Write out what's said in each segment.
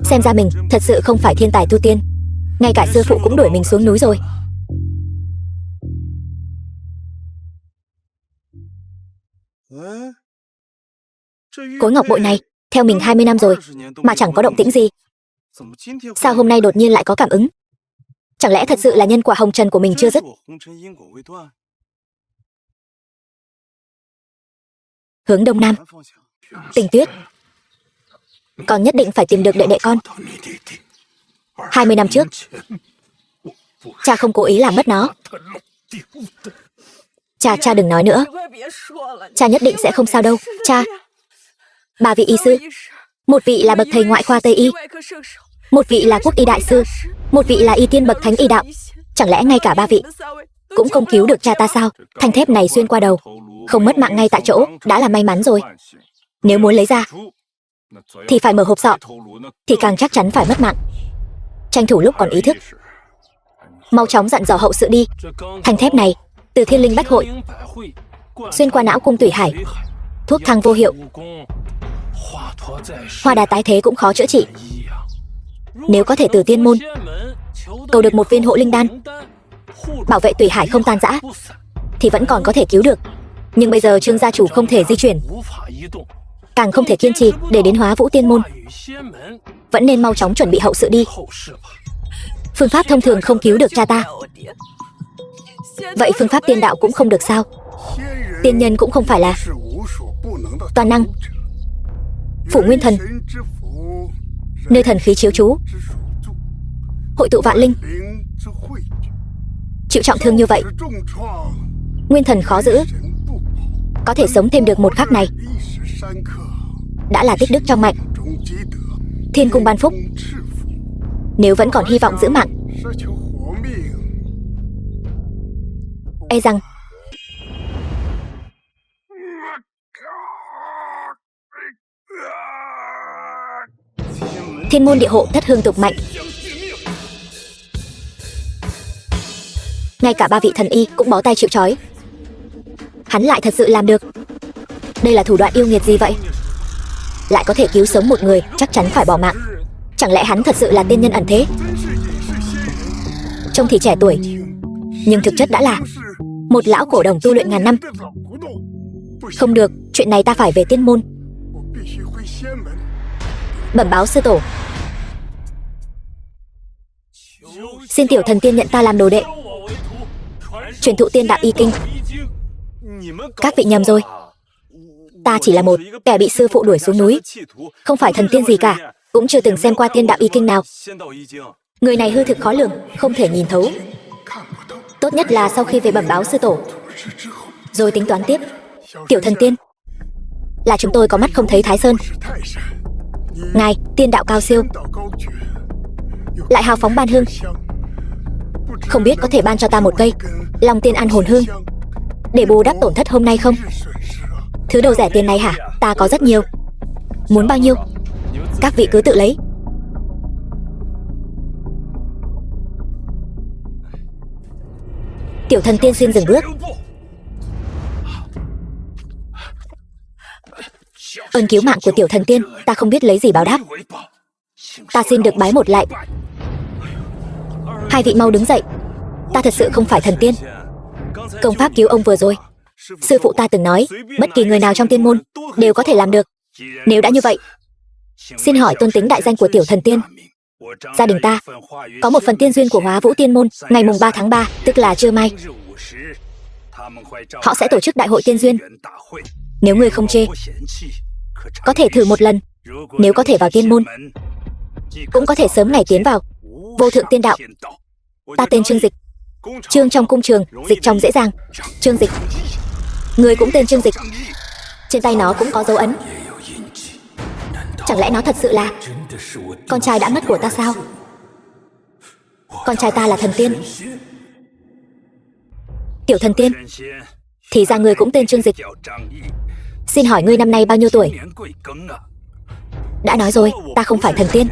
Xem ra mình thật sự không phải thiên tài tu tiên. Ngay cả sư phụ cũng đuổi mình xuống núi rồi. Khối ngọc bội này theo mình 20 năm rồi mà chẳng có động tĩnh gì. Sao hôm nay đột nhiên lại có cảm ứng? Chẳng lẽ thật sự là nhân quả hồng trần của mình chưa dứt? Hướng đông nam. Tình Tuyết, con nhất định phải tìm được đệ đệ con. 20 năm trước cha không cố ý làm mất nó. Cha đừng nói nữa. Cha nhất định sẽ không sao đâu. Cha, 3 vị y sư. Một vị là bậc thầy ngoại khoa Tây y, một vị là quốc y đại sư, một vị là y tiên bậc thánh y đạo. Chẳng lẽ ngay cả 3 vị cũng không cứu được cha ta sao? Thanh thép này xuyên qua đầu, không mất mạng ngay tại chỗ đã là may mắn rồi. Nếu muốn lấy ra thì phải mở hộp sọ, thì càng chắc chắn phải mất mạng. Tranh thủ lúc còn ý thức, mau chóng dặn dò hậu sự đi. Thanh thép này từ Thiên Linh Bách Hội xuyên qua não cung tủy hải, thuốc thang vô hiệu, hoa đà tái thế cũng khó chữa trị. Nếu có thể từ tiên môn cầu được một viên hộ linh đan, bảo vệ tủy hải không tan rã, thì vẫn còn có thể cứu được. Nhưng bây giờ Trương gia chủ không thể di chuyển, càng không thể kiên trì để đến Hóa Vũ Tiên môn. Vẫn nên mau chóng chuẩn bị hậu sự đi. Phương pháp thông thường không cứu được cha ta, vậy phương pháp tiên đạo cũng không được sao? Tiên nhân cũng không phải là toàn năng. Phủ Nguyên Thần, nơi thần khí chiếu trú, hội tụ vạn linh. Chịu trọng thương như vậy, nguyên thần khó giữ, có thể sống thêm được một khắc này đã là tích đức trong mạnh. Thiên cung ban phúc, nếu vẫn còn hy vọng giữ mạng, e rằng thiên môn địa hộ thất hương tục mạnh. Ngay cả 3 vị thần y cũng bó tay chịu trói. Hắn lại thật sự làm được. Đây là thủ đoạn yêu nghiệt gì vậy? Lại có thể cứu sống một người chắc chắn phải bỏ mạng. Chẳng lẽ hắn thật sự là tiên nhân ẩn thế? Trông thì trẻ tuổi, nhưng thực chất đã là một lão cổ đồng tu luyện ngàn năm. Không được, chuyện này ta phải về tiên môn bẩm báo sư tổ. Xin tiểu thần tiên nhận ta làm đồ đệ, truyền thụ tiên đạo y kinh. Các vị nhầm rồi, ta chỉ là một kẻ bị sư phụ đuổi xuống núi, không phải thần tiên gì cả, cũng chưa từng xem qua tiên đạo y kinh nào. Người này hư thực khó lường, không thể nhìn thấu. Tốt nhất là sau khi về bẩm báo sư tổ rồi tính toán tiếp. Tiểu thần tiên, là chúng tôi có mắt không thấy Thái Sơn. Ngài tiên đạo cao siêu, lại hào phóng ban hương, không biết có thể ban cho ta một cây Long Tiên An hồn hương để bù đắp tổn thất hôm nay không? Thứ đồ rẻ tiền này hả? Ta có rất nhiều. Muốn bao nhiêu các vị cứ tự lấy. Tiểu thần tiên xuyên dừng bước. Ơn cứu mạng của tiểu thần tiên ta không biết lấy gì báo đáp. Ta xin được bái một lại. Hai vị mau đứng dậy, ta thật sự không phải thần tiên. Công pháp cứu ông vừa rồi, sư phụ ta từng nói bất kỳ người nào trong tiên môn đều có thể làm được. Nếu đã như vậy, xin hỏi tôn tính đại danh của tiểu thần tiên. Gia đình ta có một phần tiên duyên của Hóa Vũ Tiên môn. Ngày mùng 3 tháng 3, tức là trưa mai, họ sẽ tổ chức đại hội tiên duyên. Nếu ngươi không chê, có thể thử một lần. Nếu có thể vào tiên môn, cũng có thể sớm ngày tiến vào vô thượng tiên đạo. Ta tên Trương Dịch, Trương trong cung trường, dịch trong dễ dàng. Trương Dịch, người cũng tên Trương Dịch. Trên tay nó cũng có dấu ấn. Chẳng lẽ nó thật sự là con trai đã mất của ta sao? Con trai ta là thần tiên. Tiểu thần tiên, thì ra ngươi cũng tên Trương Dịch. Xin hỏi ngươi năm nay bao nhiêu tuổi? Đã nói rồi, ta không phải thần tiên,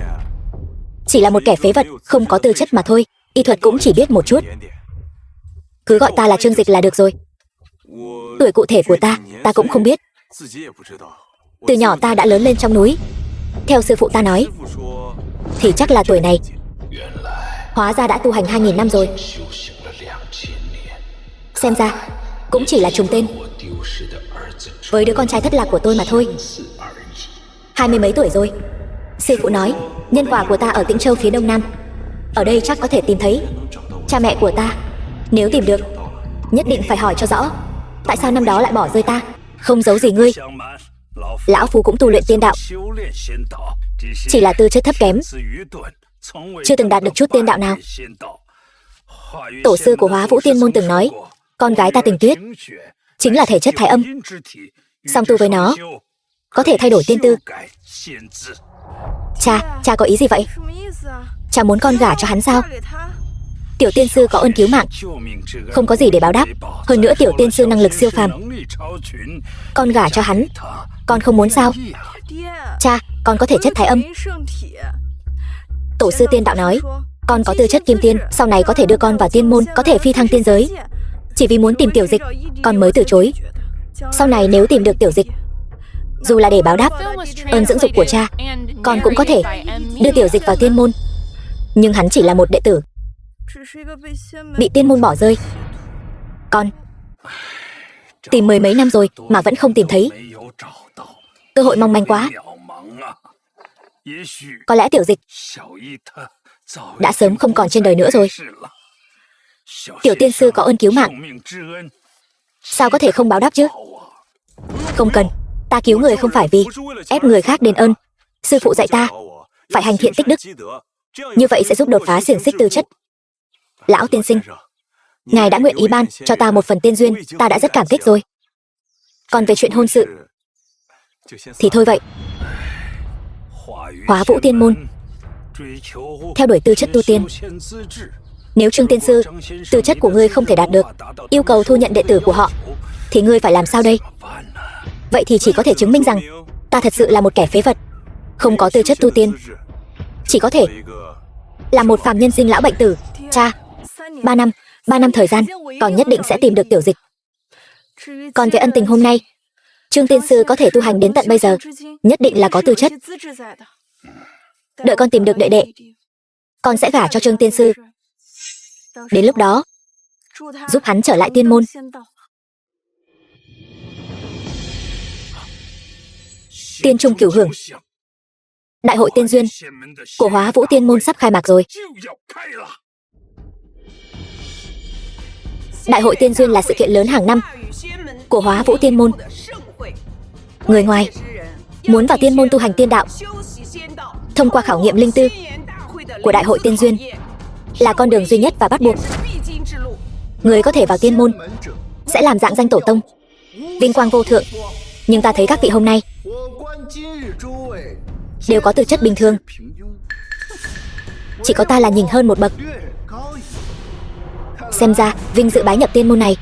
chỉ là một kẻ phế vật, không có tư chất mà thôi. Y thuật cũng chỉ biết một chút. Cứ gọi ta là Trương Dịch là được rồi. Tuổi cụ thể của ta cũng không biết. Từ nhỏ ta đã lớn lên trong núi, Theo sư phụ ta nói thì chắc là tuổi này. Hóa ra đã tu hành 2000 năm rồi. Xem ra cũng chỉ là trùng tên với đứa con trai thất lạc của tôi mà thôi. 20 mấy tuổi rồi. Sư phụ nói nhân quả của ta ở Tĩnh Châu phía đông nam. Ở đây chắc có thể tìm thấy cha mẹ của ta. Nếu tìm được, nhất định phải hỏi cho rõ tại sao năm đó lại bỏ rơi ta. Không giấu gì ngươi, lão phu cũng tu luyện tiên đạo, chỉ là tư chất thấp kém, chưa từng đạt được chút tiên đạo nào. Tổ sư của Hóa Vũ Tiên Môn từng nói con gái ta Tình Tuyết chính là thể chất thái âm, song tu với nó có thể thay đổi tiên tư. Cha có ý gì vậy? Cha muốn con gả cho hắn sao? Tiểu tiên sư có ơn cứu mạng, không có gì để báo đáp. Hơn nữa tiểu tiên sư năng lực siêu phàm, con gả cho hắn, con không muốn sao? Cha, con có thể chất thái âm. Tổ sư tiên đạo nói con có tư chất kim tiên, sau này có thể đưa con vào tiên môn, có thể phi thăng tiên giới. Chỉ vì muốn tìm tiểu dịch, con mới từ chối. Sau này nếu tìm được tiểu dịch, dù là để báo đáp ơn dưỡng dục của cha, con cũng có thể đưa tiểu dịch vào tiên môn. Nhưng hắn chỉ là một đệ tử, bị tiên môn bỏ rơi. Con tìm 10 mấy năm rồi mà vẫn không tìm thấy. Cơ hội mong manh quá. Có lẽ tiểu dịch đã sớm không còn trên đời nữa rồi. Tiểu tiên sư có ơn cứu mạng, sao có thể không báo đáp chứ? Không cần, ta cứu người không phải vì ép người khác đền ơn. Sư phụ dạy ta phải hành thiện tích đức, như vậy sẽ giúp đột phá xiềng xích tư chất. Lão tiên sinh, ngài đã nguyện ý ban cho ta một phần tiên duyên, ta đã rất cảm kích rồi. Còn về chuyện hôn sự thì thôi vậy. Hóa Vũ Tiên Môn theo đuổi tư chất tu tiên. Nếu Trương tiên sư, tư chất của ngươi không thể đạt được yêu cầu thu nhận đệ tử của họ, thì ngươi phải làm sao đây? Vậy thì chỉ có thể chứng minh rằng ta thật sự là một kẻ phế vật, không có tư chất tu tiên, chỉ có thể là một phàm nhân sinh lão bệnh tử. Cha, 3 năm thời gian, còn nhất định sẽ tìm được tiểu dịch. Còn về ân tình hôm nay, Trương tiên sư có thể tu hành đến tận bây giờ, nhất định là có tư chất. Đợi con tìm được đệ đệ, con sẽ gả cho Trương tiên sư. Đến lúc đó, giúp hắn trở lại tiên môn. Tiên trung cửu hưởng, đại hội tiên duyên của Hóa Vũ Tiên Môn sắp khai mạc rồi. Đại hội tiên duyên là sự kiện lớn hàng năm của Hóa Vũ Tiên Môn. Người ngoài muốn vào tiên môn tu hành tiên đạo, thông qua khảo nghiệm linh tư của đại hội tiên duyên là con đường duy nhất và bắt buộc. Người có thể vào tiên môn sẽ làm rạng danh tổ tông, vinh quang vô thượng. Nhưng ta thấy các vị hôm nay đều có tư chất bình thường, chỉ có ta là nhìn hơn một bậc. Xem ra vinh dự bái nhập tiên môn này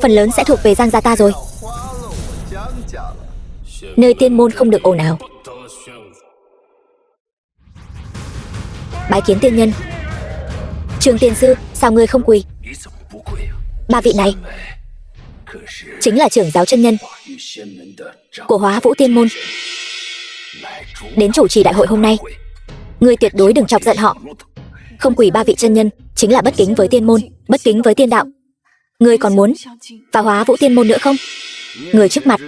phần lớn sẽ thuộc về Giang gia ta rồi. Nơi tiên môn không được ồn ào. Bái kiến tiên nhân. Trương tiên sư, sao ngươi không quỳ? 3 vị này chính là trưởng giáo chân nhân của Hóa Vũ Tiên Môn, đến chủ trì đại hội hôm nay. Ngươi tuyệt đối đừng chọc giận họ. Không quỳ 3 vị chân nhân chính là bất kính với tiên môn, bất kính với tiên đạo. Ngươi còn muốn vào Hóa Vũ Tiên Môn nữa không? Người trước mặt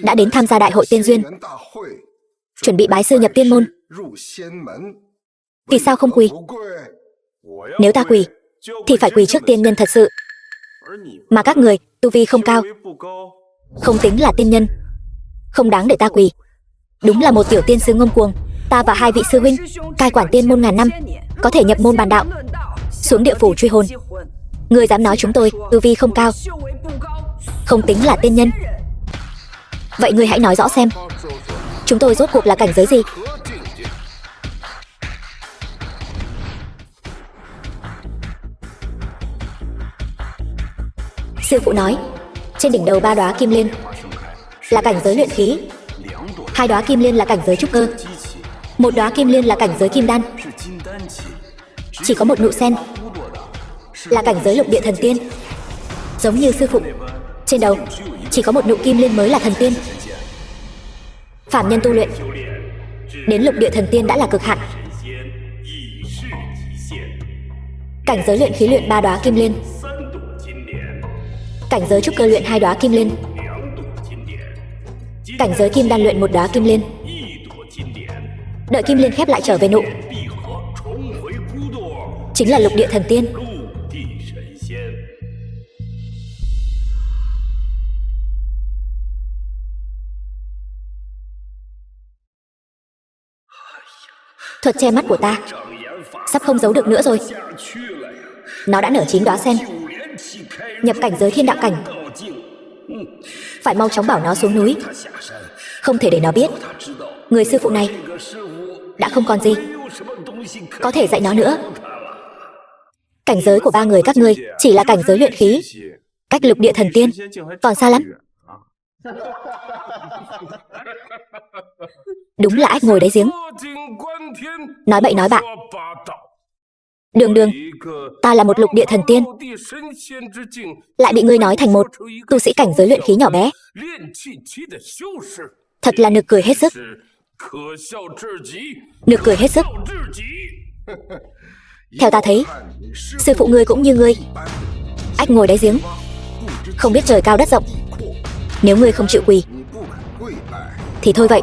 đã đến tham gia đại hội tiên duyên, chuẩn bị bái sư nhập tiên môn, vì sao không quỳ? Nếu ta quỳ thì phải quỳ trước tiên nhân thật sự. Mà các người tu vi không cao, không tính là tiên nhân, không đáng để ta quỳ. Đúng là một tiểu tiên sư ngông cuồng. Ta và 2 vị sư huynh cai quản tiên môn ngàn năm, có thể nhập môn bàn đạo, xuống địa phủ truy hồn. Ngươi dám nói chúng tôi tu vi không cao, không tính là tiên nhân? Vậy ngươi hãy nói rõ xem, chúng tôi rốt cuộc là cảnh giới gì? Sư phụ nói, trên đỉnh đầu 3 đóa kim liên là cảnh giới luyện khí, 2 đóa kim liên là cảnh giới trúc cơ, 1 đóa kim liên là cảnh giới kim đan, chỉ có 1 nụ sen là cảnh giới lục địa thần tiên. Giống như sư phụ, trên đầu Chỉ có một nụ kim liên mới là thần tiên. Phàm nhân tu luyện đến lục địa thần tiên đã là cực hạn. Cảnh giới luyện khí luyện 3 đóa kim liên, cảnh giới trúc cơ luyện 2 đóa kim liên, cảnh giới kim đan luyện 1 đóa kim liên. Đợi kim liên khép lại trở về nụ, chính là lục địa thần tiên. Thuật che mắt của ta sắp không giấu được nữa rồi. Nó đã nở 9 đóa sen, nhập cảnh giới thiên đạo cảnh. Phải mau chóng bảo nó xuống núi, không thể để nó biết người sư phụ này đã không còn gì có thể dạy nó nữa. Cảnh giới của 3 người các ngươi chỉ là cảnh giới luyện khí, cách lục địa thần tiên còn xa lắm. Đúng là ếch ngồi đáy giếng, nói bậy nói bạ. Đường đường, ta là một lục địa thần tiên, lại bị ngươi nói thành một tu sĩ cảnh giới luyện khí nhỏ bé. Thật là nực cười hết sức. Nực cười hết sức. Theo ta thấy, sư phụ ngươi cũng như ngươi, ếch ngồi đáy giếng, không biết trời cao đất rộng. Nếu ngươi không chịu quỳ thì thôi vậy.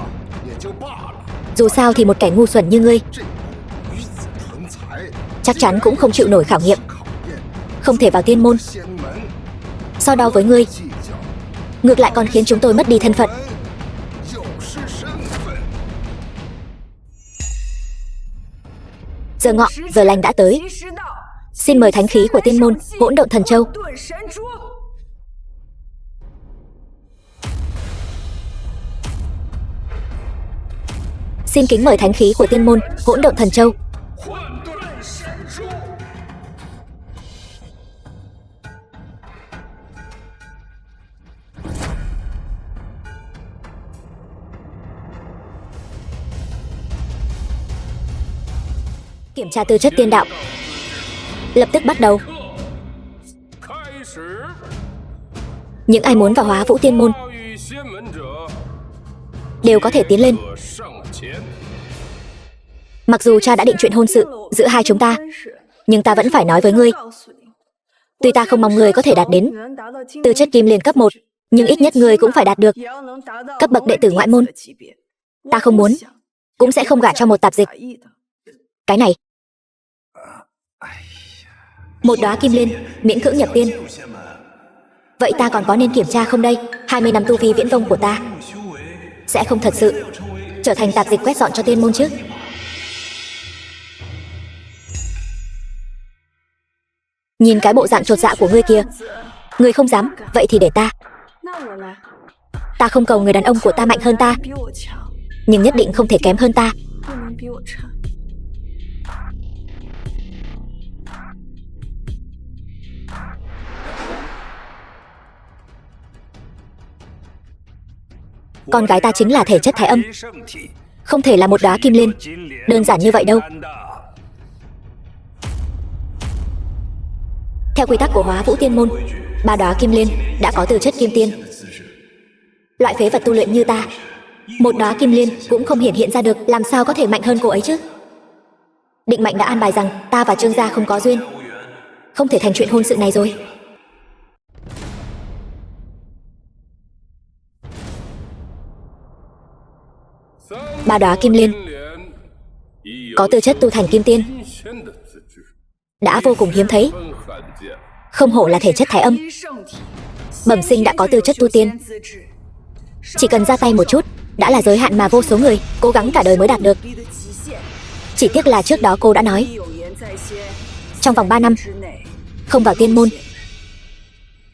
Dù sao thì một kẻ ngu xuẩn như ngươi chắc chắn cũng không chịu nổi khảo nghiệm, không thể vào tiên môn. So đo với ngươi, ngược lại còn khiến chúng tôi mất đi thân phận. Giờ ngọ, giờ lành đã tới. Xin mời thánh khí của tiên môn Hỗn Độn Thần Châu. Xin kính mời thánh khí của tiên môn Hỗn Độn Thần Châu. Kiểm tra tư chất tiên đạo lập tức bắt đầu. Những ai muốn vào Hóa Vũ Tiên môn đều có thể tiến lên. Mặc dù cha đã định chuyện hôn sự giữa hai chúng ta, nhưng ta vẫn phải nói với ngươi. Tuy ta không mong ngươi có thể đạt đến tư chất kim liên cấp 1, nhưng ít nhất ngươi cũng phải đạt được cấp bậc đệ tử ngoại môn. Ta không muốn, cũng sẽ không gả cho một tạp dịch. Cái này, một đóa kim liên miễn cưỡng nhập tiên. Vậy ta còn có nên kiểm tra không đây? 20 năm tu vi viễn vông của ta sẽ không thật sự trở thành tạp dịch quét dọn cho tiên môn chứ? Nhìn cái bộ dạng chột dạ của ngươi kia, ngươi không dám, vậy thì để ta. Ta không cầu người đàn ông của ta mạnh hơn ta, nhưng nhất định không thể kém hơn ta. Con gái ta chính là thể chất thái âm, không thể là một đóa kim liên đơn giản như vậy đâu. Theo quy tắc của Hóa Vũ Tiên môn, 3 đóa kim liên đã có tư chất kim tiên. Loại phế vật tu luyện như ta, một đóa kim liên cũng không hiện ra được, làm sao có thể mạnh hơn cô ấy chứ? Định mệnh đã an bài rằng ta và Trương gia không có duyên, không thể thành chuyện hôn sự này rồi. Ba đóa kim liên có tư chất tu thành kim tiên, đã vô cùng hiếm thấy. Không hổ là thể chất thái âm, bẩm sinh đã có tư chất tu tiên. Chỉ cần ra tay một chút đã là giới hạn mà vô số người cố gắng cả đời mới đạt được. Chỉ tiếc là trước đó cô đã nói trong vòng 3 năm không vào tiên môn.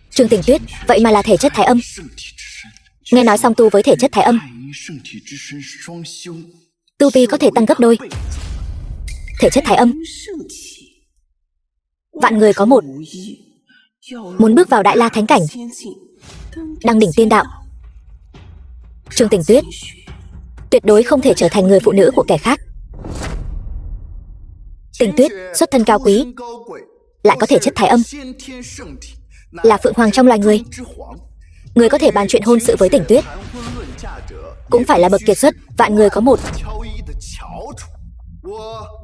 Trương Tình Tuyết vậy mà là thể chất thái âm. Nghe nói song tu với thể chất thái âm, tu vi có thể tăng gấp đôi. Thể chất thái âm, vạn người có một. Muốn bước vào Đại La Thánh Cảnh, đăng đỉnh tiên đạo, Trương Tình Tuyết tuyệt đối không thể trở thành người phụ nữ của kẻ khác. Tình Tuyết xuất thân cao quý, lại có thể chất thái âm, là phượng hoàng trong loài người. Người có thể bàn chuyện hôn sự với Tỉnh Tuyết cũng phải là bậc kiệt xuất, vạn người có một.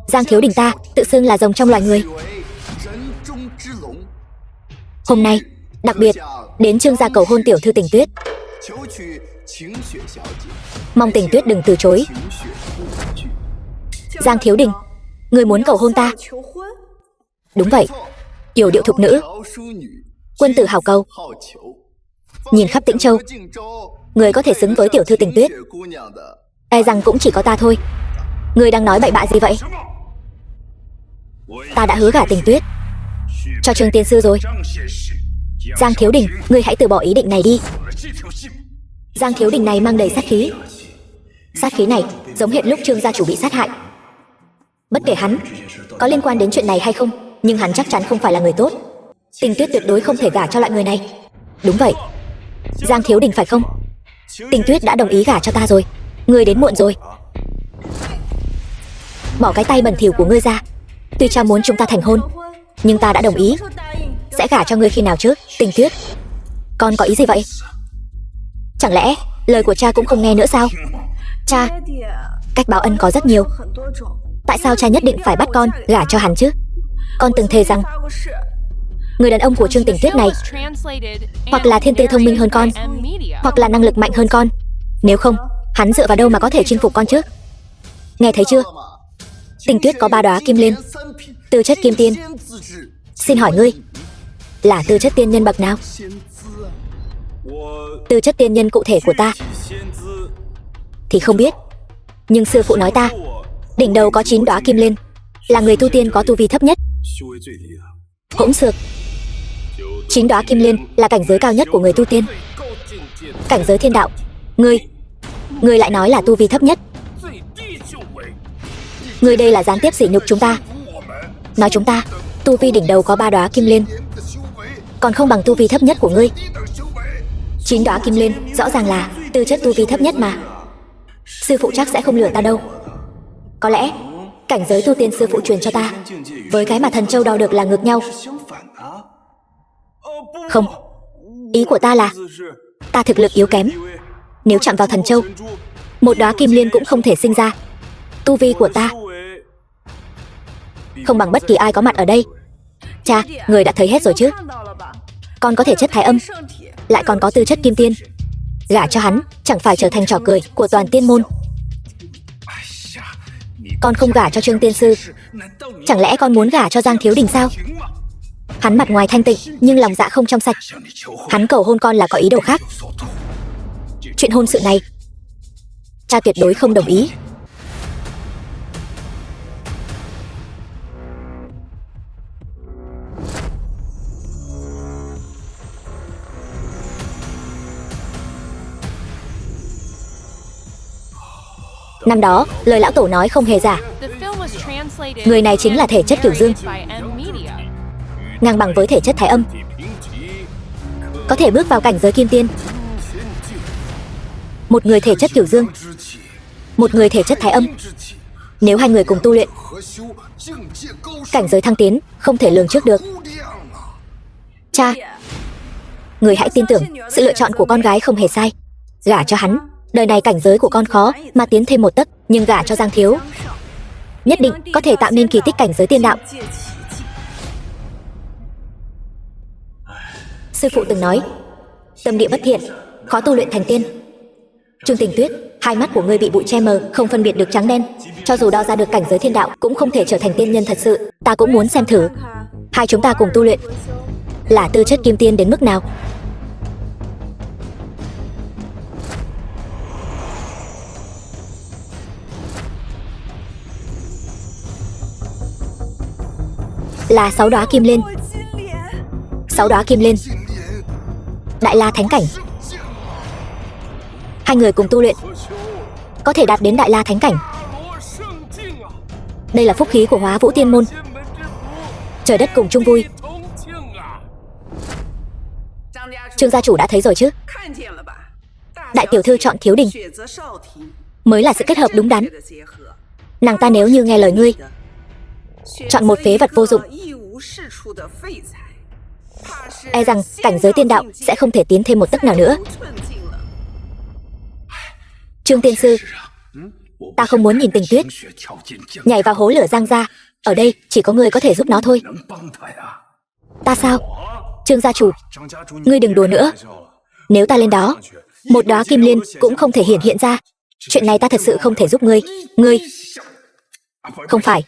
Giang Thiếu Đình ta tự xưng là rồng trong loài người. Hôm nay đặc biệt đến Trương gia cầu hôn tiểu thư Tỉnh Tuyết. Mong Tỉnh Tuyết đừng từ chối. Giang Thiếu Đình, người muốn cầu hôn ta? Đúng vậy, yểu điệu thục nữ, quân tử hảo cầu. Nhìn khắp Tĩnh Châu, người có thể xứng với tiểu thư Tỉnh Tuyết e rằng cũng chỉ có ta thôi. Người đang nói bậy bạ gì vậy? Ta đã hứa gả Tỉnh Tuyết cho Trương tiên sư rồi. Giang Thiếu Đình, người hãy từ bỏ ý định này đi. Giang Thiếu Đình này mang đầy sát khí. Sát khí này giống hệt lúc Trương gia chủ bị sát hại. Bất kể hắn có liên quan đến chuyện này hay không, nhưng hắn chắc chắn không phải là người tốt. Tỉnh Tuyết tuyệt đối không thể gả cho loại người này. Đúng vậy, Giang Thiếu Đình phải không? Tỉnh Tuyết đã đồng ý gả cho ta rồi. Ngươi đến muộn rồi. Bỏ cái tay bẩn thỉu của ngươi ra. Tuy cha muốn chúng ta thành hôn, nhưng ta đã đồng ý. Sẽ gả cho ngươi khi nào chứ? Tỉnh Tuyết, con có ý gì vậy? Chẳng lẽ lời của cha cũng không nghe nữa sao? Cha, cách báo ân có rất nhiều. Tại sao cha nhất định phải bắt con gả cho hắn chứ? Con từng thề rằng người đàn ông của Trương Tỉnh Tuyết này hoặc là thiên tư thông minh hơn con, hoặc là năng lực mạnh hơn con. Nếu không, hắn dựa vào đâu mà có thể chinh phục con chứ? Nghe thấy chưa? Tỉnh Tuyết có 3 đóa kim liên, tư chất kim tiên. Xin hỏi ngươi, là tư chất tiên nhân bậc nào? Tư chất tiên nhân cụ thể của ta thì không biết, nhưng sư phụ nói ta đỉnh đầu có 9 đóa kim liên, là người tu tiên có tu vi thấp nhất. Hỗn xược, 9 đóa kim liên là cảnh giới cao nhất của người tu tiên. Cảnh giới thiên đạo, ngươi lại nói là tu vi thấp nhất. Ngươi đây là gián tiếp sỉ nhục chúng ta. Nói chúng ta tu vi đỉnh đầu có 3 đóa kim liên, còn không bằng tu vi thấp nhất của ngươi. 9 đóa kim liên rõ ràng là tư chất tu vi thấp nhất mà. Sư phụ chắc sẽ không lừa ta đâu. Có lẽ cảnh giới tu tiên sư phụ truyền cho ta với cái mà Thần Châu đo được là ngược nhau. Không, ý của ta là ta thực lực yếu kém. Nếu chạm vào Thần Châu, 1 đóa kim liên cũng không thể sinh ra. Tu vi của ta không bằng bất kỳ ai có mặt ở đây. Cha, người đã thấy hết rồi chứ? Con có thể chất thái âm, lại còn có tư chất kim tiên. Gả cho hắn chẳng phải trở thành trò cười của toàn tiên môn. Con không gả cho Trương tiên sư, chẳng lẽ con muốn gả cho Giang Thiếu Đình sao? Hắn mặt ngoài thanh tịnh nhưng lòng dạ không trong sạch. Hắn cầu hôn con là có ý đồ khác. Chuyện hôn sự này cha tuyệt đối không đồng ý. Năm đó, lời lão tổ nói không hề giả. Người này chính là thể chất Cửu Dương, ngang bằng với thể chất Thái Âm, có thể bước vào cảnh giới Kim Tiên. Một người thể chất Cửu Dương, một người thể chất Thái Âm. Nếu hai người cùng tu luyện, cảnh giới thăng tiến không thể lường trước được. Cha, người hãy tin tưởng sự lựa chọn của con gái không hề sai. Gả cho hắn, đời này cảnh giới của con khó mà tiến thêm một tấc, nhưng gả cho Giang Thiếu nhất định có thể tạo nên kỳ tích cảnh giới tiên đạo. Sư phụ từng nói, tâm địa bất thiện, khó tu luyện thành tiên. Trương Tình Tuyết, hai mắt của ngươi bị bụi che mờ, không phân biệt được trắng đen. Cho dù đo ra được cảnh giới thiên đạo, cũng không thể trở thành tiên nhân thật sự. Ta cũng muốn xem thử, hai chúng ta cùng tu luyện là tư chất kim tiên đến mức nào. Là 6 đóa kim liên. 6 đóa kim liên, Đại La Thánh Cảnh. Hai người cùng tu luyện, có thể đạt đến Đại La Thánh Cảnh. Đây là phúc khí của Hóa Vũ Tiên Môn. Trời đất cùng chung vui. Trương gia chủ đã thấy rồi chứ? Đại tiểu thư chọn Thiếu Đình mới là sự kết hợp đúng đắn. Nàng ta nếu như nghe lời ngươi, chọn một phế vật vô dụng, E rằng cảnh giới tiên đạo sẽ không thể tiến thêm một tấc nào nữa. Trương tiên sư, ta không muốn nhìn Tình Tuyết nhảy vào hố lửa Giang gia. Ở đây chỉ có người có thể giúp nó thôi. Ta sao? Trương gia chủ, ngươi đừng đùa nữa. Nếu ta lên đó, một đóa kim liên cũng không thể hiện ra. Chuyện này ta thật sự không thể giúp ngươi. Ngươi... Không phải.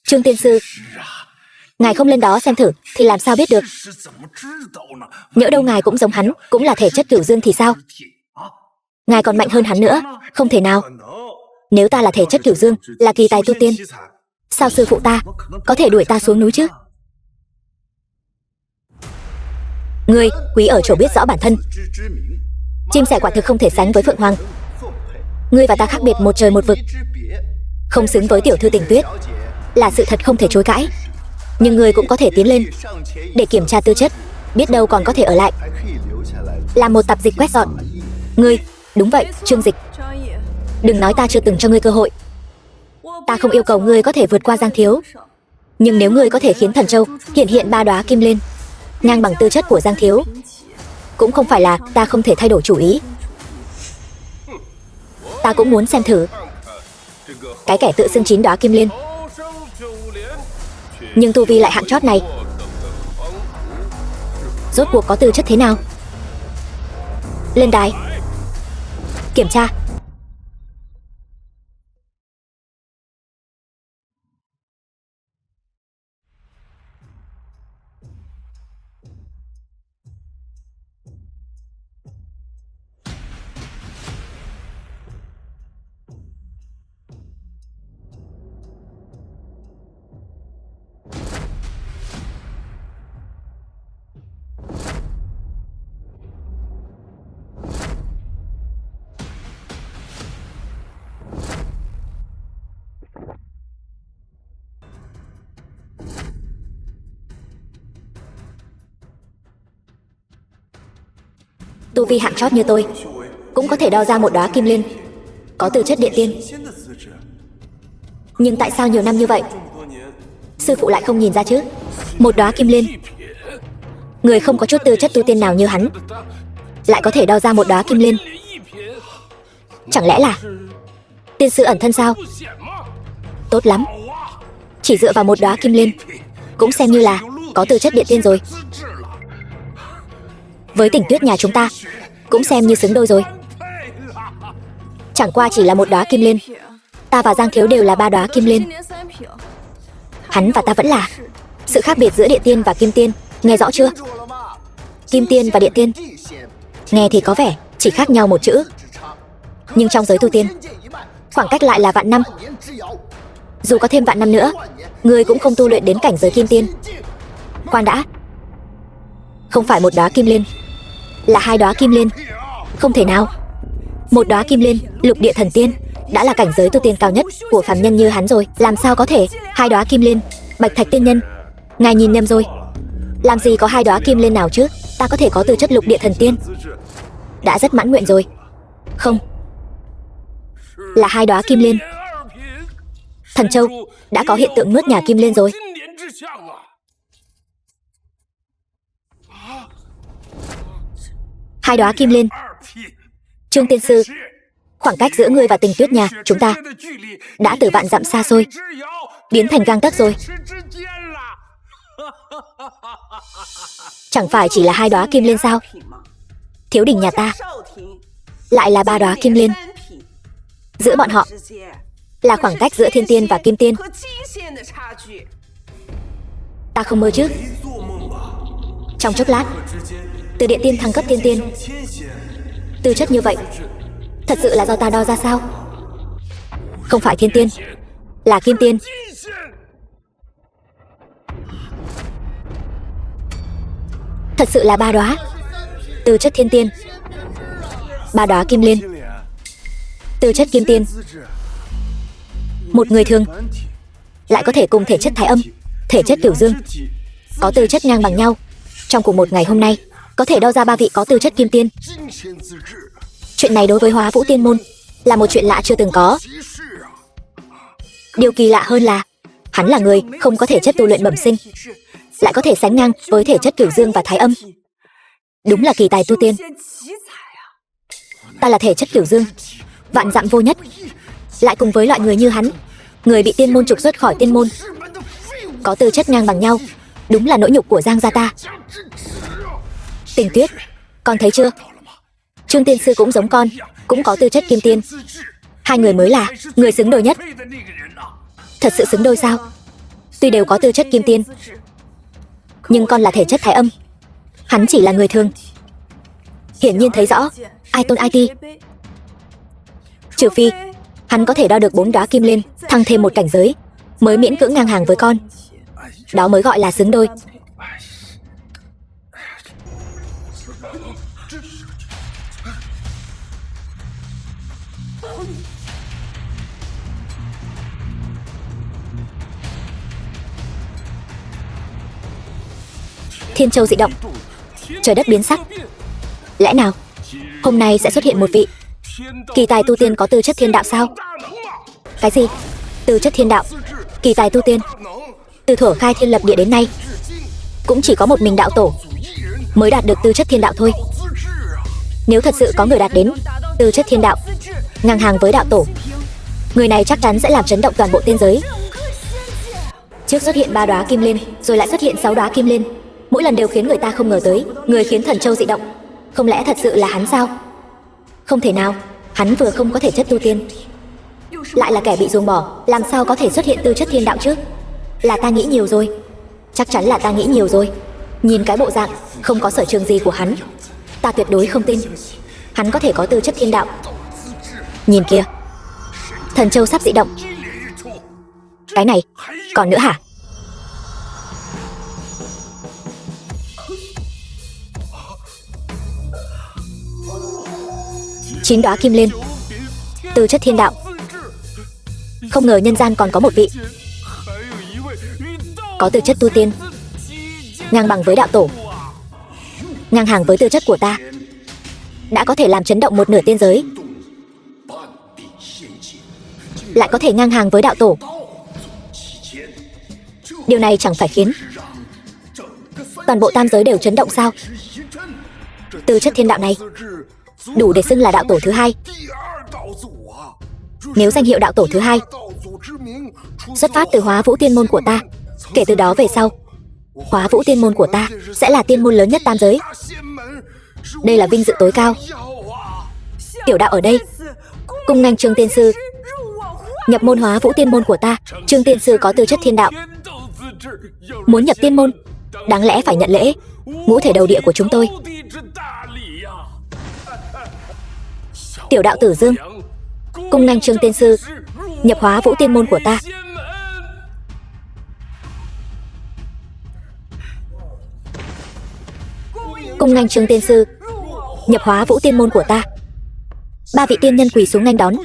Trương tiên sư, ngài không lên đó xem thử thì làm sao biết được? Nhỡ đâu ngài cũng giống hắn, cũng là thể chất Cửu Dương thì sao? Ngài còn mạnh hơn hắn nữa. Không thể nào. Nếu ta là thể chất Cửu Dương, là kỳ tài tu tiên, sao sư phụ ta có thể đuổi ta xuống núi chứ? Ngươi quý ở chỗ biết rõ bản thân. Chim sẻ quả thực không thể sánh với phượng hoàng. Ngươi và ta khác biệt một trời một vực, không xứng với tiểu thư Tình Tuyết, là sự thật không thể chối cãi. Nhưng ngươi cũng có thể tiến lên để kiểm tra tư chất, biết đâu còn có thể ở lại làm một tạp dịch quét dọn. Ngươi... Đúng vậy, Trương Dịch. Đừng nói ta chưa từng cho ngươi cơ hội. Ta không yêu cầu ngươi có thể vượt qua Giang Thiếu, nhưng nếu ngươi có thể khiến Thần Châu hiện 3 đóa kim liên ngang bằng tư chất của Giang Thiếu, cũng không phải là ta không thể thay đổi chủ ý. Ta cũng muốn xem thử cái kẻ tự xưng 9 đóa kim liên, nhưng tu vi lại hạng chót này, rốt cuộc có tư chất thế nào. Lên đài kiểm tra. Tu vi hạng chót như tôi cũng có thể đo ra một đóa kim liên, có tư chất địa tiên. Nhưng tại sao nhiều năm như vậy sư phụ lại không nhìn ra chứ? Một đóa kim liên, người không có chút tư chất tu tiên nào như hắn lại có thể đo ra một đóa kim liên. Chẳng lẽ là tiên sư ẩn thân sao? Tốt lắm, chỉ dựa vào một đóa kim liên cũng xem như là có tư chất địa tiên rồi. Với Tình Tuyết nhà chúng ta cũng xem như xứng đôi rồi. Chẳng qua chỉ là một đóa kim liên, ta và Giang Thiếu đều là 3 đóa kim liên. Hắn và ta vẫn là sự khác biệt giữa địa tiên và kim tiên. Nghe rõ chưa? Kim tiên và địa tiên nghe thì có vẻ chỉ khác nhau một chữ, nhưng trong giới tu tiên khoảng cách lại là vạn năm. Dù có thêm vạn năm nữa, ngươi cũng không tu luyện đến cảnh giới kim tiên. Khoan đã, không phải một đóa kim liên, là 2 đóa kim liên. Không thể nào. Một đóa kim liên lục địa thần tiên đã là cảnh giới tu tiên cao nhất của phàm nhân như hắn rồi, làm sao có thể 2 đóa kim liên? Bạch Thạch tiên nhân, ngài nhìn nhầm rồi. Làm gì có 2 đóa kim liên nào chứ? Ta có thể có tư chất lục địa thần tiên đã rất mãn nguyện rồi. Không, là 2 đóa kim liên. Thần Châu đã có hiện tượng nuốt nhà kim liên rồi. Hai đóa kim liên. Trương tiên sư, khoảng cách giữa ngươi và Tình Tuyết nhà chúng ta đã từ vạn dặm xa xôi biến thành gang tấc rồi. Chẳng phải chỉ là 2 đóa kim liên sao? Thiếu đình nhà ta lại là 3 đóa kim liên. Giữa bọn họ là khoảng cách giữa thiên tiên và kim tiên. Ta không mơ chứ? Trong chốc lát từ địa tiên thăng cấp thiên tiên. Tư chất như vậy thật sự là do ta đo ra sao? Không phải thiên tiên, là kim tiên. Thật sự là 3 đóa. Tư chất thiên tiên, 3 đóa kim liên. Tư chất kim tiên. Một người thường lại có thể cùng thể chất thái âm, thể chất cửu dương có tư chất ngang bằng nhau. Trong cùng một ngày hôm nay có thể đo ra 3 vị có tư chất kim tiên. Chuyện này đối với Hóa Vũ Tiên môn là một chuyện lạ chưa từng có. Điều kỳ lạ hơn là hắn là người không có thể chất tu luyện bẩm sinh, lại có thể sánh ngang với thể chất Cửu Dương và Thái Âm. Đúng là kỳ tài tu tiên. Ta là thể chất Cửu Dương, vạn dặm vô nhất, lại cùng với loại người như hắn, người bị tiên môn trục xuất khỏi tiên môn, có tư chất ngang bằng nhau, đúng là nỗi nhục của Giang gia ta. Tình Tuyết, con thấy chưa? Trương tiên sư cũng giống con, cũng có tư chất kim tiên. Hai người mới là người xứng đôi nhất. Thật sự xứng đôi sao? Tuy đều có tư chất kim tiên, nhưng con là thể chất Thái Âm, hắn chỉ là người thường. Hiển nhiên thấy rõ ai tôn ai ti. Trừ phi hắn có thể đo được 4 đóa kim liên, thăng thêm một cảnh giới, mới miễn cưỡng ngang hàng với con. Đó mới gọi là xứng đôi. Thiên Châu dị động, trời đất biến sắc. Lẽ nào hôm nay sẽ xuất hiện một vị kỳ tài tu tiên có tư chất thiên đạo sao? Cái gì? Tư chất thiên đạo? Kỳ tài tu tiên? Từ thuở khai thiên lập địa đến nay, cũng chỉ có một mình đạo tổ mới đạt được tư chất thiên đạo thôi. Nếu thật sự có người đạt đến tư chất thiên đạo, ngang hàng với đạo tổ, người này chắc chắn sẽ làm chấn động toàn bộ tiên giới. Trước xuất hiện 3 đóa kim liên, rồi lại xuất hiện 6 đóa kim liên, mỗi lần đều khiến người ta không ngờ tới người khiến Thần Châu dị động. Không lẽ thật sự là hắn sao? Không thể nào, hắn vừa không có thể chất tu tiên, lại là kẻ bị ruồng bỏ, làm sao có thể xuất hiện tư chất thiên đạo chứ? Là ta nghĩ nhiều rồi. Chắc chắn là ta nghĩ nhiều rồi. Nhìn cái bộ dạng không có sở trường gì của hắn, ta tuyệt đối không tin hắn có thể có tư chất thiên đạo. Nhìn kìa, Thần Châu sắp dị động. Cái này, còn nữa hả? Chín đóa kim liên, tư chất thiên đạo. Không ngờ nhân gian còn có một vị có tư chất tu tiên, ngang bằng với đạo tổ, ngang hàng với tư chất của ta, đã có thể làm chấn động một nửa tiên giới, lại có thể ngang hàng với đạo tổ. Điều này chẳng phải khiến toàn bộ tam giới đều chấn động sao? Tư chất thiên đạo này đủ để xưng là đạo tổ thứ hai. Nếu danh hiệu đạo tổ thứ hai xuất phát từ Hóa Vũ Tiên môn của ta, kể từ đó về sau, Hóa Vũ Tiên môn của ta sẽ là tiên môn lớn nhất tam giới. Đây là vinh dự tối cao. Tiểu đạo ở đây cung nghênh Trương tiên sư nhập môn Hóa Vũ Tiên môn của ta. Trương tiên sư có tư chất thiên đạo, muốn nhập tiên môn, đáng lẽ phải nhận lễ ngũ thể đầu địa của chúng tôi. Tiểu đạo Tử Dương cung nghênh Trương tiên sư nhập Hóa Vũ Tiên môn của ta. Cung nghênh Trương tiên sư nhập Hóa Vũ Tiên môn của ta. 3 vị tiên nhân quỳ xuống nghênh đón.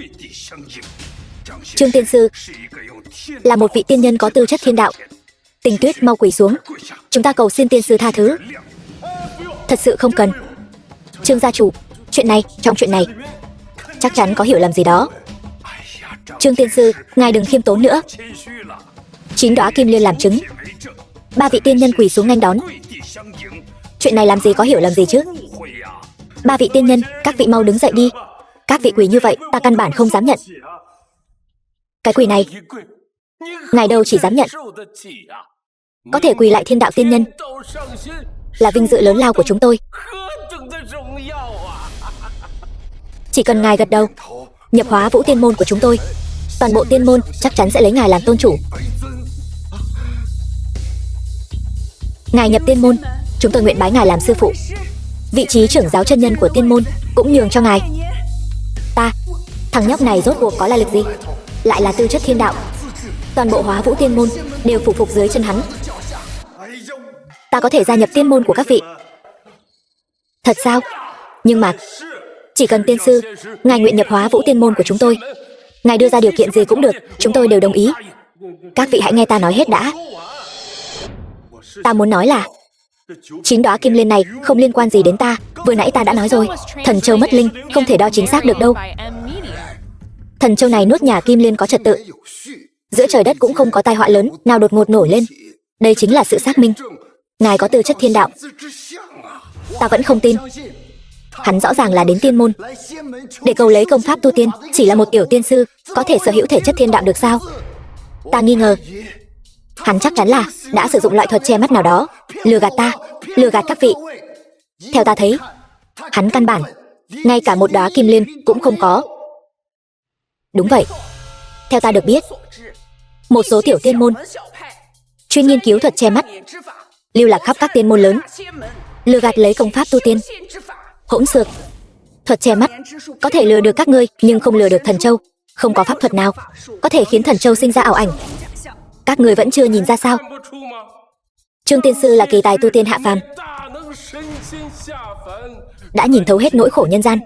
Trương tiên sư là một vị tiên nhân có tư chất thiên đạo. Tình Tuyết mau quỳ xuống, chúng ta cầu xin tiên sư tha thứ. Thật sự không cần. Trương gia chủ, trong chuyện này chắc chắn có hiểu lầm gì đó. Trương tiên sư, ngài đừng khiêm tốn nữa. 9 đóa kim liên làm chứng, 3 vị tiên nhân quỳ xuống nghênh đón. Chuyện này làm gì có hiểu lầm gì chứ? 3 vị tiên nhân, các vị mau đứng dậy đi. Các vị quỳ như vậy, ta căn bản không dám nhận. Cái quỳ này, ngài đâu chỉ dám nhận. Có thể quỳ lại thiên đạo tiên nhân là vinh dự lớn lao của chúng tôi. Chỉ cần ngài gật đầu nhập Hóa Vũ Tiên môn của chúng tôi, toàn bộ tiên môn chắc chắn sẽ lấy ngài làm tôn chủ. Ngài nhập tiên môn, chúng tôi nguyện bái ngài làm sư phụ. Vị trí trưởng giáo chân nhân của tiên môn cũng nhường cho ngài. Thằng nhóc này rốt cuộc có lai lịch gì? Lại là tư chất thiên đạo. Toàn bộ Hóa Vũ Tiên môn đều phụ phục dưới chân hắn. Ta có thể gia nhập tiên môn của các vị. Thật sao? Nhưng mà chỉ cần tiên sư ngài nguyện nhập Hóa Vũ Tiên môn của chúng tôi, ngài đưa ra điều kiện gì cũng được, chúng tôi đều đồng ý. Các vị hãy nghe ta nói hết đã. Ta muốn nói là 9 đóa kim liên này không liên quan gì đến ta. Vừa nãy ta đã nói rồi, Thần Châu mất linh, không thể đo chính xác được đâu. Thần Châu này nuốt nhà kim liên có trật tự, giữa trời đất cũng không có tai họa lớn nào đột ngột nổi lên. Đây chính là sự xác minh Ngài có tư chất thiên đạo. Ta vẫn không tin. Hắn rõ ràng là đến tiên môn để cầu lấy công pháp tu tiên. Chỉ là một tiểu tiên sư có thể sở hữu thể chất thiên đạo được sao? Ta nghi ngờ hắn chắc chắn là đã sử dụng loại thuật che mắt nào đó, lừa gạt ta, lừa gạt các vị. Theo ta thấy, hắn căn bản ngay cả một đóa kim liên cũng không có. Đúng vậy. Theo ta được biết, một số tiểu tiên môn chuyên nghiên cứu thuật che mắt, lưu lạc khắp các tiên môn lớn, lừa gạt lấy công pháp tu tiên. Hỗn xược. Thuật che mắt có thể lừa được các ngươi, nhưng không lừa được thần châu. Không có pháp thuật nào có thể khiến thần châu sinh ra ảo ảnh. Các ngươi vẫn chưa nhìn ra sao? Trương tiên sư là kỳ tài tu tiên hạ phàm, đã nhìn thấu hết nỗi khổ nhân gian,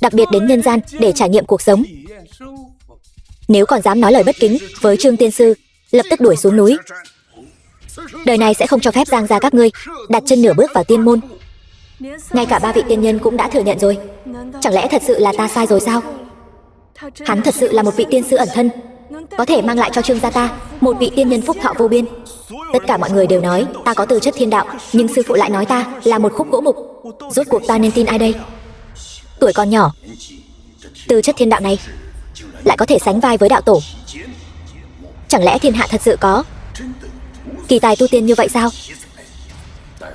đặc biệt đến nhân gian để trải nghiệm cuộc sống. Nếu còn dám nói lời bất kính với Trương tiên sư, lập tức đuổi xuống núi. Đời này sẽ không cho phép Giang gia các ngươi đặt chân nửa bước vào tiên môn. Ngay cả 3 vị tiên nhân cũng đã thừa nhận rồi. Chẳng lẽ thật sự là ta sai rồi sao? Hắn thật sự là một vị tiên sư ẩn thân, có thể mang lại cho Trương gia ta một vị tiên nhân phúc thọ vô biên. Tất cả mọi người đều nói ta có tư chất thiên đạo, nhưng sư phụ lại nói ta là một khúc gỗ mục. Rốt cuộc ta nên tin ai đây? Tuổi còn nhỏ, tư chất thiên đạo này lại có thể sánh vai với đạo tổ. Chẳng lẽ thiên hạ thật sự có kỳ tài tu tiên như vậy sao?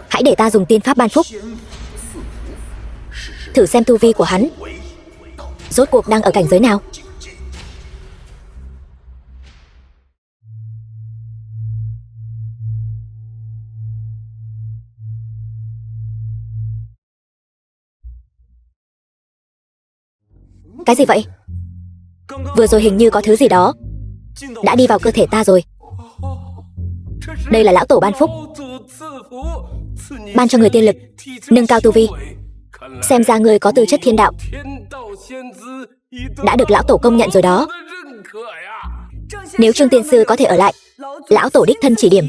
Hãy để ta dùng tiên pháp ban phúc, thử xem tu vi của hắn rốt cuộc đang ở cảnh giới nào. Cái gì vậy? Vừa rồi hình như có thứ gì đó đã đi vào cơ thể ta rồi. Đây là lão tổ ban phúc, ban cho người tiên lực, nâng cao tu vi. Xem ra người có tư chất thiên đạo, đã được lão tổ công nhận rồi đó. Nếu Trương tiên sư có thể ở lại, lão tổ đích thân chỉ điểm,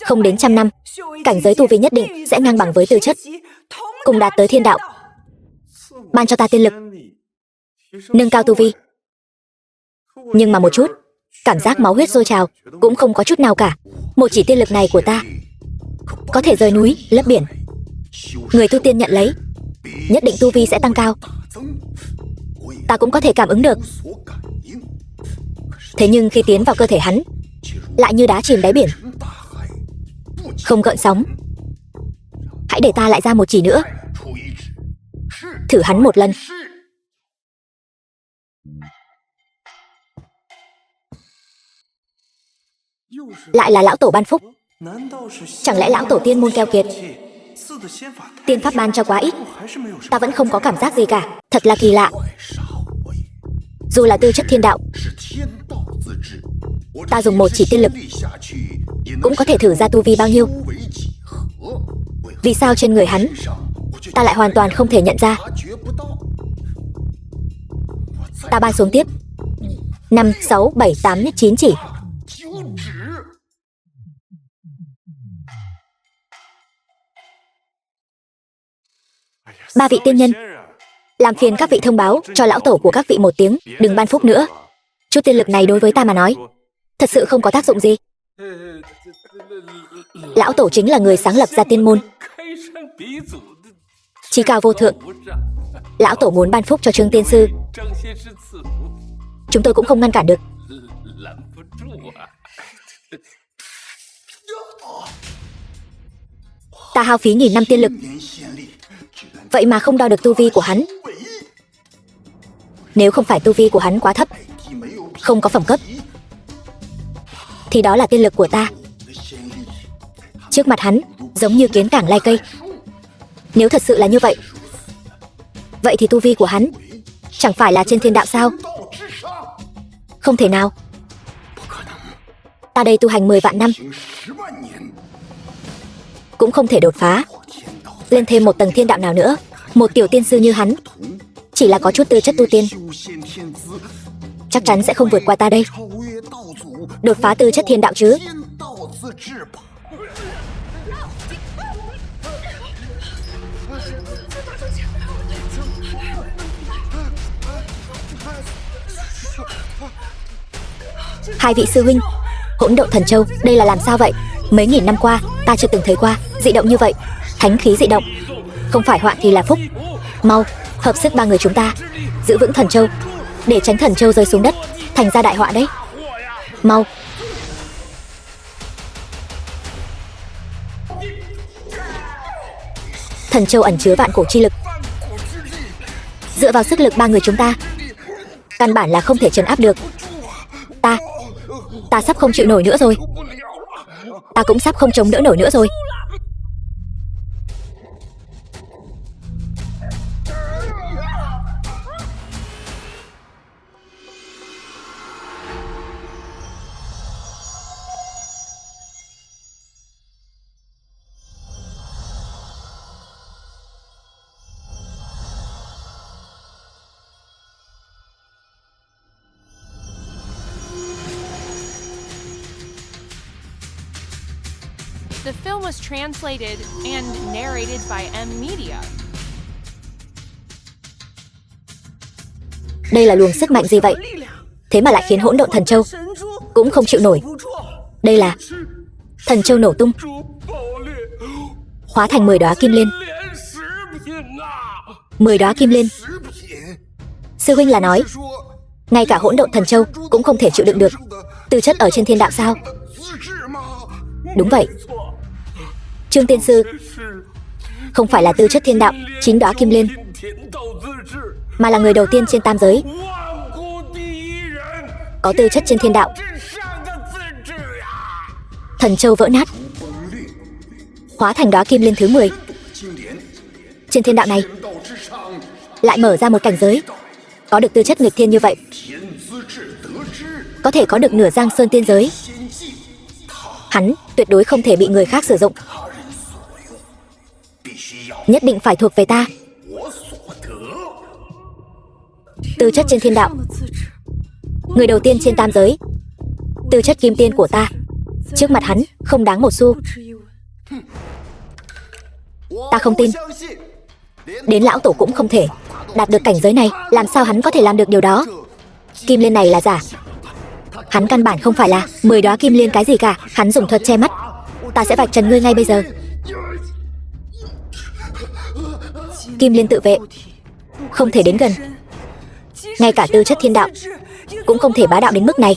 không đến 100 năm, cảnh giới tu vi nhất định sẽ ngang bằng với tư chất, cùng đạt tới thiên đạo. Ban cho ta tiên lực, nâng cao tu vi. Nhưng mà một chút cảm giác máu huyết sôi trào cũng không có chút nào cả. Một chỉ tiên lực này của ta có thể rời núi lấp biển. Người tu tiên nhận lấy, nhất định tu vi sẽ tăng cao. Ta cũng có thể cảm ứng được. Thế nhưng khi tiến vào cơ thể hắn, lại như đá chìm đáy biển, không gợn sóng. Hãy để ta lại ra một chỉ nữa, thử hắn một lần. Lại là lão tổ ban phúc. Chẳng lẽ lão tổ tiên môn keo kiệt, tiên pháp ban cho quá ít? Ta vẫn không có cảm giác gì cả. Thật là kỳ lạ. Dù là tư chất thiên đạo, ta dùng một chỉ tiên lực cũng có thể thử ra tu vi bao nhiêu. Vì sao trên người hắn ta lại hoàn toàn không thể nhận ra? Ta ban xuống tiếp 5, 6, 7, 8, 9 chỉ. Ba vị tiên nhân, làm phiền các vị thông báo cho lão tổ của các vị một tiếng, đừng ban phúc nữa. Chút tiên lực này đối với ta mà nói thật sự không có tác dụng gì. Lão tổ chính là người sáng lập ra tiên môn, chí cao vô thượng. Lão tổ muốn ban phúc cho Trương tiên sư, chúng tôi cũng không ngăn cản được. Ta hao phí 1000 năm tiên lực, vậy mà không đo được tu vi của hắn. Nếu không phải tu vi của hắn quá thấp, không có phẩm cấp, thì đó là tiên lực của ta. Trước mặt hắn giống như kiến cảng lai cây. Nếu thật sự là như vậy, vậy thì tu vi của hắn chẳng phải là trên thiên đạo sao? Không thể nào. Ta đây tu hành 10 vạn năm cũng không thể đột phá lên thêm một tầng thiên đạo nào nữa. Một tiểu tiên sư như hắn, chỉ là có chút tư chất tu tiên, chắc chắn sẽ không vượt qua ta đây. Đột phá tư chất thiên đạo chứ? Hai vị sư huynh, hỗn độn thần châu, đây là làm sao vậy? Mấy nghìn năm qua, Ta chưa từng thấy qua dị động như vậy. Thánh khí dị động, không phải họa thì là phúc. Mau, hợp sức ba người chúng ta, giữ vững thần châu, để tránh thần châu rơi xuống đất, thành ra đại họa đấy. Mau. Thần châu ẩn chứa vạn cổ chi lực. Dựa vào sức lực ba người chúng ta, căn bản là không thể trấn áp được. Ta sắp không chịu nổi nữa rồi. Ta cũng sắp không chống đỡ nổi nữa rồi. The film was translated and narrated by M Media. Đây là luồng sức mạnh gì vậy? Thế mà lại khiến hỗn độn thần châu cũng không chịu nổi. Đây là thần châu nổ tung, hóa thành 10 đóa kim liên. 10 đóa kim liên. Sư huynh là nói ngay cả hỗn độn thần châu cũng không thể chịu đựng được tư chất ở trên thiên đạo sao? Đúng vậy. Trương tiên sư, không phải là tư chất thiên đạo 9 đóa kim liên, mà là người đầu tiên trên tam giới có tư chất trên thiên đạo. Thần châu vỡ nát, hóa thành đóa kim liên thứ 10. Trên thiên đạo này lại mở ra một cảnh giới có được tư chất nghịch thiên như vậy, có thể có được nửa Giang Sơn tiên giới. Hắn tuyệt đối không thể bị người khác sử dụng, nhất định phải thuộc về ta. Tư chất trên thiên đạo, người đầu tiên trên tam giới, tư chất kim tiên của ta, trước mặt hắn không đáng một xu. Ta không tin, đến lão tổ cũng không thể đạt được cảnh giới này. Làm sao hắn có thể làm được điều đó? Kim liên này là giả. Hắn căn bản không phải là 10 đóa kim liên cái gì cả. Hắn dùng thuật che mắt. Ta sẽ vạch trần ngươi ngay bây giờ. Kim liên tự vệ, không thể đến gần. Ngay cả tư chất thiên đạo cũng không thể bá đạo đến mức này.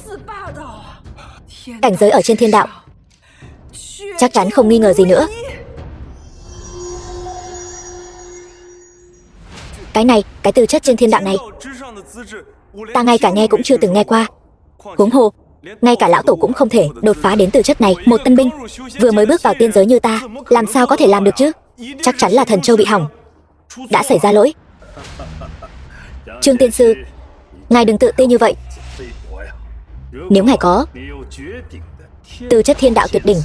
Cảnh giới ở trên thiên đạo chắc chắn không nghi ngờ gì nữa. Cái này, cái tư chất trên thiên đạo này, ta ngay cả nghe cũng chưa từng nghe qua. Huống hồ, ngay cả lão tổ cũng không thể đột phá đến tư chất này. Một tân binh vừa mới bước vào tiên giới như ta, làm sao có thể làm được chứ? Chắc chắn là thần châu bị hỏng, đã xảy ra lỗi. Trương tiên sư, ngài đừng tự ti như vậy. Nếu ngài có tư chất thiên đạo tuyệt đỉnh,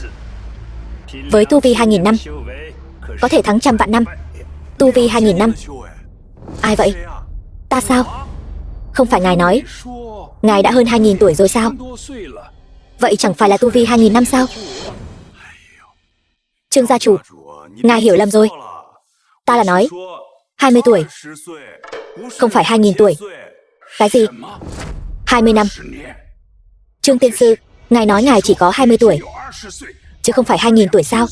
với tu vi 2000 năm, có thể thắng trăm vạn năm. Tu vi 2000 năm. Ai vậy? Ta sao? Không phải ngài nói ngài đã hơn 2000 tuổi rồi sao? Vậy chẳng phải là tu vi 2000 năm sao? Trương gia chủ, ngài hiểu lầm rồi. Ta là nói 20 tuổi, không phải 2000 tuổi. Cái gì? 20 năm. Trương tiên sư, ngài nói ngài chỉ có 20 tuổi, chứ không phải 2000 tuổi sao?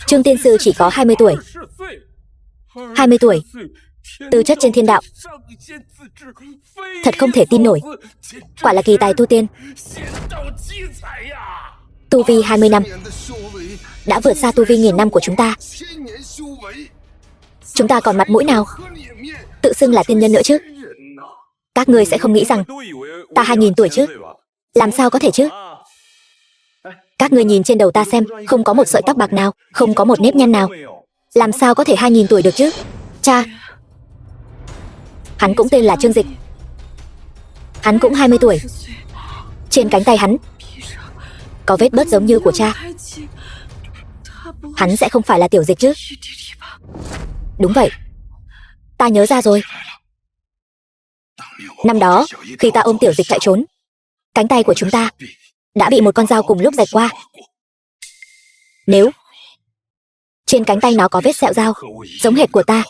Trương tiên sư chỉ có 20 tuổi. 20 tuổi, tư chất trên thiên đạo, thật không thể tin nổi. Quả là kỳ tài tu tiên. Tu vi 20 năm đã vượt xa tu vi 1000 năm của chúng ta. Chúng ta còn mặt mũi nào tự xưng là tiên nhân nữa chứ? Các ngươi sẽ không nghĩ rằng ta 2000 tuổi chứ? Làm sao có thể chứ? Các ngươi nhìn trên đầu ta xem, không có một sợi tóc bạc nào, không có một nếp nhăn nào. Làm sao có thể 2000 tuổi được chứ? Cha, hắn cũng tên là Trương Dịch, hắn cũng 20 tuổi. Trên cánh tay hắn có vết bớt giống như của cha. Hắn sẽ không phải là Tiểu Dịch chứ? Đúng vậy, ta nhớ ra rồi. Năm đó, khi ta ôm Tiểu Dịch chạy trốn, cánh tay của chúng ta đã bị một con dao cùng lúc rạch qua. Nếu trên cánh tay nó có vết sẹo dao giống hệt của ta,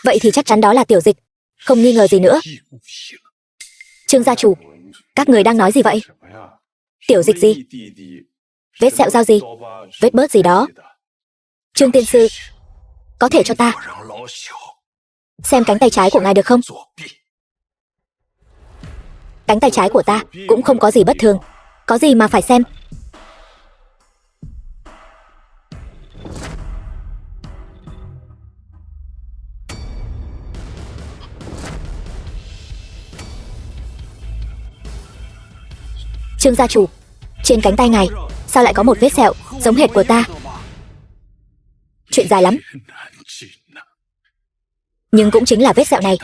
vậy thì chắc chắn đó là Tiểu Dịch, không nghi ngờ gì nữa. Trương gia chủ, các người đang nói gì vậy? Tiểu Dịch gì? Vết sẹo dao gì? Vết bớt gì đó. Trương tiên sư, có thể cho ta xem cánh tay trái của ngài được không? Cánh tay trái của ta cũng không có gì bất thường. Có gì mà phải xem? Trương gia chủ, trên cánh tay ngài sao lại có một vết sẹo giống hệt của ta? Chuyện dài lắm. Nhưng cũng chính là vết sẹo này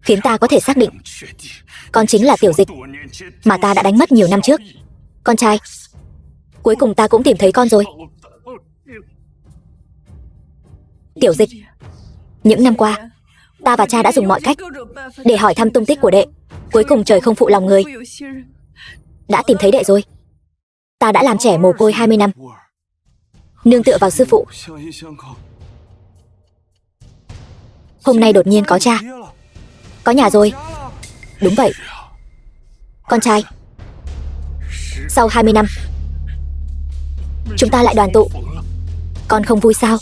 khiến ta có thể xác định con chính là Tiểu Dịch mà ta đã đánh mất nhiều năm trước. Con trai, cuối cùng ta cũng tìm thấy con rồi. Tiểu Dịch, những năm qua ta và cha đã dùng mọi cách để hỏi thăm tung tích của đệ. Cuối cùng trời không phụ lòng người, đã tìm thấy đệ rồi. Ta đã làm trẻ mồ côi 20 năm, nương tựa vào sư phụ. Hôm nay đột nhiên có cha, có nhà rồi. Đúng vậy. Con trai, sau 20 năm chúng ta lại đoàn tụ. Con không vui sao?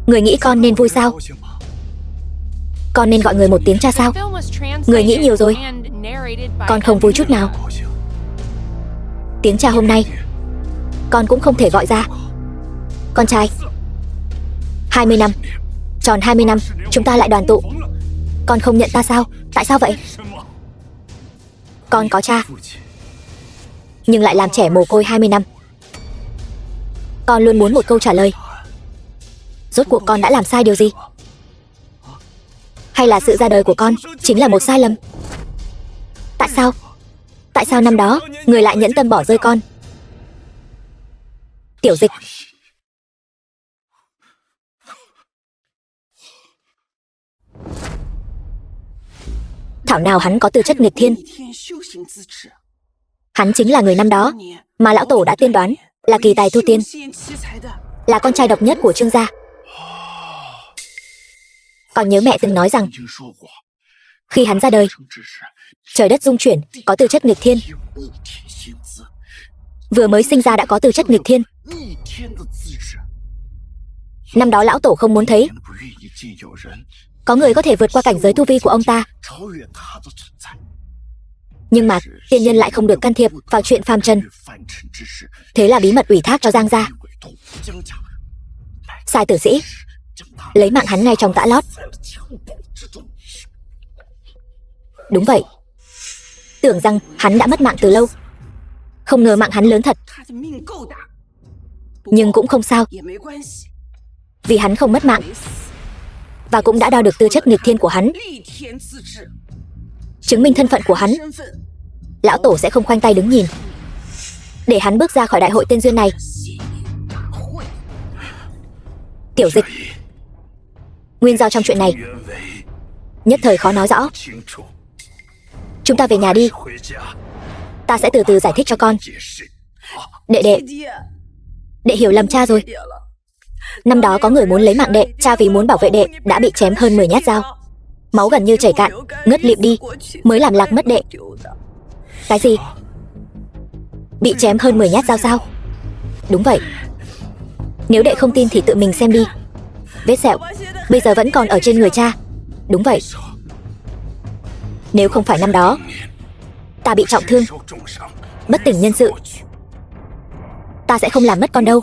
Người nghĩ con nên vui sao? Con nên gọi người một tiếng cha sao? Người nghĩ nhiều rồi. Con không vui chút nào. Tiếng cha hôm nay con cũng không thể gọi ra. Con trai, 20 năm, tròn 20 năm chúng ta lại đoàn tụ. Con không nhận ta sao? Tại sao vậy? Con có cha nhưng lại làm trẻ mồ côi 20 năm. Con luôn muốn một câu trả lời. Rốt cuộc con đã làm sai điều gì? Hay là sự ra đời của con chính là một sai lầm? Tại sao? Tại sao năm đó người lại nhẫn tâm bỏ rơi con? Tiểu Dịch, thảo nào hắn có tư chất nghịch thiên. Hắn chính là người năm đó mà lão tổ đã tiên đoán là kỳ tài tu tiên, là con trai độc nhất của Trương gia. Còn nhớ mẹ từng nói rằng khi hắn ra đời, trời đất rung chuyển, có tư chất nghịch thiên. Vừa mới sinh ra đã có tư chất nghịch thiên. Năm đó lão tổ không muốn thấy có người có thể vượt qua cảnh giới tu vi của ông ta. Nhưng mà tiên nhân lại không được can thiệp vào chuyện phàm trần. Thế là bí mật ủy thác cho Giang gia. Sai tử sĩ lấy mạng hắn ngay trong tã lót. Đúng vậy. Tưởng rằng hắn đã mất mạng từ lâu, không ngờ mạng hắn lớn thật. Nhưng cũng không sao, vì hắn không mất mạng, và cũng đã đo được tư chất nghịch thiên của hắn, chứng minh thân phận của hắn. Lão tổ sẽ không khoanh tay đứng nhìn, để hắn bước ra khỏi đại hội tên duyên này. Tiểu Dịch, nguyên do trong chuyện này nhất thời khó nói rõ. Chúng ta về nhà đi, ta sẽ từ từ giải thích cho con. Đệ hiểu lầm cha rồi. Năm đó có người muốn lấy mạng đệ, cha vì muốn bảo vệ đệ đã bị chém hơn 10 nhát dao, máu gần như chảy cạn, ngất lịm đi, mới làm lạc mất đệ. Cái gì? Bị chém hơn 10 nhát dao sao? Đúng vậy. Nếu đệ không tin thì tự mình xem đi. Vết sẹo bây giờ vẫn còn ở trên người cha. Đúng vậy. Nếu không phải năm đó ta bị trọng thương, bất tỉnh nhân sự, ta sẽ không làm mất con đâu.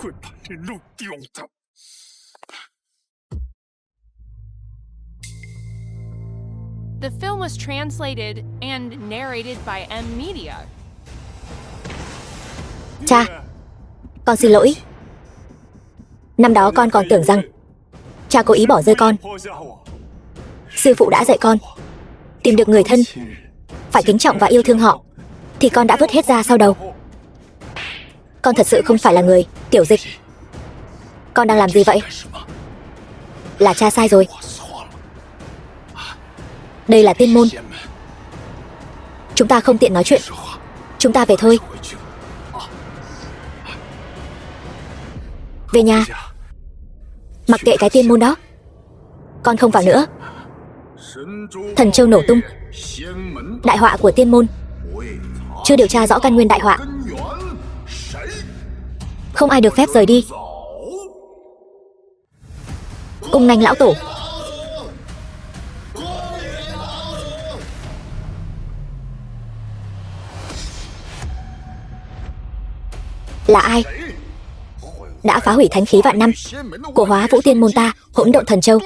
The film was translated and narrated by M Media. Cha, con xin lỗi. Năm đó con còn tưởng rằng cha cố ý bỏ rơi con. Sư phụ đã dạy con tìm được người thân phải kính trọng và yêu thương họ, thì con đã vứt hết ra sau đầu. Con thật sự không phải là người. Tiểu Dịch, con đang làm gì vậy? Là cha sai rồi. Đây là tiên môn, chúng ta không tiện nói chuyện. Chúng ta về thôi. Về nhà. Mặc kệ cái tiên môn đó, con không vào nữa. Thần châu nổ tung, đại họa của tiên môn chưa điều tra rõ căn nguyên đại họa. Không ai được phép rời đi. Cung nghênh lão tổ. Là ai đã phá hủy thánh khí vạn năm của Hóa Vũ Tiên môn ta, Hỗn Độn Thần Châu?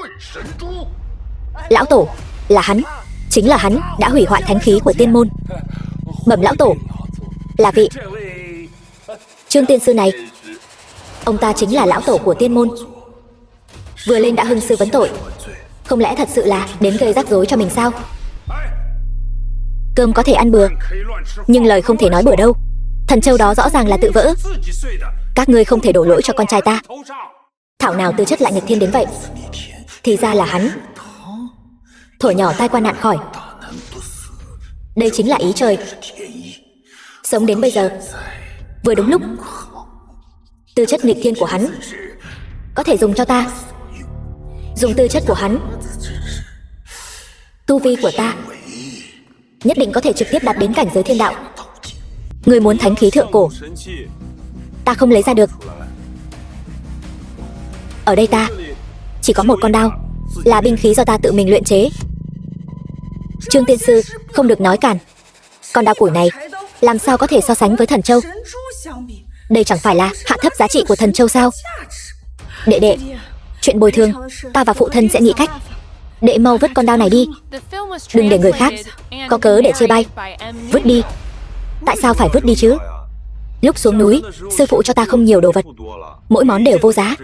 Lão tổ, là hắn. Chính là hắn đã hủy hoại thánh khí của tiên môn. Bẩm lão tổ, là vị Trương tiên sư này. Ông ta chính là lão tổ của tiên môn. Vừa lên đã hưng sư vấn tội. Không lẽ thật sự là đến gây rắc rối cho mình sao? Cơm có thể ăn bừa, nhưng lời không thể nói bừa đâu. Thần châu đó rõ ràng là tự vỡ. Các ngươi không thể đổ lỗi cho con trai ta. Thảo nào tư chất lại nghịch thiên đến vậy. Thì ra là hắn. Thổi nhỏ tai qua nạn khỏi. Đây chính là ý trời. Sống đến bây giờ vừa đúng lúc. Tư chất nghịch thiên của hắn có thể dùng cho ta. Dùng tư chất của hắn, tu vi của ta nhất định có thể trực tiếp đạt đến cảnh giới thiên đạo. Ngươi muốn thánh khí thượng cổ, ta không lấy ra được. Ở đây ta chỉ có một con đao, là binh khí do ta tự mình luyện chế. Trương tiên sư không được nói cản. Con đao củi này làm sao có thể so sánh với thần châu? Đây chẳng phải là hạ thấp giá trị của thần châu sao? Đệ đệ, chuyện bồi thường ta và phụ thân sẽ nghĩ cách. Đệ mau vứt con đao này đi. Đừng để người khác có cớ để chê bai. Vứt đi. Tại sao phải vứt đi chứ? Lúc xuống núi, sư phụ cho ta không nhiều đồ vật, mỗi món đều vô giá.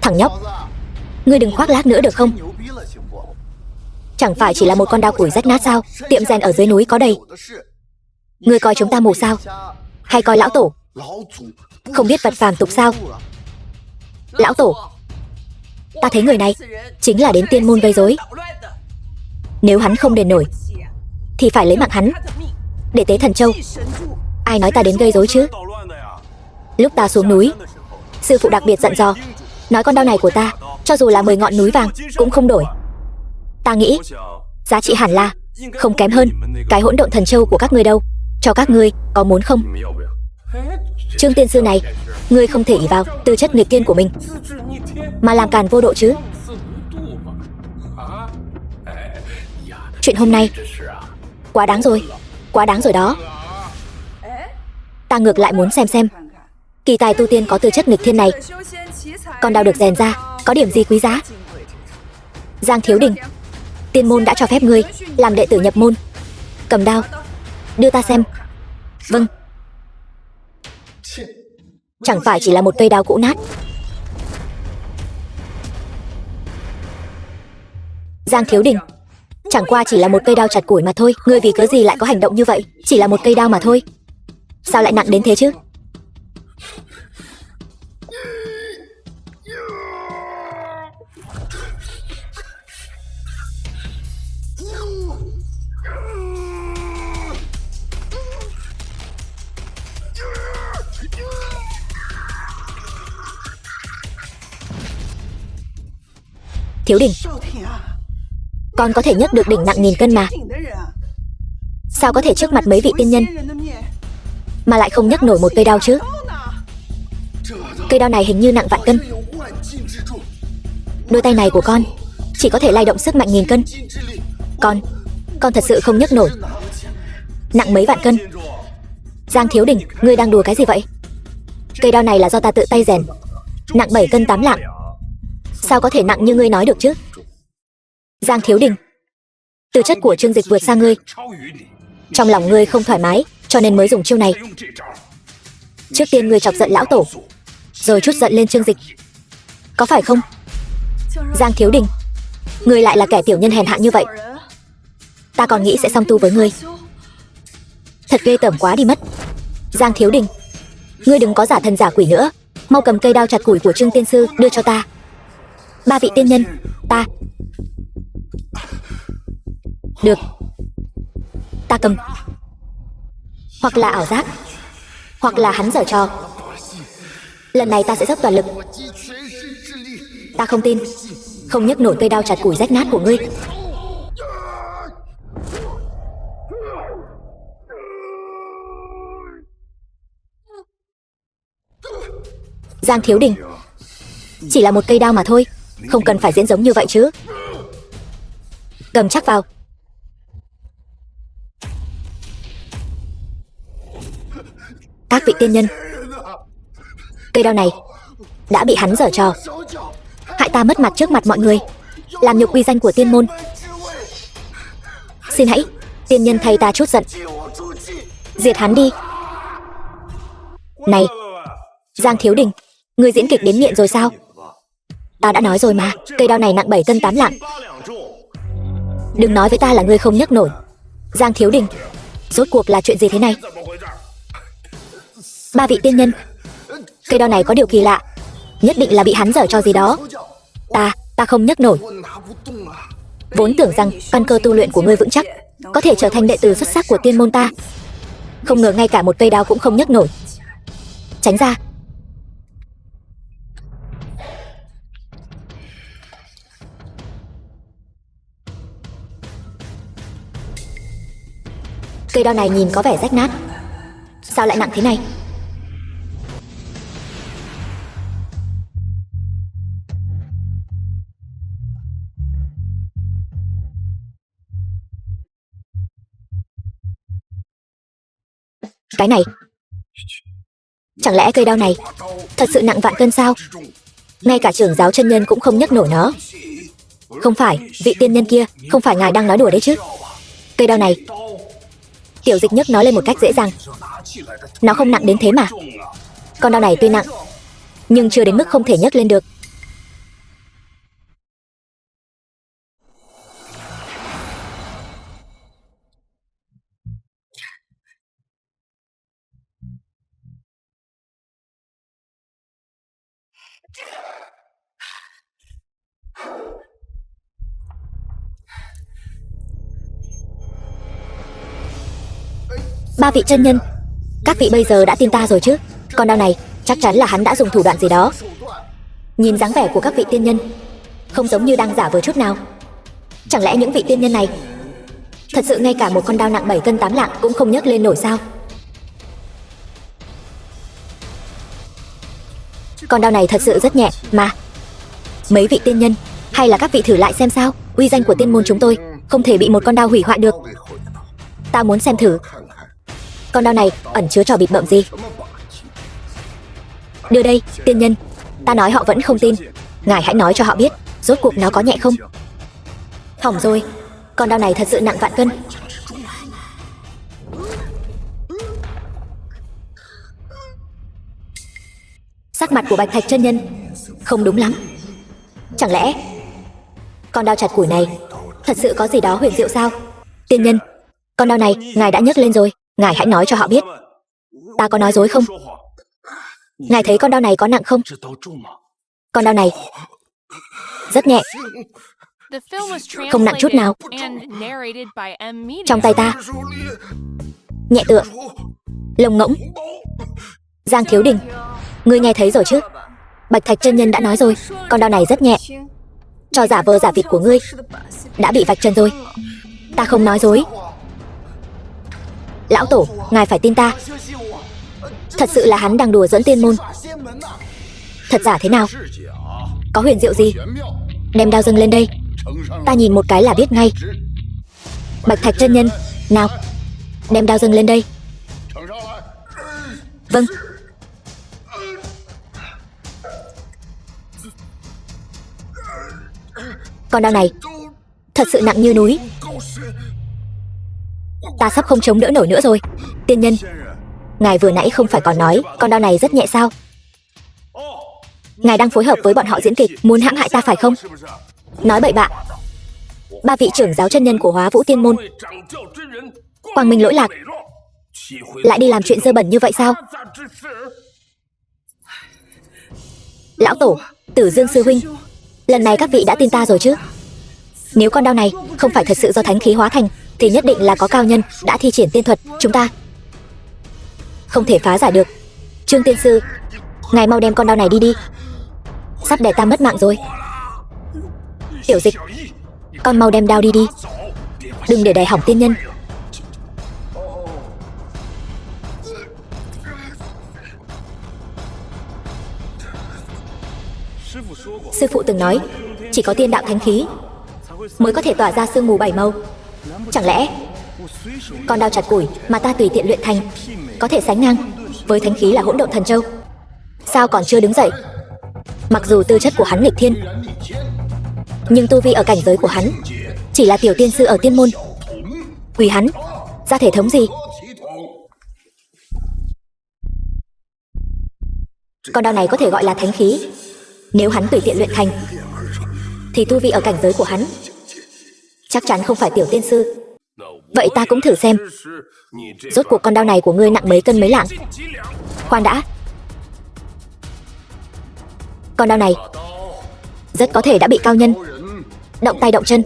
Thằng nhóc, ngươi đừng khoác lác nữa được không? Chẳng phải chỉ là một con đao củi rách nát sao? Tiệm rèn ở dưới núi có đầy. Ngươi coi chúng ta mù sao? Hay coi lão tổ không biết vật phàm tục sao? Lão tổ, ta thấy người này chính là đến tiên môn gây rối. Nếu hắn không đền nổi thì phải lấy mạng hắn để tế thần châu. Ai nói ta đến gây rối chứ? Lúc ta xuống núi, sư phụ đặc biệt dặn dò, nói con đao này của ta cho dù là 10 ngọn núi vàng cũng không đổi. Ta nghĩ giá trị hẳn là không kém hơn cái hỗn độn thần châu của các ngươi đâu. Cho các ngươi, có muốn không? Trương tiên sư này, ngươi không thể ỷ vào tư chất nghịch thiên của mình mà làm càn vô độ chứ. Chuyện hôm nay quá đáng rồi. Quá đáng rồi đó. Ta ngược lại muốn xem kỳ tài tu tiên có tư chất nghịch thiên này, con đao được rèn ra có điểm gì quý giá? Giang Thiếu Đình, tiên môn đã cho phép ngươi làm đệ tử nhập môn. Cầm đao đưa ta xem. Vâng. Chẳng phải chỉ là một cây đao cũ nát. Giang Thiếu Đình, chẳng qua chỉ là một cây đao chặt củi mà thôi. Ngươi vì cớ gì lại có hành động như vậy? Chỉ là một cây đao mà thôi, sao lại nặng đến thế chứ? Thiếu Đình, con có thể nhấc được đỉnh nặng 1000 cân mà. Sao có thể trước mặt mấy vị tiên nhân mà lại không nhấc nổi một cây đao chứ? Cây đao này hình như nặng vạn cân. Đôi tay này của con chỉ có thể lay động sức mạnh 1000 cân. Con thật sự không nhấc nổi. Nặng mấy vạn cân. Giang Thiếu Đình, ngươi đang đùa cái gì vậy? Cây đao này là do ta tự tay rèn, nặng 7 cân 8 lạng. Sao có thể nặng như ngươi nói được chứ? Giang Thiếu Đình, tư chất của Trương Dịch vượt xa ngươi. Trong lòng ngươi không thoải mái cho nên mới dùng chiêu này. Trước tiên ngươi chọc giận lão tổ, rồi trút giận lên Trương Dịch, có phải không? Giang Thiếu Đình, ngươi lại là kẻ tiểu nhân hèn hạ như vậy. Ta còn nghĩ sẽ song tu với ngươi. Thật ghê tởm quá đi mất. Giang Thiếu Đình, ngươi đừng có giả thần giả quỷ nữa. Mau cầm cây đao chặt củi của Trương tiên sư đưa cho ta. 3 vị tiên nhân, ta. Được, ta cầm. Hoặc là ảo giác, hoặc là hắn giở trò. Lần này ta sẽ dốc toàn lực. Ta không tin không nhấc nổi cây đao chặt củi rách nát của ngươi. Giang Thiếu Đình, chỉ là một cây đao mà thôi, không cần phải diễn giống như vậy chứ. Cầm chắc vào. Các vị tiên nhân, cây đao này đã bị hắn giở trò, hại ta mất mặt trước mặt mọi người, làm nhục uy danh của tiên môn. Xin hãy, tiên nhân thay ta chút giận, diệt hắn đi. Này, Giang Thiếu Đình, ngươi diễn kịch đến nghiện rồi sao? Ta đã nói rồi mà, cây đao này nặng 7 cân 8 lạng. Đừng nói với ta là ngươi không nhấc nổi. Giang Thiếu Đình, rốt cuộc là chuyện gì thế này? Ba vị tiên nhân, cây đao này có điều kỳ lạ, nhất định là bị hắn giở trò gì đó. Ta không nhấc nổi. Vốn tưởng rằng căn cơ tu luyện của ngươi vững chắc, có thể trở thành đệ tử xuất sắc của tiên môn ta, không ngờ ngay cả một cây đao cũng không nhấc nổi. Tránh ra. Cây đao này nhìn có vẻ rách nát, sao lại nặng thế này? Cái này, chẳng lẽ cây đao này thật sự nặng vạn cân sao? Ngay cả trưởng giáo chân nhân cũng không nhấc nổi nó. Không phải, vị tiên nhân kia, không phải ngài đang nói đùa đấy chứ? Cây đao này, Tiểu Dịch nhấc nó lên một cách dễ dàng, nó không nặng đến thế mà. Con đao này tuy nặng, nhưng chưa đến mức không thể nhấc lên được. Ba vị chân nhân, các vị bây giờ đã tin ta rồi chứ? Con đao này chắc chắn là hắn đã dùng thủ đoạn gì đó. Nhìn dáng vẻ của các vị tiên nhân, không giống như đang giả vờ chút nào. Chẳng lẽ những vị tiên nhân này thật sự ngay cả một con đao nặng 7 cân 8 lạng cũng không nhấc lên nổi sao? Con đao này thật sự rất nhẹ mà. Mấy vị tiên nhân, hay là các vị thử lại xem sao? Uy danh của tiên môn chúng tôi không thể bị một con đao hủy hoại được. Ta muốn xem thử con đao này ẩn chứa trò bịp bợm gì. Đưa đây, tiên nhân. Ta nói họ vẫn không tin, ngài hãy nói cho họ biết rốt cuộc nó có nhẹ không. Hỏng rồi, con đao này thật sự nặng vạn cân. Sắc mặt của Bạch Thạch chân nhân không đúng lắm. Chẳng lẽ con đao chặt củi này thật sự có gì đó huyền diệu sao? Tiên nhân, con đao này ngài đã nhấc lên rồi, ngài hãy nói cho họ biết. Ta có nói dối không? Ngài thấy con đao này có nặng không? Con đao này rất nhẹ, không nặng chút nào. Trong tay ta nhẹ tựa lông ngỗng. Giang Thiếu Đình, ngươi nghe thấy rồi chứ? Bạch Thạch chân nhân đã nói rồi, con đao này rất nhẹ. Trò giả vờ giả vịt của ngươi đã bị vạch trần rồi. Ta không nói dối. Lão tổ, ngài phải tin ta. Thật sự là hắn đang đùa giỡn tiên môn. Thật giả thế nào? Có huyền diệu gì? Đem đao dâng lên đây, ta nhìn một cái là biết ngay. Bạch Thạch chân nhân, nào, đem đao dâng lên đây. Vâng. Con đao này thật sự nặng như núi. Ta sắp không chống đỡ nổi nữa rồi. Tiên nhân, ngài vừa nãy không phải còn nói con đao này rất nhẹ sao? Ngài đang phối hợp với bọn họ diễn kịch, muốn hãm hại ta phải không? Nói bậy bạ. Ba vị trưởng giáo chân nhân của Hóa Vũ Tiên môn, Quang Minh Lỗi Lạc, lại đi làm chuyện dơ bẩn như vậy sao? Lão tổ, Tử Dương sư huynh, lần này các vị đã tin ta rồi chứ? Nếu con đao này không phải thật sự do thánh khí hóa thành, thì nhất định là có cao nhân đã thi triển tiên thuật. Chúng ta không thể phá giải được. Trương tiên sư, ngài mau đem con đao này đi đi, sắp để ta mất mạng rồi. Tiểu Dịch, con mau đem đao đi đi, đừng để đè hỏng tiên nhân. Sư phụ từng nói, chỉ có tiên đạo thánh khí mới có thể tỏa ra sương mù 7 màu. Chẳng lẽ con đao chặt củi mà ta tùy tiện luyện thành có thể sánh ngang với thánh khí là hỗn độn thần châu? Sao còn chưa đứng dậy? Mặc dù tư chất của hắn nghịch thiên, nhưng tu vi ở cảnh giới của hắn chỉ là tiểu tiên sư ở tiên môn. Quỳ hắn ra thể thống gì? Con đao này có thể gọi là thánh khí. Nếu hắn tùy tiện luyện thành thì tu vi ở cảnh giới của hắn chắc chắn không phải tiểu tiên sư. Vậy ta cũng thử xem, rốt cuộc con đao này của ngươi nặng mấy cân mấy lạng? Khoan đã, con đao này rất có thể đã bị cao nhân động tay động chân.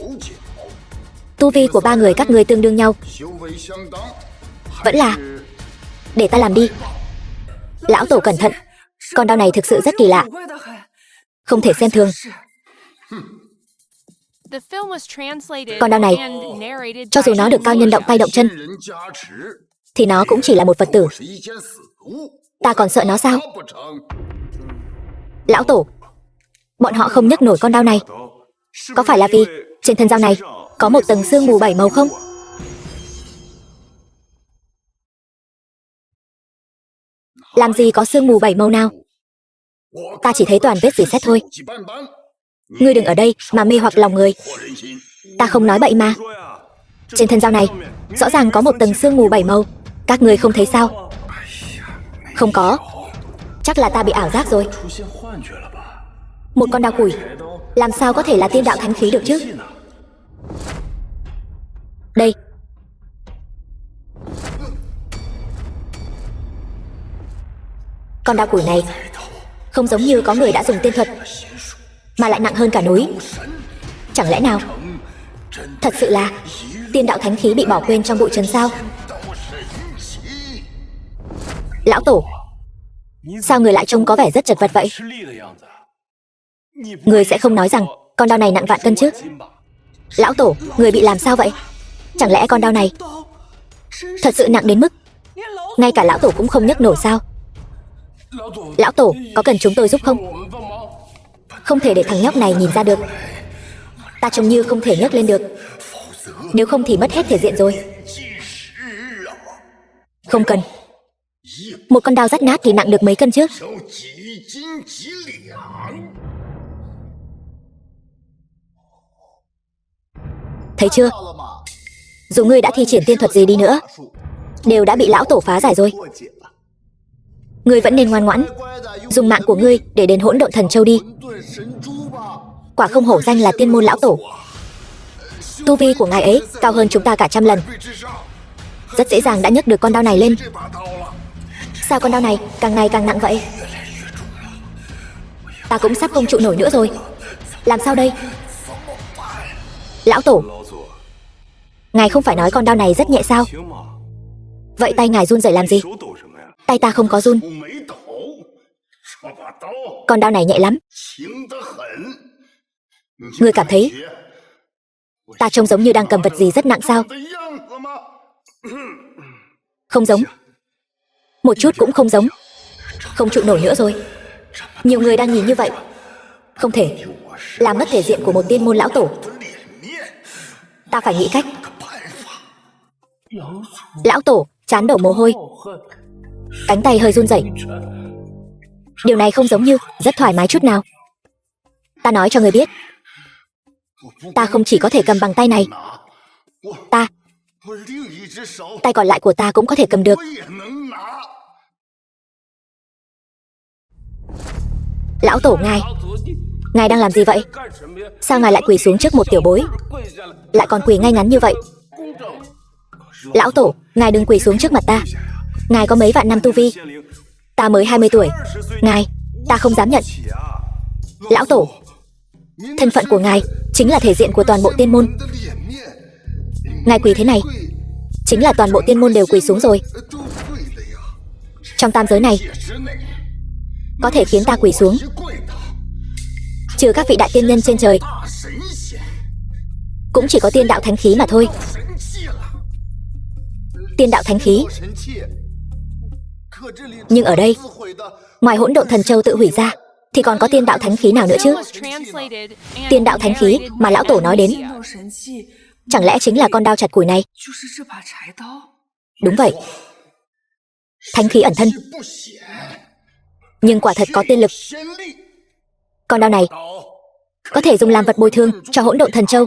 Tu vi của ba người các ngươi tương đương nhau. Vẫn là để ta làm đi. Lão tổ cẩn thận, con đao này thực sự rất kỳ lạ, không thể xem thường. Con đao này, cho dù nó được cao nhân động tay động chân, thì nó cũng chỉ là một vật tử. Ta còn sợ nó sao? Lão tổ, bọn họ không nhấc nổi con đao này, có phải là vì trên thân dao này có một tầng sương mù 7 màu không? Làm gì có sương mù 7 màu nào? Ta chỉ thấy toàn vết rỉ sét thôi. Ngươi đừng ở đây mà mê hoặc lòng người. Ta không nói bậy mà. Trên thân dao này rõ ràng có một tầng sương mù 7 màu. Các ngươi không thấy sao? Không có. Chắc là ta bị ảo giác rồi. Một con đao củi làm sao có thể là tiên đạo thánh khí được chứ? Đây. Con đao củi này không giống như có người đã dùng tiên thuật, mà lại nặng hơn cả núi. Chẳng lẽ nào thật sự là tiên đạo thánh khí bị bỏ quên trong bụi trần sao? Lão tổ, sao người lại trông có vẻ rất chật vật vậy? Người sẽ không nói rằng con đao này nặng vạn cân chứ? Lão tổ, người bị làm sao vậy? Chẳng lẽ con đao này thật sự nặng đến mức ngay cả lão tổ cũng không nhấc nổi sao? Lão tổ, có cần chúng tôi giúp không? Không thể để thằng nhóc này nhìn ra được. Ta trông như không thể nhấc lên được, nếu không thì mất hết thể diện rồi. Không cần. Một con đao rách nát thì nặng được mấy cân chứ? Thấy chưa? Dù ngươi đã thi triển tiên thuật gì đi nữa, đều đã bị lão tổ phá giải rồi. Ngươi vẫn nên ngoan ngoãn dùng mạng của ngươi để đến hỗn độn thần châu đi. Quả không hổ danh là tiên môn lão tổ. Tu vi của ngài ấy cao hơn chúng ta cả 100 lần, rất dễ dàng đã nhấc được con đao này lên. Sao con đao này càng ngày càng nặng vậy? Ta cũng sắp không trụ nổi nữa rồi. Làm sao đây? Lão tổ, ngài không phải nói con đao này rất nhẹ sao? Vậy tay ngài run rẩy làm gì? Tay ta không có run. Con đao này nhẹ lắm. Ngươi cảm thấy ta trông giống như đang cầm vật gì rất nặng sao? Không giống. Một chút cũng không giống. Không trụ nổi nữa rồi. Nhiều người đang nhìn như vậy. Không thể làm mất thể diện của một tiên môn lão tổ. Ta phải nghĩ cách. Lão tổ trán đổ mồ hôi, cánh tay hơi run rẩy. Điều này không giống như rất thoải mái chút nào. Ta nói cho người biết, ta không chỉ có thể cầm bằng tay này, tay còn lại của ta cũng có thể cầm được. Lão tổ, ngài đang làm gì vậy? Sao ngài lại quỳ xuống trước một tiểu bối, lại còn quỳ ngay ngắn như vậy? Lão tổ, ngài đừng quỳ xuống trước mặt ta. Ngài có mấy vạn năm tu vi, ta mới 20 tuổi. Ta không dám nhận. Lão tổ, thân phận của ngài chính là thể diện của toàn bộ tiên môn. Ngài quỳ thế này, chính là toàn bộ tiên môn đều quỳ xuống rồi. Trong tam giới này, có thể khiến ta quỳ xuống, trừ các vị đại tiên nhân trên trời, cũng chỉ có tiên đạo thánh khí mà thôi. Tiên đạo thánh khí. Nhưng ở đây, ngoài hỗn độn thần châu tự hủy ra, thì còn có tiên đạo thánh khí nào nữa chứ? Tiên đạo thánh khí mà lão tổ nói đến, chẳng lẽ chính là con đao chặt củi này? Đúng vậy, thánh khí ẩn thân, nhưng quả thật có tiên lực. Con đao này có thể dùng làm vật bồi thường cho hỗn độn thần châu.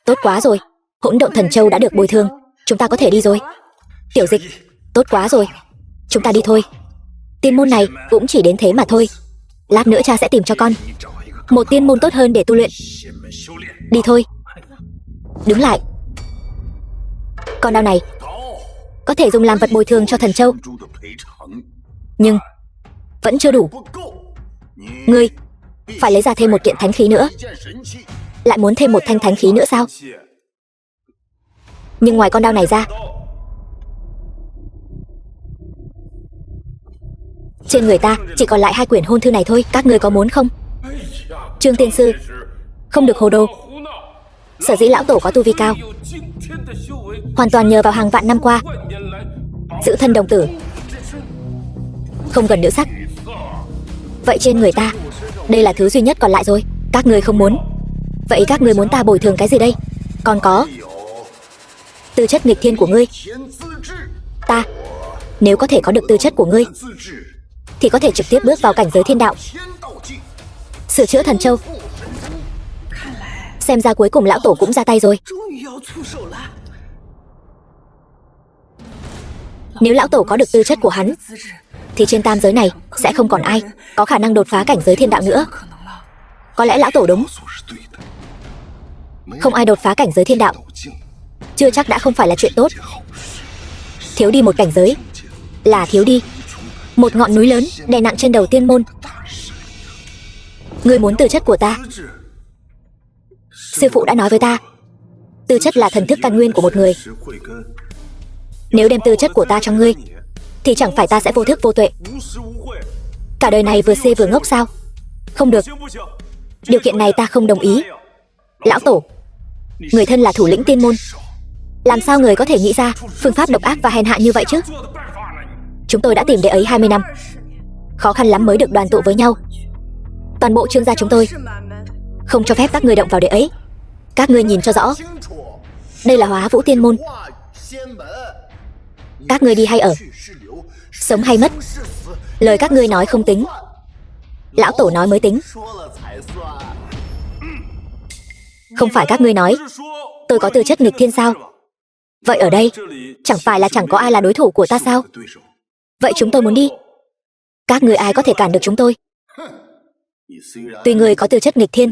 Tốt quá rồi, hỗn độn thần châu đã được bồi thường, chúng ta có thể đi rồi. Tiểu Dịch, tốt quá rồi, chúng ta đi thôi. Tiên môn này cũng chỉ đến thế mà thôi. Lát nữa cha sẽ tìm cho con một tiên môn tốt hơn để tu luyện. Đi thôi. Đứng lại. Con đao này có thể dùng làm vật bồi thường cho thần châu, nhưng vẫn chưa đủ. Ngươi phải lấy ra thêm một kiện thánh khí nữa. Lại muốn thêm một thanh thánh khí nữa sao? Nhưng ngoài con đao này ra, trên người ta chỉ còn lại 2 quyển hôn thư này thôi. Các ngươi có muốn không? Trương tiên sư, không được hồ đồ. Sở dĩ lão tổ có tu vi cao, hoàn toàn nhờ vào hàng vạn năm qua giữ thân đồng tử, không gần nữ sắc. Vậy trên người ta, đây là thứ duy nhất còn lại rồi. Các ngươi không muốn. Vậy các ngươi muốn ta bồi thường cái gì đây? Còn có tư chất nghịch thiên của ngươi. Ta, nếu có thể có được tư chất của ngươi, thì có thể trực tiếp bước vào cảnh giới thiên đạo, sửa chữa thần châu. Xem ra cuối cùng lão tổ cũng ra tay rồi. Nếu lão tổ có được tư chất của hắn, thì trên tam giới này sẽ không còn ai có khả năng đột phá cảnh giới thiên đạo nữa. Có lẽ lão tổ đúng. Không ai đột phá cảnh giới thiên đạo, chưa chắc đã không phải là chuyện tốt. Thiếu đi một cảnh giới là thiếu đi một ngọn núi lớn đè nặng trên đầu tiên môn. Ngươi muốn tư chất của ta? Sư phụ đã nói với ta, tư chất là thần thức căn nguyên của một người. Nếu đem tư chất của ta cho ngươi, thì chẳng phải ta sẽ vô thức vô tuệ, cả đời này vừa si vừa ngốc sao? Không được, điều kiện này ta không đồng ý. Lão tổ, người thân là thủ lĩnh tiên môn, làm sao người có thể nghĩ ra phương pháp độc ác và hèn hạ như vậy chứ? Chúng tôi đã tìm đệ ấy 20 năm, khó khăn lắm mới được đoàn tụ với nhau. Toàn bộ Trương gia chúng tôi không cho phép các ngươi động vào đệ ấy. Các ngươi nhìn cho rõ, đây là Hóa Vũ Tiên môn. Các ngươi đi hay ở, sống hay mất, lời các ngươi nói không tính, lão tổ nói mới tính. Không phải các ngươi nói tôi có tư chất nghịch thiên sao? Vậy ở đây chẳng phải là chẳng có ai là đối thủ của ta sao? Vậy chúng tôi muốn đi, các ngươi ai có thể cản được chúng tôi? Tuy ngươi có tư chất nghịch thiên,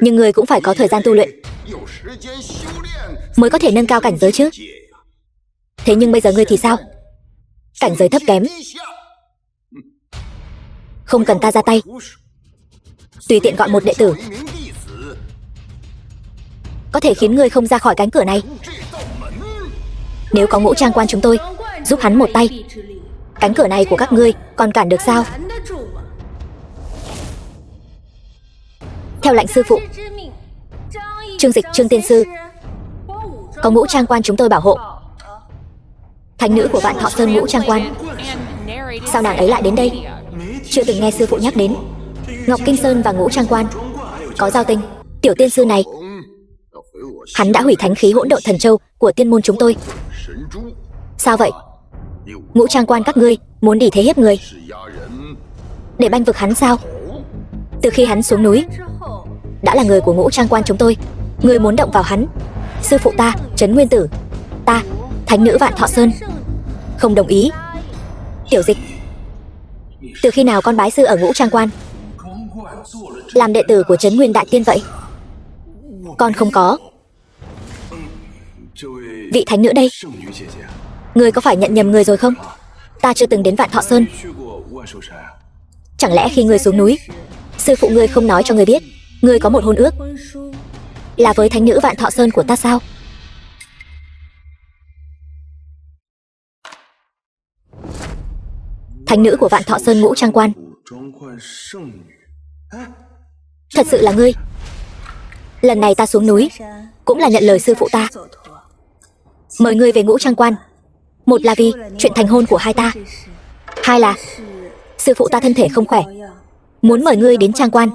nhưng ngươi cũng phải có thời gian tu luyện mới có thể nâng cao cảnh giới chứ. Thế nhưng bây giờ ngươi thì sao? Cảnh giới thấp kém, không cần ta ra tay, tùy tiện gọi một đệ tử có thể khiến ngươi không ra khỏi cánh cửa này. Nếu có Ngũ Trang Quan chúng tôi giúp hắn một tay, cánh cửa này của các ngươi còn cản được sao? Theo lệnh sư phụ, Trương Dịch, Trương tiên sư, có Ngũ Trang Quan chúng tôi bảo hộ. Thánh nữ của Vạn Thọ Sơn Ngũ Trang Quan, sao nàng ấy lại đến đây? Chưa từng nghe sư phụ nhắc đến. Ngọc Kinh Sơn và Ngũ Trang Quan có giao tình. Tiểu tiên sư này, hắn đã hủy thánh khí hỗn độn thần châu của tiên môn chúng tôi. Sao vậy? Ngũ Trang Quan các ngươi muốn đỉ thế hiếp người để banh vực hắn sao? Từ khi hắn xuống núi đã là người của Ngũ Trang Quan chúng tôi. Ngươi muốn động vào hắn, sư phụ ta, Trấn Nguyên Tử, ta, thánh nữ Vạn Thọ Sơn, không đồng ý. Tiểu Dịch, từ khi nào con bái sư ở Ngũ Trang Quan, làm đệ tử của Trấn Nguyên Đại Tiên vậy? Con không có. Vị thánh nữ đây, ngươi có phải nhận nhầm người rồi không? Ta chưa từng đến Vạn Thọ Sơn. Chẳng lẽ khi ngươi xuống núi, sư phụ ngươi không nói cho ngươi biết ngươi có một hôn ước là với thánh nữ Vạn Thọ Sơn của ta sao? Thánh nữ của Vạn Thọ Sơn Ngũ Trang Quan, thật sự là ngươi? Lần này ta xuống núi cũng là nhận lời sư phụ ta mời ngươi về Ngũ Trang Quan. Một là vì chuyện thành hôn của hai ta, hai là Sư phụ ta thân thể không khỏe, muốn mời ngươi đến trang quan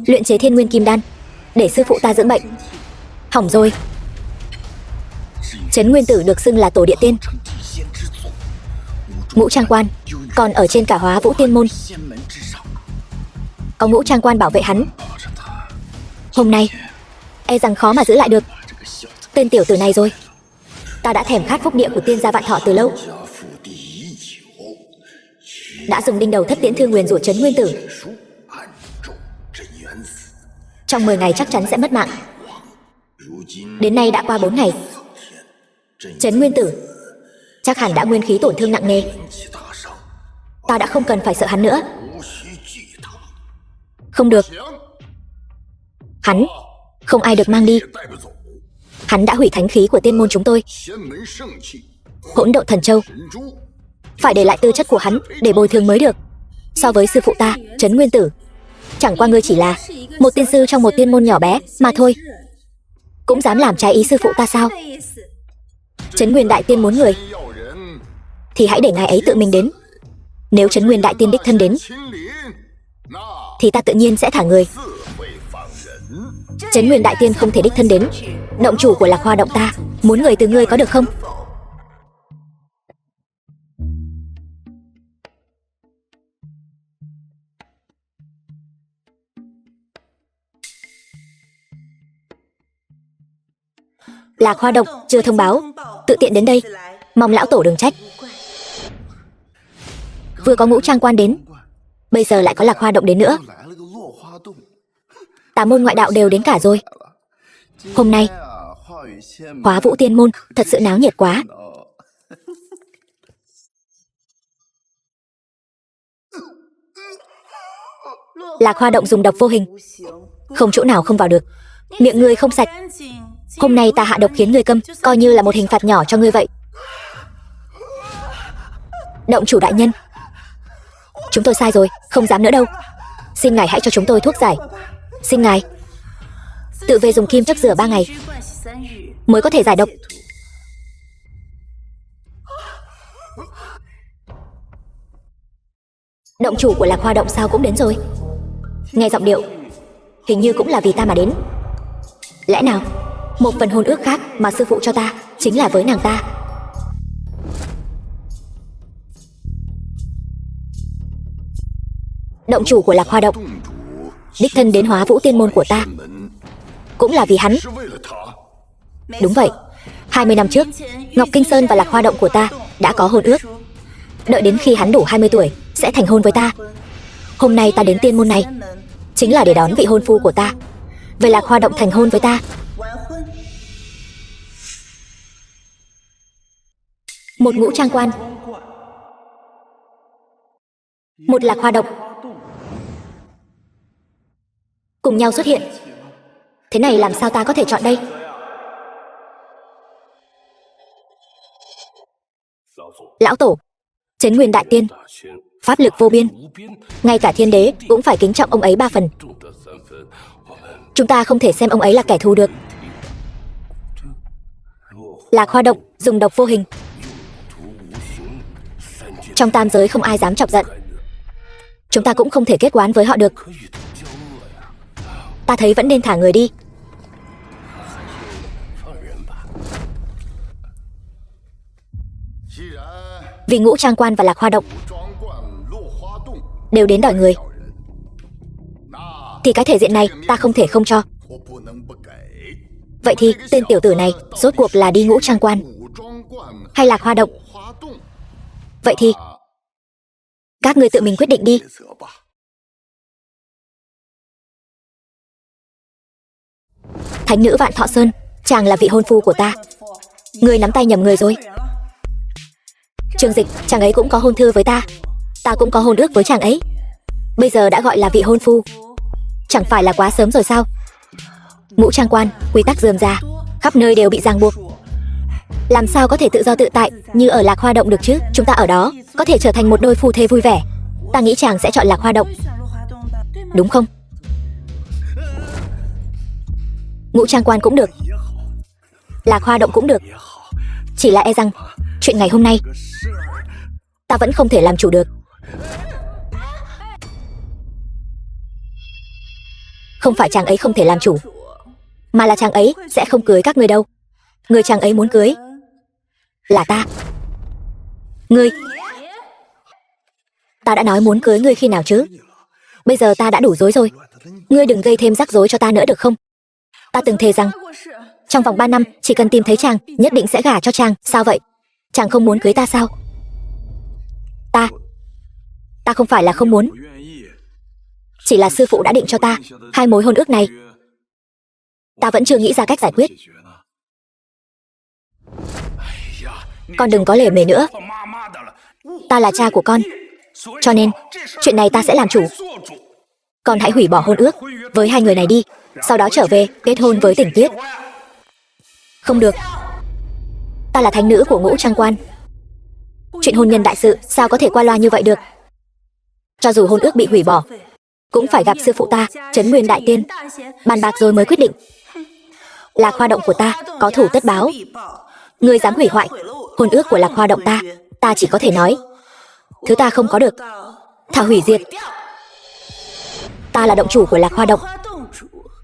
luyện chế Thiên Nguyên Kim Đan để sư phụ ta dưỡng bệnh. Hỏng rồi. Trấn Nguyên Tử được xưng là tổ địa tiên, ngũ trang quan còn ở trên cả Hóa Vũ Tiên môn. Có ngũ trang quan bảo vệ hắn, hôm nay e rằng khó mà giữ lại được tên tiểu tử này rồi. Ta đã thèm khát phúc địa của tiên gia Vạn Thọ từ lâu, đã dùng đinh đầu thất tiễn thương nguyền rủa Trấn Nguyên Tử. Trong 10 ngày chắc chắn sẽ mất mạng. Đến nay đã qua 4 ngày. Trấn Nguyên Tử chắc hẳn đã nguyên khí tổn thương nặng nề. Ta đã không cần phải sợ hắn nữa. Không được. Hắn không ai được mang đi. Hắn đã hủy thánh khí của tiên môn chúng tôi, Hỗn Độn Thần Châu. Phải để lại tư chất của hắn để bồi thường mới được. So với sư phụ ta, Trấn Nguyên Tử, chẳng qua ngươi chỉ là một tiên sư trong một tiên môn nhỏ bé mà thôi, cũng dám làm trái ý sư phụ ta sao? Trấn Nguyên Đại Tiên muốn người thì hãy để ngài ấy tự mình đến. Nếu Trấn Nguyên Đại Tiên đích thân đến thì ta tự nhiên sẽ thả người. Trấn Nguyên Đại Tiên không thể đích thân đến. Động chủ của Lạc Hoa động ta muốn người từ ngươi có được không? Lạc Hoa động chưa thông báo, tự tiện đến đây, mong lão tổ đừng trách. Vừa có ngũ trang quan đến, bây giờ lại có Lạc Hoa động đến nữa. Tà môn ngoại đạo đều đến cả rồi. Hôm nay Hóa Vũ Tiên môn thật sự náo nhiệt quá. Lạc Hoa động dùng độc vô hình, không chỗ nào không vào được. Miệng ngươi không sạch, hôm nay ta hạ độc khiến ngươi câm, coi như là một hình phạt nhỏ cho ngươi vậy. Động chủ đại nhân, chúng tôi sai rồi, không dám nữa đâu. Xin ngài hãy cho chúng tôi thuốc giải. Xin ngài tự về dùng kim chấp rửa 3 ngày mới có thể giải độc. Động chủ của Lạc Hoa động sao cũng đến rồi. Nghe giọng điệu, hình như cũng là vì ta mà đến. Lẽ nào một phần hôn ước khác mà sư phụ cho ta chính là với nàng ta? Động chủ của Lạc Hoa động đích thân đến Hóa Vũ Tiên môn của ta cũng là vì hắn. Đúng vậy, 20 năm trước, Ngọc Kinh Sơn và Lạc Hoa động của ta đã có hôn ước. Đợi đến khi hắn đủ 20 tuổi sẽ thành hôn với ta. Hôm nay ta đến tiên môn này chính là để đón vị hôn phu của ta về Lạc Hoa động thành hôn với ta. Một ngũ trang quan, một Lạc Hoa động cùng nhau xuất hiện. Thế này làm sao ta có thể chọn đây? Lão tổ, Trấn Nguyên Đại Tiên, pháp lực vô biên, ngay cả thiên đế cũng phải kính trọng ông ấy 3 phần. Chúng ta không thể xem ông ấy là kẻ thù được. Lạc Hoa động dùng độc vô hình, trong tam giới không ai dám chọc giận. Chúng ta cũng không thể kết oán với họ được. Ta thấy vẫn nên thả người đi. Vì ngũ trang quan và Lạc Hoa động đều đến đòi người, thì cái thể diện này ta không thể không cho. Vậy thì tên tiểu tử này rốt cuộc là đi ngũ trang quan hay Lạc Hoa động? Vậy thì các ngươi tự mình quyết định đi. Thánh nữ Vạn Thọ Sơn, chàng là vị hôn phu của ta. Ngươi nắm tay nhầm người rồi. Trương Dịch, chàng ấy cũng có hôn thư với ta. Ta cũng có hôn ước với chàng ấy. Bây giờ đã gọi là vị hôn phu, chẳng phải là quá sớm rồi sao? Ngũ trang quan, quy tắc rườm rà, khắp nơi đều bị ràng buộc. Làm sao có thể tự do tự tại như ở Lạc Hoa động được chứ? Chúng ta ở đó có thể trở thành một đôi phu thê vui vẻ. Ta nghĩ chàng sẽ chọn Lạc Hoa động, đúng không? Ngũ trang quan cũng được, Lạc Hoa động cũng được. Chỉ là e rằng chuyện ngày hôm nay ta vẫn không thể làm chủ được. Không phải chàng ấy không thể làm chủ, mà là chàng ấy sẽ không cưới các ngươi đâu. Người chàng ấy muốn cưới là ta. Ngươi, ta đã nói muốn cưới ngươi khi nào chứ? Bây giờ ta đã đủ rối rồi. Ngươi đừng gây thêm rắc rối cho ta nữa được không? Ta từng thề rằng trong vòng 3 năm chỉ cần tìm thấy chàng, nhất định sẽ gả cho chàng. Sao vậy? Chàng không muốn cưới ta sao? Ta không phải là không muốn, chỉ là sư phụ đã định cho ta 2 mối hôn ước này. Ta vẫn chưa nghĩ ra cách giải quyết. Con đừng có lề mề nữa. Ta là cha của con, cho nên chuyện này ta sẽ làm chủ. Con hãy hủy bỏ hôn ước với 2 người này đi, sau đó trở về kết hôn với Tỉnh Tuyết. Không được. Ta là thánh nữ của Ngũ Trang Quan. Chuyện hôn nhân đại sự sao có thể qua loa như vậy được? Cho dù hôn ước bị hủy bỏ, cũng phải gặp sư phụ ta, Trấn Nguyên Đại Tiên, bàn bạc rồi mới quyết định. Lạc Hoa Động của ta có thủ tất báo. Ngươi dám hủy hoại hôn ước của Lạc Hoa Động ta chỉ có thể nói thứ ta không có được, thà hủy diệt. Ta là động chủ của Lạc Hoa Động,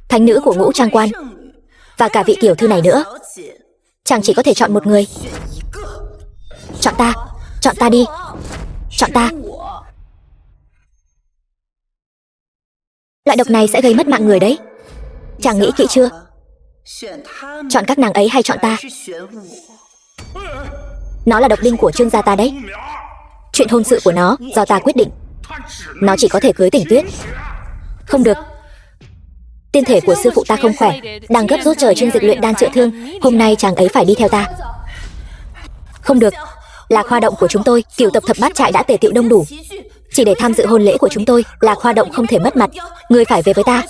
thánh nữ của Ngũ Trang Quan, và cả vị tiểu thư này nữa. Chàng chỉ có thể chọn một người. Chọn ta đi. Chọn ta. Loại độc này sẽ gây mất mạng người đấy. Chàng nghĩ kỹ chưa? Chọn các nàng ấy hay chọn ta? Nó là độc đinh của Trương gia ta đấy. Chuyện hôn sự của nó do ta quyết định. Nó chỉ có thể cưới Tỉnh Tuyết. Không được. Tiên thể của sư phụ ta không khỏe, đang gấp rút chờ chuyên dịch luyện đan chữa thương. Hôm nay chàng ấy phải đi theo ta. Không được. Lạc Hoa Động của chúng tôi, cửu tập thập bát trại đã tề tựu đông đủ, chỉ để tham dự hôn lễ của chúng tôi. Lạc Hoa Động không thể mất mặt. Ngươi phải về với ta.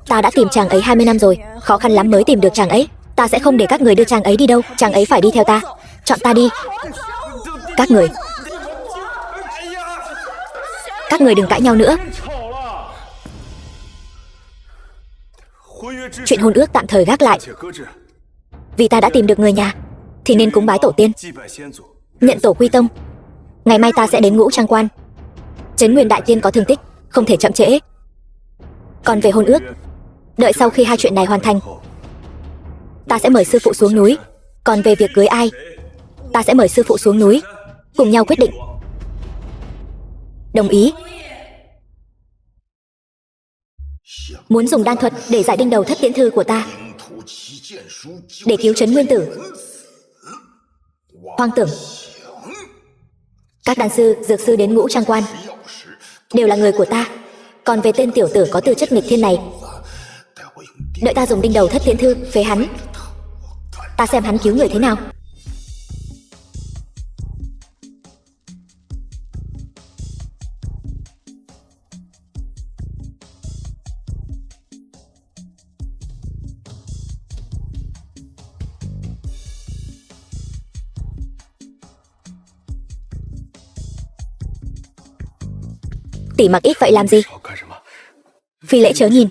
Ta đã tìm chàng ấy 20 năm rồi, khó khăn lắm mới tìm được chàng ấy. Ta sẽ không để các người đưa chàng ấy đi đâu. Chàng ấy phải đi theo ta. Chọn ta đi. Các người đừng cãi nhau nữa. Chuyện hôn ước tạm thời gác lại. Vì ta đã tìm được người nhà, thì nên cúng bái tổ tiên, nhận tổ quy tông. Ngày mai ta sẽ đến Ngũ Trang Quan. Trấn Nguyên Đại Tiên có thương tích, không thể chậm trễ. Còn về hôn ước, đợi sau khi 2 chuyện này hoàn thành, ta sẽ mời sư phụ xuống núi. Còn về việc cưới ai, ta sẽ mời sư phụ xuống núi, cùng nhau quyết định. Đồng ý. Muốn dùng đan thuật để giải đinh đầu thất tiễn thư của ta, để cứu Trấn Nguyên Tử. Hoang tưởng. Các đan sư, dược sư đến Ngũ Trang Quan đều là người của ta. Còn về tên tiểu tử có tư chất nghịch thiên này, đợi ta dùng đinh đầu thất tiễn thư phế hắn. Ta xem hắn cứu người thế nào. Tỷ mặc ít vậy làm gì? Phi lễ chớ nhìn.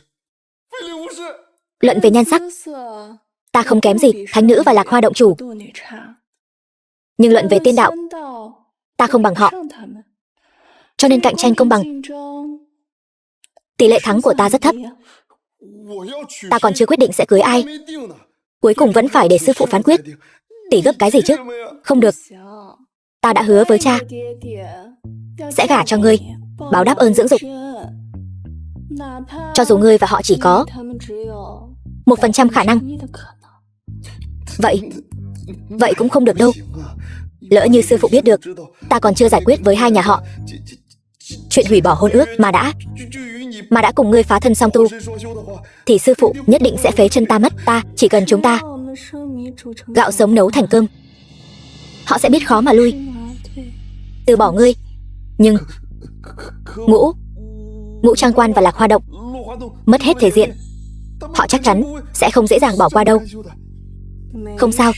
Luận về nhan sắc, ta không kém gì thánh nữ và Lạc Hoa Động chủ. Nhưng luận về tiên đạo, ta không bằng họ. Cho nên cạnh tranh công bằng, tỷ lệ thắng của ta rất thấp. Ta còn chưa quyết định sẽ cưới ai. Cuối cùng vẫn phải để sư phụ phán quyết. Tỷ gấp cái gì chứ? Không được. Ta đã hứa với cha sẽ gả cho ngươi, báo đáp ơn dưỡng dục. Cho dù ngươi và họ chỉ có 1% khả năng, Vậy cũng không được đâu. Lỡ như sư phụ biết được ta còn chưa giải quyết với 2 nhà họ chuyện hủy bỏ hôn ước mà đã cùng ngươi phá thân song tu, thì sư phụ nhất định sẽ phế chân ta mất. Ta chỉ cần chúng ta gạo sống nấu thành cơm, họ sẽ biết khó mà lui, từ bỏ ngươi. Nhưng Ngũ Trang Quan và Lạc Hoa Động mất hết thể diện, họ chắc chắn sẽ không dễ dàng bỏ qua đâu. Không sao,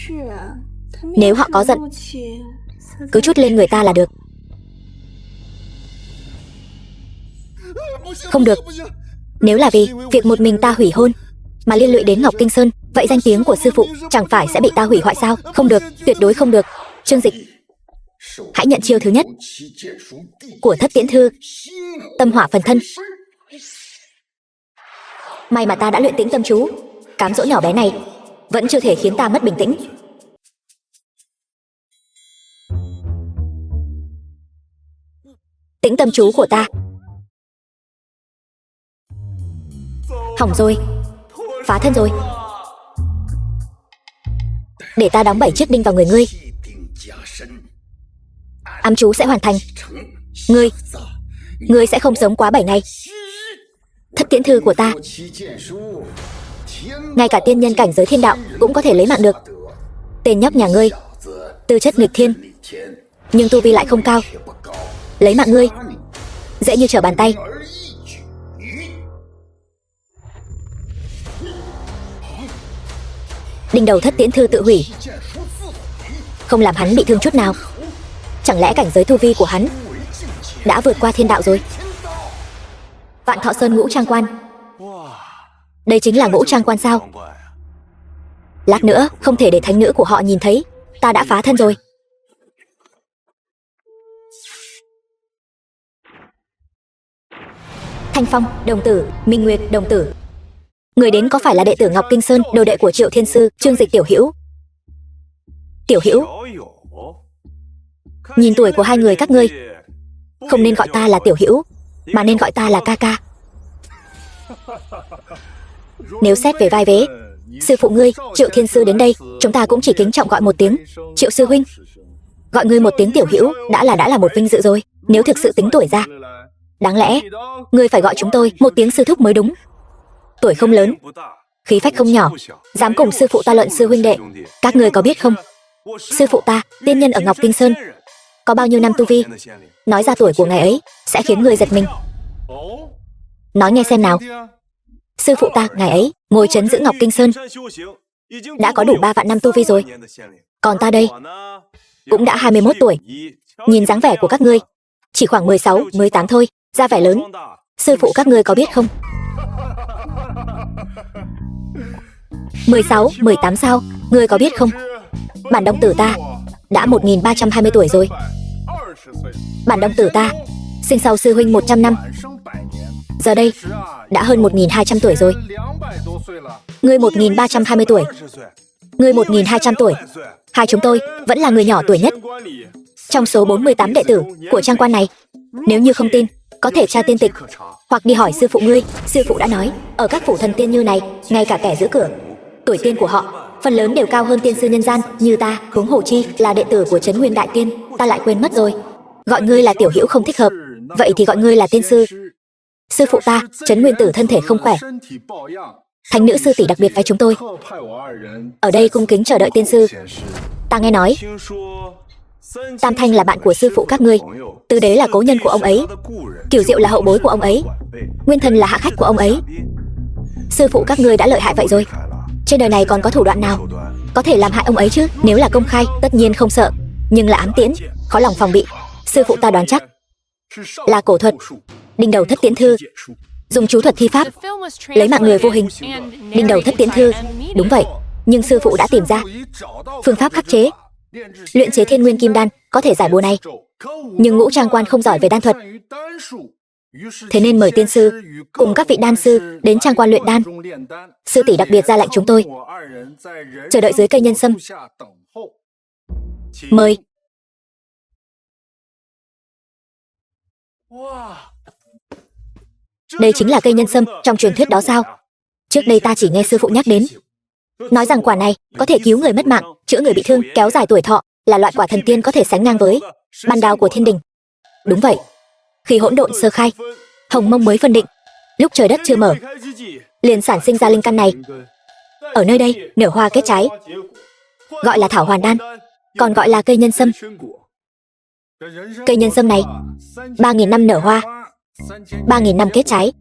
nếu họ có giận, cứ trút lên người ta là được. Không được. Nếu là vì việc một mình ta hủy hôn mà liên lụy đến Ngọc Kinh Sơn, vậy danh tiếng của sư phụ chẳng phải sẽ bị ta hủy hoại sao? Không được, tuyệt đối không được. Trương Dịch, hãy nhận chiêu thứ nhất của thất tiễn thư, tâm hỏa phần thân. May mà ta đã luyện tĩnh tâm chú. Cám dỗ nhỏ bé này vẫn chưa thể khiến ta mất bình tĩnh. Tĩnh tâm chú của ta hỏng rồi, phá thân rồi. Để ta đóng 7 chiếc đinh vào người ngươi. Ám chú sẽ hoàn thành. Ngươi sẽ không sống quá 7 ngày. Thất tiễn thư của ta, ngay cả tiên nhân cảnh giới thiên đạo cũng có thể lấy mạng được. Tên nhóc nhà ngươi tư chất nghịch thiên, nhưng tu vi lại không cao. Lấy mạng ngươi dễ như trở bàn tay. Đinh đầu thất tiễn thư tự hủy, không làm hắn bị thương chút nào. Chẳng lẽ cảnh giới tu vi của hắn đã vượt qua thiên đạo rồi? Vạn Thọ Sơn ngũ trang quan. Đây chính là ngũ trang quan sao? Lát nữa không thể để thánh nữ của họ nhìn thấy ta đã phá thân rồi. Thanh Phong đồng tử, Minh Nguyệt đồng tử. Người đến có phải là đệ tử Ngọc Kinh Sơn, đồ đệ của Triệu Thiên Sư, Trương Dịch tiểu hữu? Tiểu hữu, nhìn tuổi của hai người các ngươi, không nên gọi ta là tiểu hữu, mà nên gọi ta là ca ca. Nếu xét về vai vế, sư phụ ngươi, Triệu Thiên Sư đến đây, chúng ta cũng chỉ kính trọng gọi một tiếng Triệu sư huynh. Gọi ngươi một tiếng tiểu hữu đã là một vinh dự rồi. Nếu thực sự tính tuổi ra, đáng lẽ ngươi phải gọi chúng tôi một tiếng sư thúc mới đúng. Tuổi không lớn, khí phách không nhỏ, dám cùng sư phụ ta luận sư huynh đệ. Các ngươi có biết không, sư phụ ta, tiên nhân ở Ngọc Kinh Sơn, có bao nhiêu năm tu vi? Nói ra tuổi của ngài ấy sẽ khiến người giật mình. Nói nghe xem nào. Sư phụ ta, ngài ấy ngồi trấn giữ Ngọc Kinh Sơn đã có đủ 3 vạn năm tu vi rồi. Còn ta đây cũng đã 21 tuổi. Nhìn dáng vẻ của các ngươi chỉ khoảng 16, 18 thôi, ra vẻ lớn. Sư phụ các ngươi có biết không? 16, 18 sao? Ngươi có biết không? Bản đồng tử ta đã 1320 tuổi rồi. Bản đồng tử ta sinh sau sư huynh 100 năm, giờ đây đã hơn 1200 tuổi rồi. Ngươi 1320 tuổi, ngươi 1200 tuổi. Hai chúng tôi vẫn là người nhỏ tuổi nhất trong số 48 đệ tử của trang quan này. Nếu như không tin, có thể tra tiên tịch hoặc đi hỏi sư phụ ngươi. Sư phụ đã nói, ở các phủ thần tiên như này, ngay cả kẻ giữ cửa, tuổi tiên của họ phần lớn đều cao hơn tiên sư nhân gian như ta. Huống hồ chi là đệ tử của Trấn Nguyên Đại Tiên. Ta lại quên mất rồi. Gọi ngươi là tiểu hữu không thích hợp, vậy thì gọi ngươi là tiên sư. Sư phụ ta, Trấn Nguyên Tử thân thể không khỏe, thánh nữ sư tỷ đặc biệt phái chúng tôi ở đây cung kính chờ đợi tiên sư. Ta nghe nói Tam Thanh là bạn của sư phụ các ngươi, Tứ Đế là cố nhân của ông ấy, Cửu Diệu là hậu bối của ông ấy, Nguyên Thần là hạ khách của ông ấy. Sư phụ các ngươi đã lợi hại vậy rồi, trên đời này còn có thủ đoạn nào có thể làm hại ông ấy chứ? Nếu là công khai, tất nhiên không sợ, nhưng là ám tiễn, khó lòng phòng bị. Sư phụ ta đoán chắc là cổ thuật, đinh đầu thất tiễn thư, dùng chú thuật thi pháp lấy mạng người vô hình. Đinh đầu thất tiễn thư, đúng vậy, nhưng sư phụ đã tìm ra phương pháp khắc chế, luyện chế thiên nguyên kim đan có thể giải bùa này. Nhưng ngũ trang quan không giỏi về đan thuật, thế nên mời tiên sư cùng các vị đan sư đến trang quan luyện đan. Sư tỷ đặc biệt ra lệnh chúng tôi chờ đợi dưới cây nhân sâm. Mời. Đây chính là cây nhân sâm trong truyền thuyết đó sao? Trước đây ta chỉ nghe sư phụ nhắc đến, nói rằng quả này có thể cứu người mất mạng, chữa người bị thương, kéo dài tuổi thọ, là loại quả thần tiên có thể sánh ngang với ban đao của thiên đình. Đúng vậy, khi hỗn độn sơ khai, hồng mông mới phân định, lúc trời đất chưa mở, liền sản sinh ra linh căn này. Ở nơi đây nở hoa kết trái, gọi là thảo hoàn đan, còn gọi là cây nhân sâm. Cây nhân sâm này 3.000 năm nở hoa, 3.000 năm kết trái,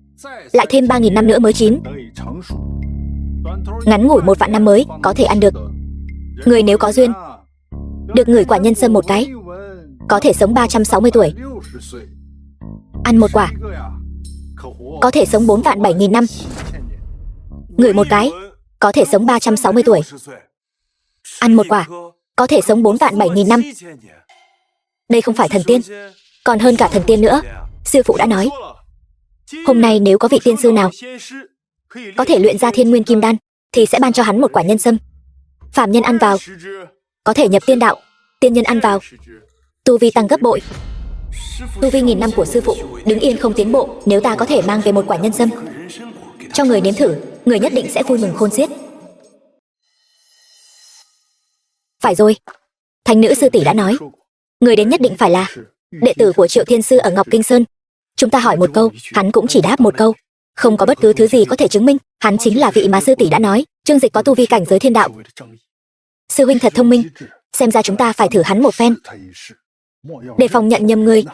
lại thêm 3.000 năm nữa mới chín. Ngắn ngủi 1 vạn năm mới có thể ăn được. Người nếu có duyên được ngửi quả nhân sâm một cái, có thể sống 360 tuổi. Ăn một quả có thể sống 4 vạn 7.000 năm. Ngửi một cái có thể sống 360 tuổi. Ăn một quả có thể sống 4 vạn 7.000 năm. Đây không phải thần tiên, còn hơn cả thần tiên nữa. Sư phụ đã nói, hôm nay nếu có vị tiên sư nào có thể luyện ra Thiên Nguyên Kim Đan, thì sẽ ban cho hắn một quả nhân sâm. Phàm nhân ăn vào, có thể nhập tiên đạo, tiên nhân ăn vào, tu vi tăng gấp bội. Tu vi 1000 năm của sư phụ, đứng yên không tiến bộ, nếu ta có thể mang về một quả nhân sâm, cho người nếm thử, người nhất định sẽ vui mừng khôn xiết. Phải rồi, thánh nữ sư tỷ đã nói, người đến nhất định phải là đệ tử của Triệu Thiên Sư ở Ngọc Kinh Sơn. Chúng ta hỏi một câu, hắn cũng chỉ đáp một câu, không có bất cứ thứ gì có thể chứng minh hắn chính là vị mà sư tỷ đã nói. Trương Dịch có tu vi cảnh giới thiên đạo. Sư huynh thật thông minh, xem ra chúng ta phải thử hắn một phen, đề phòng nhận nhầm người.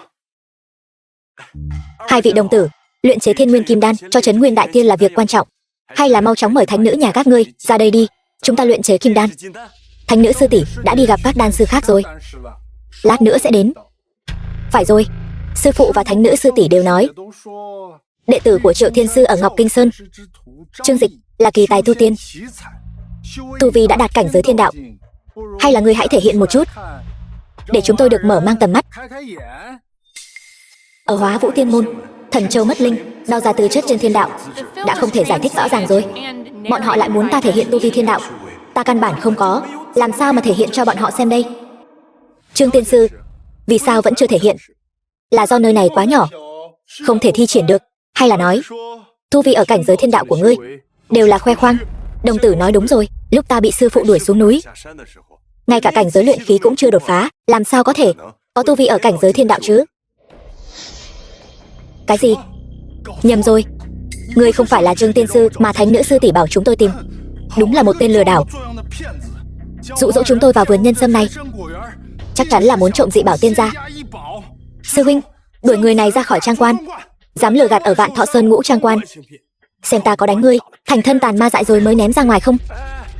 Hai vị đồng tử, luyện chế Thiên Nguyên Kim Đan cho Trấn Nguyên Đại Tiên là việc quan trọng, hay là mau chóng mời thánh nữ nhà các ngươi ra đây đi, chúng ta luyện chế kim đan. Thánh nữ sư tỷ đã đi gặp các đan sư khác rồi, lát nữa sẽ đến. Phải rồi, sư phụ và thánh nữ sư tỷ đều nói, đệ tử của Triệu Thiên Sư ở Ngọc Kinh Sơn. Trương Dịch là kỳ tài tu tiên, tu vi đã đạt cảnh giới thiên đạo, hay là ngươi hãy thể hiện một chút, để chúng tôi được mở mang tầm mắt. Ở Hóa Vũ Tiên Môn, thần châu mất linh, đo ra tư chất trên thiên đạo, đã không thể giải thích rõ ràng rồi. Bọn họ lại muốn ta thể hiện tu vi thiên đạo, ta căn bản không có, làm sao mà thể hiện cho bọn họ xem đây? Trương Tiên Sư, vì sao vẫn chưa thể hiện? Là do nơi này quá nhỏ, không thể thi triển được, hay là nói tu vi ở cảnh giới thiên đạo của ngươi đều là khoe khoang? Đồng tử nói đúng rồi, lúc ta bị sư phụ đuổi xuống núi, ngay cả cảnh giới luyện khí cũng chưa đột phá, làm sao có thể có tu vi ở cảnh giới thiên đạo chứ? Cái gì? Nhầm rồi, ngươi không phải là Trương Tiên Sư mà thánh nữ sư tỷ bảo chúng tôi tìm, đúng là một tên lừa đảo, dụ dỗ chúng tôi vào vườn nhân sâm này, chắc chắn là muốn trộm dị bảo tiên gia. Sư huynh, đuổi người này ra khỏi trang quan, dám lừa gạt ở Vạn Thọ Sơn Ngũ trang quan, xem ta có đánh ngươi thành thân tàn ma dại rồi mới ném ra ngoài không?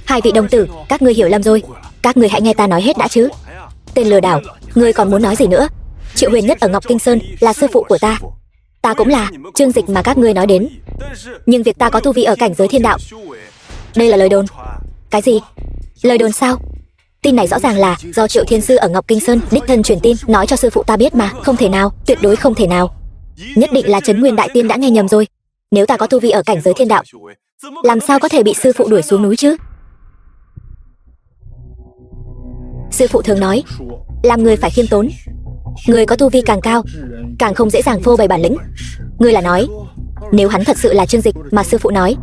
Hai vị đồng tử, các ngươi hiểu lầm rồi, các ngươi hãy nghe ta nói hết đã chứ. Tên lừa đảo, ngươi còn muốn nói gì nữa? Triệu Huyền Nhất ở Ngọc Kinh Sơn là sư phụ của ta, ta cũng là Trương Dịch mà các ngươi nói đến, nhưng việc ta có tu vi ở cảnh giới thiên đạo, đây là lời đồn. Cái gì? Lời đồn sao? Tin này rõ ràng là do Triệu Thiên Sư ở Ngọc Kinh Sơn đích thân truyền tin nói cho sư phụ ta biết mà. Không thể nào, tuyệt đối không thể nào, nhất định là Trấn Nguyên Đại Tiên đã nghe nhầm rồi. Nếu ta có tu vi ở cảnh giới thiên đạo, làm sao có thể bị sư phụ đuổi xuống núi chứ? Sư phụ thường nói, làm người phải khiêm tốn, người có tu vi càng cao, càng không dễ dàng phô bày bản lĩnh. Ngươi là nói, nếu hắn thật sự là Trương Dịch mà sư phụ nói,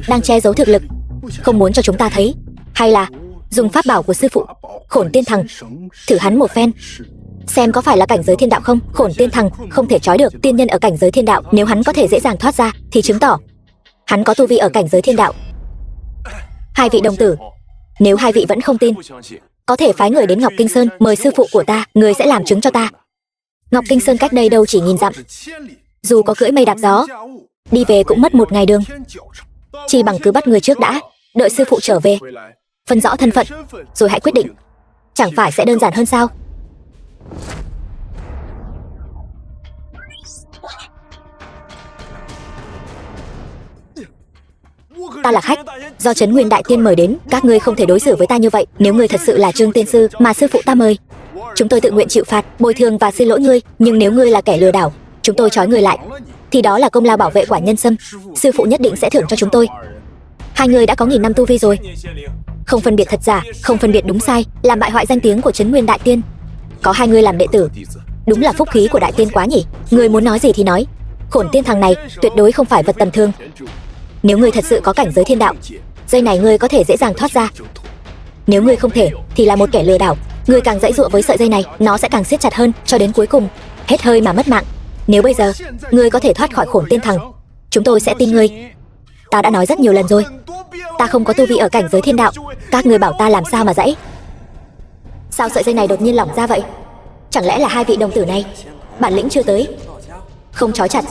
đang che giấu thực lực, không muốn cho chúng ta thấy, hay là dùng pháp bảo của sư phụ, Khổn Tiên Thằng, thử hắn một phen, xem có phải là cảnh giới thiên đạo không? Khổn Tiên Thằng không thể trói được tiên nhân ở cảnh giới thiên đạo, nếu hắn có thể dễ dàng thoát ra, thì chứng tỏ hắn có tu vi ở cảnh giới thiên đạo. Hai vị đồng tử, nếu hai vị vẫn không tin, có thể phái người đến Ngọc Kinh Sơn mời sư phụ của ta, người sẽ làm chứng cho ta. Ngọc Kinh Sơn cách đây đâu chỉ 1000 dặm, dù có cưỡi mây đạp gió, đi về cũng mất 1 ngày đường. Chỉ bằng cứ bắt người trước đã, đợi sư phụ trở về, phân rõ thân phận, rồi hãy quyết định, chẳng phải sẽ đơn giản hơn sao? Ta là khách, do Trấn Nguyên Đại Tiên mời đến, các ngươi không thể đối xử với ta như vậy. Nếu ngươi thật sự là Trương Tiên Sư mà sư phụ ta mời, chúng tôi tự nguyện chịu phạt, bồi thường và xin lỗi ngươi. Nhưng nếu ngươi là kẻ lừa đảo, chúng tôi trói ngươi lại, thì đó là công lao bảo vệ quả nhân sâm, sư phụ nhất định sẽ thưởng cho chúng tôi. Hai người đã có 1000 năm tu vi rồi, không phân biệt thật giả, không phân biệt đúng sai, làm bại hoại danh tiếng của Trấn Nguyên Đại Tiên. Có hai người làm đệ tử, đúng là phúc khí của Đại Tiên quá nhỉ. Ngươi muốn nói gì thì nói, Khổn Tiên Thằng này tuyệt đối không phải vật tầm thường. Nếu ngươi thật sự có cảnh giới thiên đạo, dây này ngươi có thể dễ dàng thoát ra. Nếu ngươi không thể, thì là một kẻ lừa đảo. Ngươi càng dãy dụa với sợi dây này, nó sẽ càng siết chặt hơn, cho đến cuối cùng hết hơi mà mất mạng. Nếu bây giờ ngươi có thể thoát khỏi Khổn Tiên Thằng, chúng tôi sẽ tin ngươi. Ta đã nói rất nhiều lần rồi, ta không có tu vi ở cảnh giới thiên đạo, các ngươi bảo ta làm sao mà dãy? Sao sợi dây này đột nhiên lỏng ra vậy? Chẳng lẽ là hai vị đồng tử này bản lĩnh chưa tới, không trói chặt?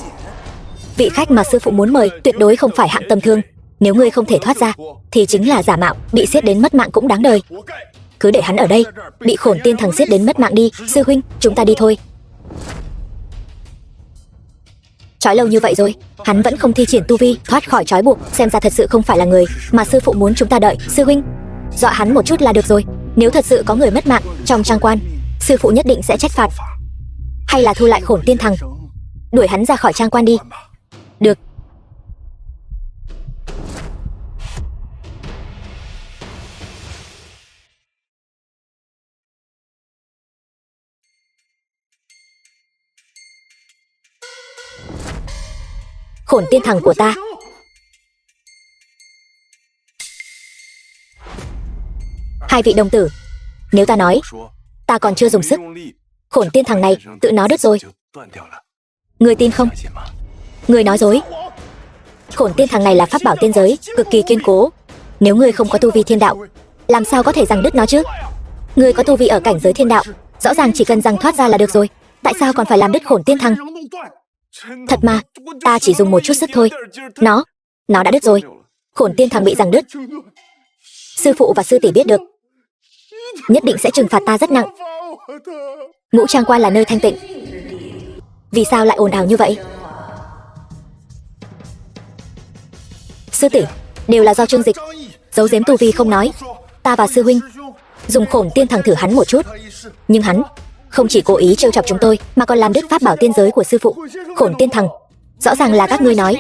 Vị khách mà sư phụ muốn mời tuyệt đối không phải hạng tầm thường. Nếu ngươi không thể thoát ra, thì chính là giả mạo, bị siết đến mất mạng cũng đáng đời. Cứ để hắn ở đây, bị Khổn Tiên Thằng siết đến mất mạng đi. Sư huynh, chúng ta đi thôi. Trói lâu như vậy rồi, hắn vẫn không thi triển tu vi thoát khỏi trói buộc, xem ra thật sự không phải là người mà sư phụ muốn chúng ta đợi. Sư huynh, dọa hắn một chút là được rồi. Nếu thật sự có người mất mạng trong trang quan, sư phụ nhất định sẽ trách phạt. Hay là thu lại Khổn Tiên Thằng, đuổi hắn ra khỏi trang quan đi. Được. Khổn tiên thằng của ta. Hai vị đồng tử, nếu ta nói ta còn chưa dùng sức, khổn tiên thằng này tự nó đứt rồi. Người tin không? Người nói dối. Khổn tiên thằng này là pháp bảo tiên giới, cực kỳ kiên cố. Nếu ngươi không có tu vi thiên đạo, làm sao có thể rằng đứt nó chứ? Ngươi có tu vi ở cảnh giới thiên đạo, rõ ràng chỉ cần rằng thoát ra là được rồi. Tại sao còn phải làm đứt khổn tiên thằng? Thật mà, ta chỉ dùng một chút sức thôi. Nó đã đứt rồi. Khổn tiên thằng bị rằng đứt. Sư phụ và sư tỷ biết được, nhất định sẽ trừng phạt ta rất nặng. Ngũ Trang Quan là nơi thanh tịnh, vì sao lại ồn ào như vậy? Sư tỷ, đều là do Trương Dịch giấu giếm tu vi không nói. Ta và sư huynh dùng khổn tiên thằng thử hắn một chút, nhưng hắn không chỉ cố ý trêu chọc chúng tôi, mà còn làm đứt pháp bảo tiên giới của sư phụ. Khổn tiên thằng, rõ ràng là các ngươi nói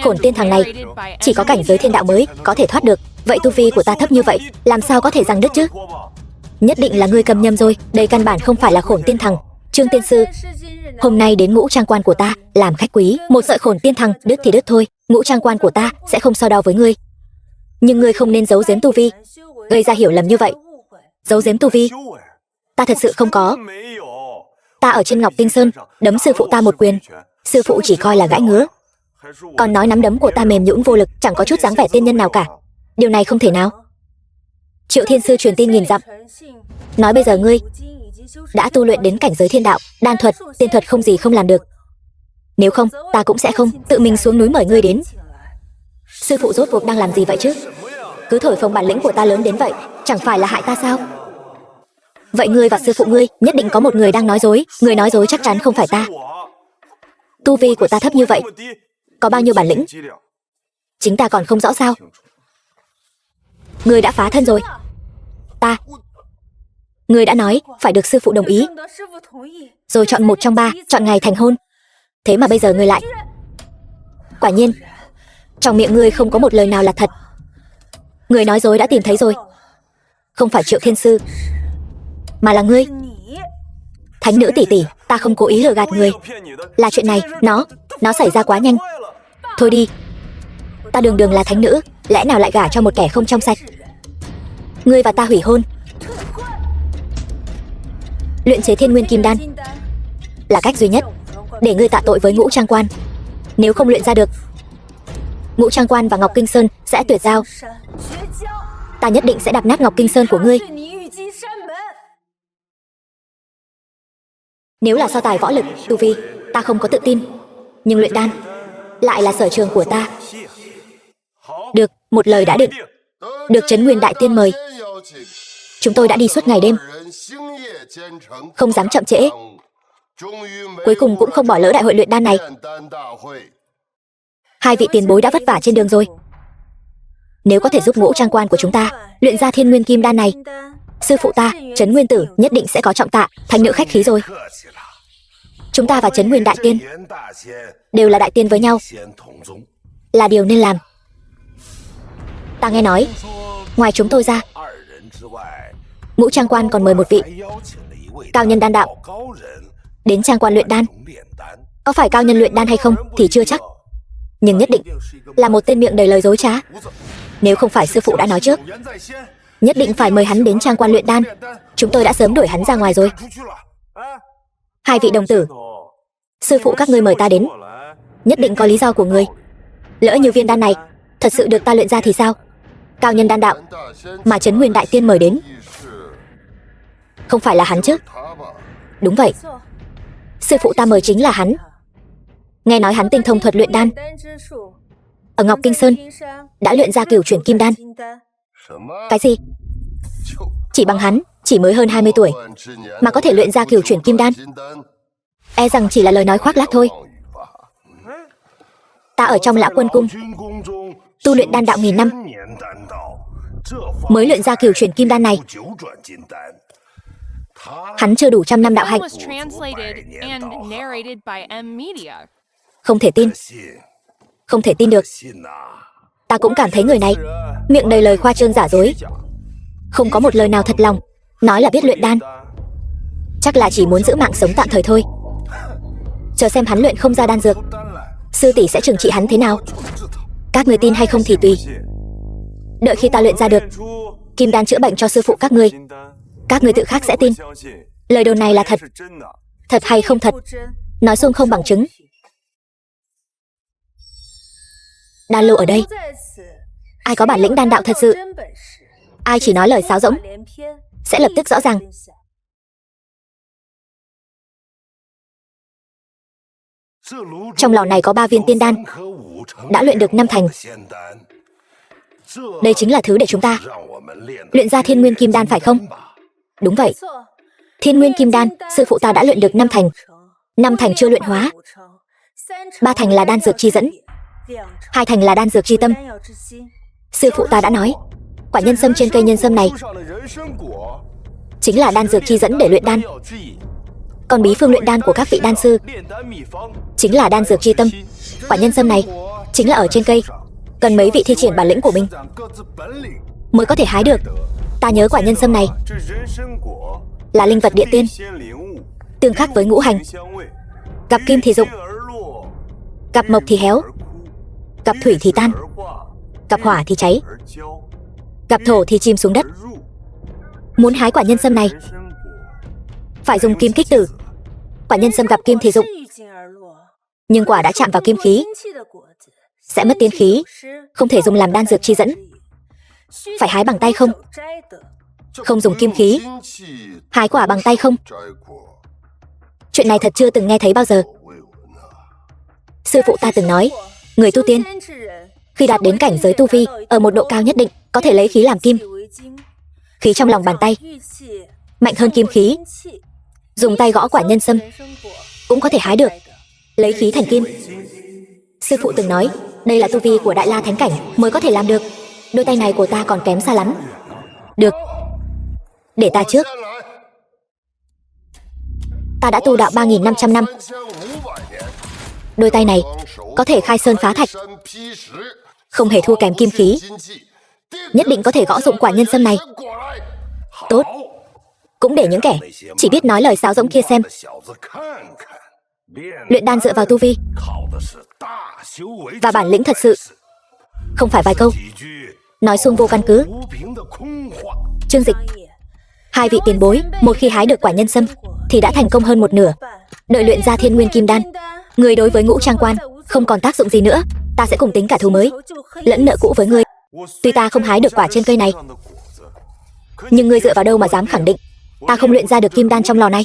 khổn tiên thằng này chỉ có cảnh giới thiên đạo mới có thể thoát được. Vậy tu vi của ta thấp như vậy, làm sao có thể rằng đứt chứ? Nhất định là ngươi cầm nhầm rồi, đây căn bản không phải là khổn tiên thằng. Trương tiên sư, hôm nay đến Ngũ Trang Quan của ta làm khách quý, một sợi khổn tiên thằng đứt thì đứt thôi. Ngũ Trang Quan của ta sẽ không so đo với ngươi, nhưng ngươi không nên giấu giếm tu vi, gây ra hiểu lầm như vậy. Giấu giếm tu vi? Ta thật sự không có. Ta ở trên Ngọc Tinh Sơn đấm sư phụ ta một quyền, sư phụ chỉ coi là gãi ngứa, còn nói nắm đấm của ta mềm nhũn vô lực, chẳng có chút dáng vẻ tiên nhân nào cả. Điều này không thể nào. Triệu Thiên Sư truyền tin nghìn dặm, nói bây giờ ngươi đã tu luyện đến cảnh giới thiên đạo, đan thuật, tiên thuật không gì không làm được. Nếu không, ta cũng sẽ không tự mình xuống núi mời ngươi đến. Sư phụ rốt cuộc đang làm gì vậy chứ? Cứ thổi phồng bản lĩnh của ta lớn đến vậy, chẳng phải là hại ta sao? Vậy ngươi và sư phụ ngươi nhất định có một người đang nói dối. Người nói dối chắc chắn không phải ta. Tu vi của ta thấp như vậy, có bao nhiêu bản lĩnh chính ta còn không rõ sao? Ngươi đã phá thân rồi. Ngươi đã nói phải được sư phụ đồng ý, rồi chọn một trong ba, chọn ngày thành hôn. Thế mà bây giờ ngươi lại... Quả nhiên, trong miệng ngươi không có một lời nào là thật. Người nói dối đã tìm thấy rồi. Không phải Triệu Thiên Sư, mà là ngươi. Thánh nữ tỷ tỷ, ta không cố ý lừa gạt người. Là chuyện này, nó xảy ra quá nhanh. Thôi đi, ta đường đường là thánh nữ, lẽ nào lại gả cho một kẻ không trong sạch? Ngươi và ta hủy hôn. Luyện chế Thiên Nguyên Kim Đan là cách duy nhất để ngươi tạ tội với Ngũ Trang Quan. Nếu không luyện ra được, Ngũ Trang Quan và Ngọc Kinh Sơn sẽ tuyệt giao. Ta nhất định sẽ đạp nát Ngọc Kinh Sơn của ngươi. Nếu là so tài võ lực, tu vi, ta không có tự tin, nhưng luyện đan lại là sở trường của ta. Được, một lời đã định. Được Trấn Nguyên Đại Tiên mời, chúng tôi đã đi suốt ngày đêm, không dám chậm trễ. Cuối cùng cũng không bỏ lỡ đại hội luyện đan này. Hai vị tiền bối đã vất vả trên đường rồi. Nếu có thể giúp Ngũ Trang Quan của chúng ta luyện ra Thiên Nguyên Kim Đan này, sư phụ ta, Trấn Nguyên Tử nhất định sẽ có trọng tạ. Thánh nữ khách khí rồi. Chúng ta và Trấn Nguyên Đại Tiên đều là đại tiên với nhau, là điều nên làm. Ta nghe nói, ngoài chúng tôi ra, Ngũ Trang Quan còn mời một vị cao nhân đan đạo đến Trang Quan luyện đan. Có phải cao nhân luyện đan hay không thì chưa chắc, nhưng nhất định là một tên miệng đầy lời dối trá. Nếu không phải sư phụ đã nói trước, nhất định phải mời hắn đến Trang Quan luyện đan, chúng tôi đã sớm đuổi hắn ra ngoài rồi. Hai vị đồng tử, sư phụ các ngươi mời ta đến, nhất định có lý do của người. Lỡ như viên đan này thật sự được ta luyện ra thì sao? Cao nhân đan đạo mà Trấn Nguyên Đại Tiên mời đến, không phải là hắn chứ? Đúng vậy, sư phụ ta mời chính là hắn. Nghe nói hắn tinh thông thuật luyện đan, ở Ngọc Kinh Sơn đã luyện ra Cửu Chuyển Kim Đan. Cái gì? Chỉ bằng hắn, chỉ mới hơn 20 tuổi mà có thể luyện ra Cửu Chuyển Kim Đan, e rằng chỉ là lời nói khoác lác thôi. Ta ở trong Lão Quân Cung tu luyện đan đạo nghìn năm, mới luyện ra Cửu Chuyển Kim Đan này. Hắn chưa đủ 100 năm đạo hạnh. Không thể tin. Không thể tin được. Ta cũng cảm thấy người này miệng đầy lời khoa trương giả dối, không có một lời nào thật lòng. Nói là biết luyện đan, chắc là chỉ muốn giữ mạng sống tạm thời thôi. Chờ xem hắn luyện không ra đan dược, sư tỷ sẽ trừng trị hắn thế nào? Các người tin hay không thì tùy. Đợi khi ta luyện ra được kim đan chữa bệnh cho sư phụ các ngươi tự khắc sẽ tin. Lời đồn này là thật. Thật hay không thật, nói xuông không bằng chứng. Đan lô ở đây. Ai có bản lĩnh đan đạo thật sự, ai chỉ nói lời sáo rỗng, sẽ lập tức rõ ràng. Trong lò này có 3 viên tiên đan, đã luyện được 5 thành. Đây chính là thứ để chúng ta luyện ra Thiên Nguyên Kim Đan phải không? Đúng vậy. Thiên Nguyên Kim Đan, sư phụ ta đã luyện được 5 thành. 5 thành chưa luyện hóa. 3 thành là đan dược chi dẫn, 2 thành là đan dược chi tâm. Sư phụ ta đã nói, quả nhân sâm trên cây nhân sâm này chính là đan dược chi dẫn để luyện đan. Còn bí phương luyện đan của các vị đan sư chính là đan dược chi tâm. Quả nhân sâm này chính là ở trên cây, cần mấy vị thi triển bản lĩnh của mình mới có thể hái được. Ta nhớ quả nhân sâm này là linh vật địa tiên, tương khắc với ngũ hành. Gặp kim thì rụng, gặp mộc thì héo, gặp thủy thì tan, gặp hỏa thì cháy, gặp thổ thì chìm xuống đất. Muốn hái quả nhân sâm này phải dùng kim kích tử. Quả nhân sâm gặp kim thì rụng, nhưng quả đã chạm vào kim khí sẽ mất tiên khí, không thể dùng làm đan dược chi dẫn. Phải hái bằng tay không? Không dùng kim khí, hái quả bằng tay không? Chuyện này thật chưa từng nghe thấy bao giờ. Sư phụ ta từng nói, người tu tiên khi đạt đến cảnh giới tu vi ở một độ cao nhất định, có thể lấy khí làm kim. Khí trong lòng bàn tay mạnh hơn kim khí, dùng tay gõ quả nhân sâm cũng có thể hái được, lấy khí thành kim. Sư phụ từng nói, đây là tu vi của Đại La Thánh Cảnh mới có thể làm được. Đôi tay này của ta còn kém xa lắm. Được, để ta trước. Ta đã tu đạo 3.500 năm. Đôi tay này có thể khai sơn phá thạch, không hề thua kém kim khí. Nhất định có thể gõ dụng quả nhân sâm này. Tốt, cũng để những kẻ chỉ biết nói lời sáo rỗng kia xem. Luyện đan dựa vào tu vi và bản lĩnh thật sự, không phải vài câu nói suông vô căn cứ. Trương Dịch, 2 vị tiền bối, một khi hái được quả nhân sâm thì đã thành công hơn một nửa. Đợi luyện ra Thiên Nguyên Kim Đan, người đối với Ngũ Trang Quan không còn tác dụng gì nữa. Ta sẽ cùng tính cả thù mới lẫn nợ cũ với ngươi. Tuy ta không hái được quả trên cây này, nhưng ngươi dựa vào đâu mà dám khẳng định ta không luyện ra được kim đan trong lò này?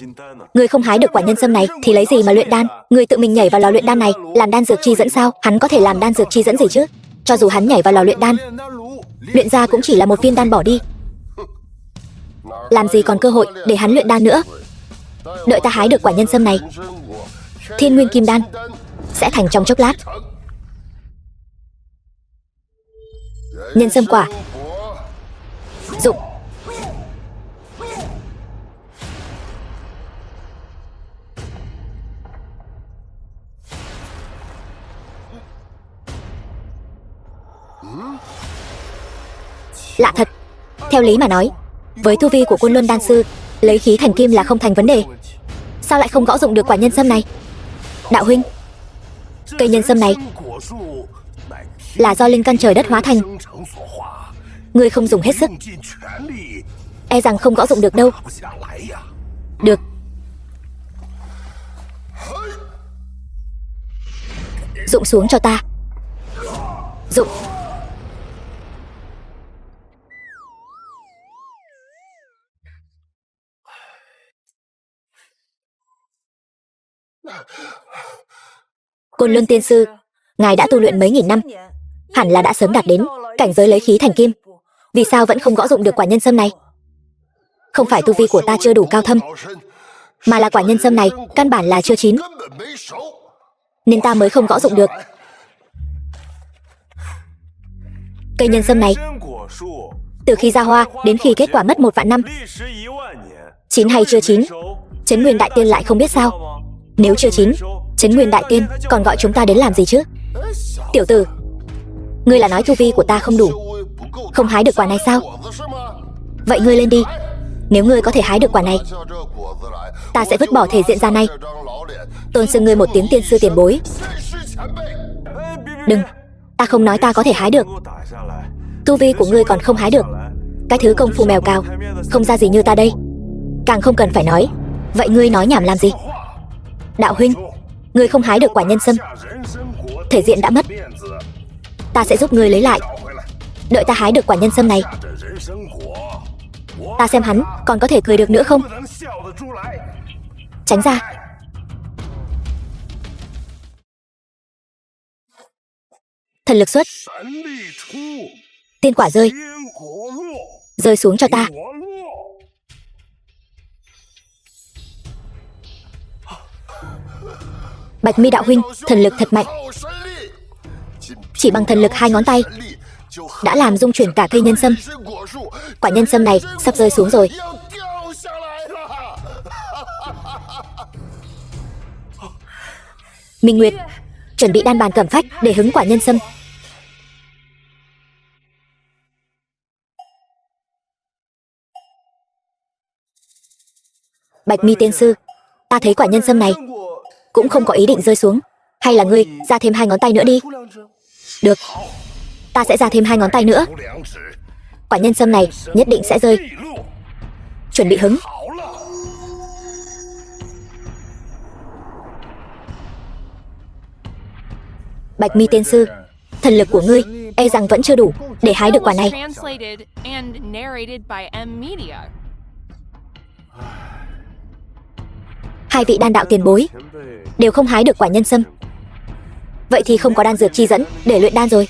Ngươi không hái được quả nhân sâm này thì lấy gì mà luyện đan? Ngươi tự mình nhảy vào lò luyện đan này làm đan dược chi dẫn sao? Hắn có thể làm đan dược chi dẫn gì chứ? Cho dù hắn nhảy vào lò luyện đan, luyện ra cũng chỉ là một viên đan bỏ đi. Làm gì còn cơ hội để hắn luyện đan nữa? Đợi ta hái được quả nhân sâm này, Thiên Nguyên Kim Đan sẽ thành trong chốc lát. Nhân sâm quả dụng. Lạ thật, theo lý mà nói, với tu vi của Côn Luân đan sư, lấy khí thành kim là không thành vấn đề. Sao lại không gõ dụng được quả nhân sâm này? Đạo huynh, cây nhân sâm này là do linh căn trời đất hóa thành. Ngươi không dùng hết sức, e rằng không gõ dụng được đâu. Được, dụng xuống cho ta. Dụng. Côn Luân tiên sư, ngài đã tu luyện mấy nghìn năm, hẳn là đã sớm đạt đến cảnh giới lấy khí thành kim. Vì sao vẫn không gõ dụng được quả nhân sâm này? Không phải tu vi của ta chưa đủ cao thâm, mà là quả nhân sâm này căn bản là chưa chín, nên ta mới không gõ dụng được. Cây nhân sâm này từ khi ra hoa đến khi kết quả mất 1 vạn năm. Chín hay chưa chín, Trấn Nguyên Đại Tiên lại không biết sao. Nếu chưa chín, Trấn Nguyên Đại Tiên còn gọi chúng ta đến làm gì chứ? Tiểu tử, ngươi là nói tu vi của ta không đủ, không hái được quả này sao? Vậy ngươi lên đi. Nếu ngươi có thể hái được quả này, ta sẽ vứt bỏ thể diện ra này, tôn xưng ngươi một tiếng tiên sư tiền bối. Đừng, ta không nói ta có thể hái được. Tu vi của ngươi còn không hái được. Cái thứ công phu mèo cào, không ra gì như ta đây. Càng không cần phải nói. Vậy ngươi nói nhảm làm gì? Đạo huynh, ngươi không hái được quả nhân sâm, thể diện đã mất. Ta sẽ giúp ngươi lấy lại. Đợi ta hái được quả nhân sâm này, ta xem hắn còn có thể cười được nữa không. Tránh ra. Thần lực xuất. Tiên quả rơi. Rơi xuống cho ta. Bạch Mi đạo huynh, thần lực thật mạnh. Chỉ bằng thần lực 2 ngón tay đã làm rung chuyển cả cây nhân sâm. Quả nhân sâm này sắp rơi xuống rồi. Minh Nguyệt, chuẩn bị đan bàn cẩm phách để hứng quả nhân sâm. Bạch Mi tiên sư, ta thấy quả nhân sâm này cũng không có ý định rơi xuống. Hay là ngươi ra thêm 2 ngón tay nữa đi. Được, ta sẽ ra thêm 2 ngón tay nữa. Quả nhân sâm này nhất định sẽ rơi. Chuẩn bị hứng. Bạch Mi tiên sư, thần lực của ngươi e rằng vẫn chưa đủ để hái được quả này. Translated and narrated by M Media. Hai vị đan đạo tiền bối đều không hái được quả nhân sâm. Vậy thì không có đan dược chi dẫn để luyện đan rồi.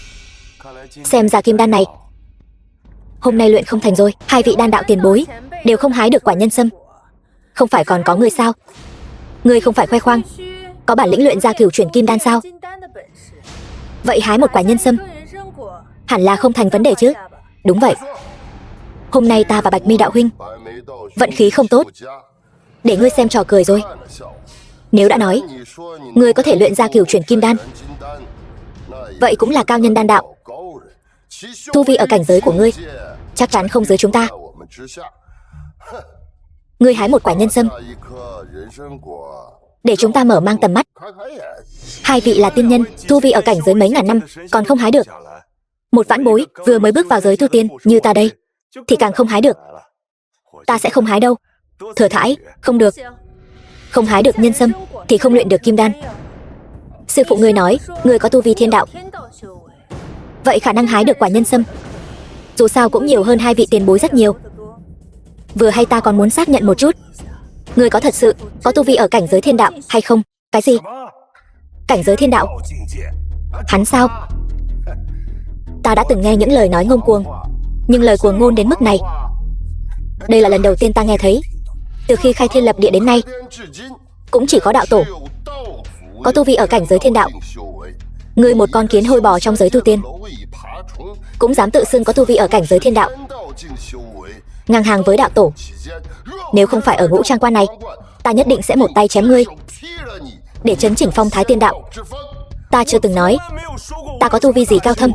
Xem ra kim đan này hôm nay luyện không thành rồi. Hai vị đan đạo tiền bối đều không hái được quả nhân sâm. Không phải còn có người sao? Ngươi không phải khoe khoang có bản lĩnh luyện ra cửu chuyển kim đan sao? Vậy hái một quả nhân sâm hẳn là không thành vấn đề chứ? Đúng vậy. Hôm nay ta và Bạch Mi đạo huynh vận khí không tốt, để ngươi xem trò cười rồi. Nếu đã nói ngươi có thể luyện ra cửu chuyển kim đan, vậy cũng là cao nhân đan đạo. Tu vi ở cảnh giới của ngươi chắc chắn không dưới chúng ta. Ngươi hái một quả nhân sâm để chúng ta mở mang tầm mắt. Hai vị là tiên nhân, tu vi ở cảnh giới mấy ngàn năm còn không hái được. Một vãn bối vừa mới bước vào giới tu tiên như ta đây thì càng không hái được. Ta sẽ không hái đâu. Thừa thãi, không được. Không hái được nhân sâm thì không luyện được kim đan. Sư phụ ngươi nói ngươi có tu vi thiên đạo, vậy khả năng hái được quả nhân sâm dù sao cũng nhiều hơn hai vị tiền bối rất nhiều. Vừa hay ta còn muốn xác nhận một chút, ngươi có thật sự có tu vi ở cảnh giới thiên đạo hay không? Cái gì? Cảnh giới thiên đạo? Hắn sao? Ta đã từng nghe những lời nói ngông cuồng, nhưng lời cuồng ngôn đến mức này đây là lần đầu tiên ta nghe thấy. Từ khi khai thiên lập địa đến nay cũng chỉ có đạo tổ có tu vi ở cảnh giới thiên đạo. Ngươi một con kiến hôi bò trong giới tu tiên cũng dám tự xưng có tu vi ở cảnh giới thiên đạo, ngang hàng với đạo tổ. Nếu không phải ở ngũ trang quan này, ta nhất định sẽ một tay chém ngươi để chấn chỉnh phong thái tiên đạo. Ta chưa từng nói ta có tu vi gì cao thâm.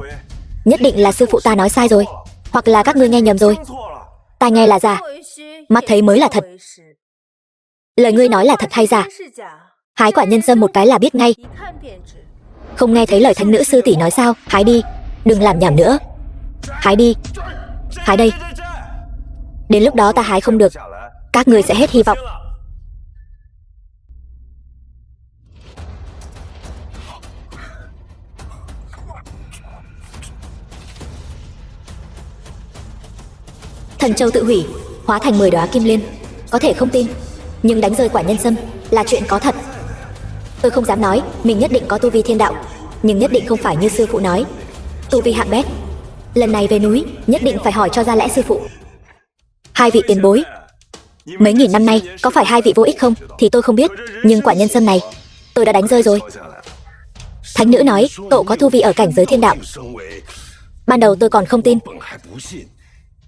Nhất định là sư phụ ta nói sai rồi, hoặc là các ngươi nghe nhầm rồi. Ta nghe là giả, mắt thấy mới là thật. Lời ngươi nói là thật hay giả? Hái quả nhân sâm một cái là biết ngay. Không nghe thấy lời thánh nữ sư tỷ nói sao? Hái đi, đừng làm nhảm nữa. Hái đi. Hái đây. Đến lúc đó ta hái không được, các ngươi sẽ hết hy vọng. Thần châu tự hủy, hóa thành 10 đóa kim liên. Có thể không tin, nhưng đánh rơi quả nhân sâm là chuyện có thật. Tôi không dám nói mình nhất định có tu vi thiên đạo, nhưng nhất định không phải như sư phụ nói tu vi hạng bét. Lần này về núi nhất định phải hỏi cho ra lẽ sư phụ. Hai vị tiền bối, mấy nghìn năm nay có phải hai vị vô ích không thì tôi không biết, nhưng quả nhân sâm này tôi đã đánh rơi rồi. Thánh nữ nói cậu có tu vi ở cảnh giới thiên đạo. Ban đầu tôi còn không tin,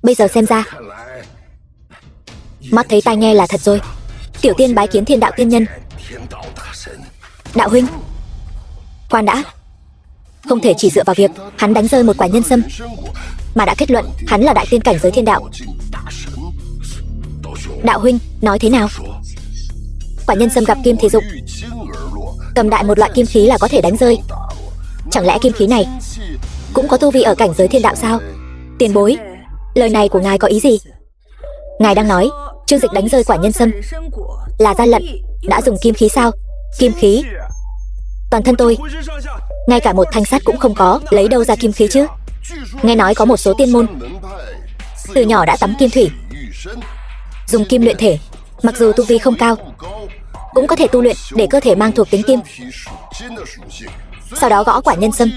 bây giờ xem ra mắt thấy tai nghe là thật rồi. Tiểu tiên bái kiến thiên đạo tiên nhân. Đạo huynh, khoan đã. Không thể chỉ dựa vào việc hắn đánh rơi một quả nhân sâm mà đã kết luận hắn là đại tiên cảnh giới thiên đạo. Đạo huynh nói thế nào? Quả nhân sâm gặp kim thì dụng, cầm đại một loại kim khí là có thể đánh rơi. Chẳng lẽ kim khí này cũng có tu vi ở cảnh giới thiên đạo sao? Tiền bối, lời này của ngài có ý gì? Ngài đang nói Trương Dịch đánh rơi quả nhân sâm là gian lận, đã dùng kim khí sao? Kim khí? Toàn thân tôi ngay cả một thanh sắt cũng không có, lấy đâu ra kim khí chứ? Nghe nói có một số tiên môn từ nhỏ đã tắm kim thủy, dùng kim luyện thể, mặc dù tu vi không cao cũng có thể tu luyện để cơ thể mang thuộc tính kim, sau đó gõ quả nhân sâm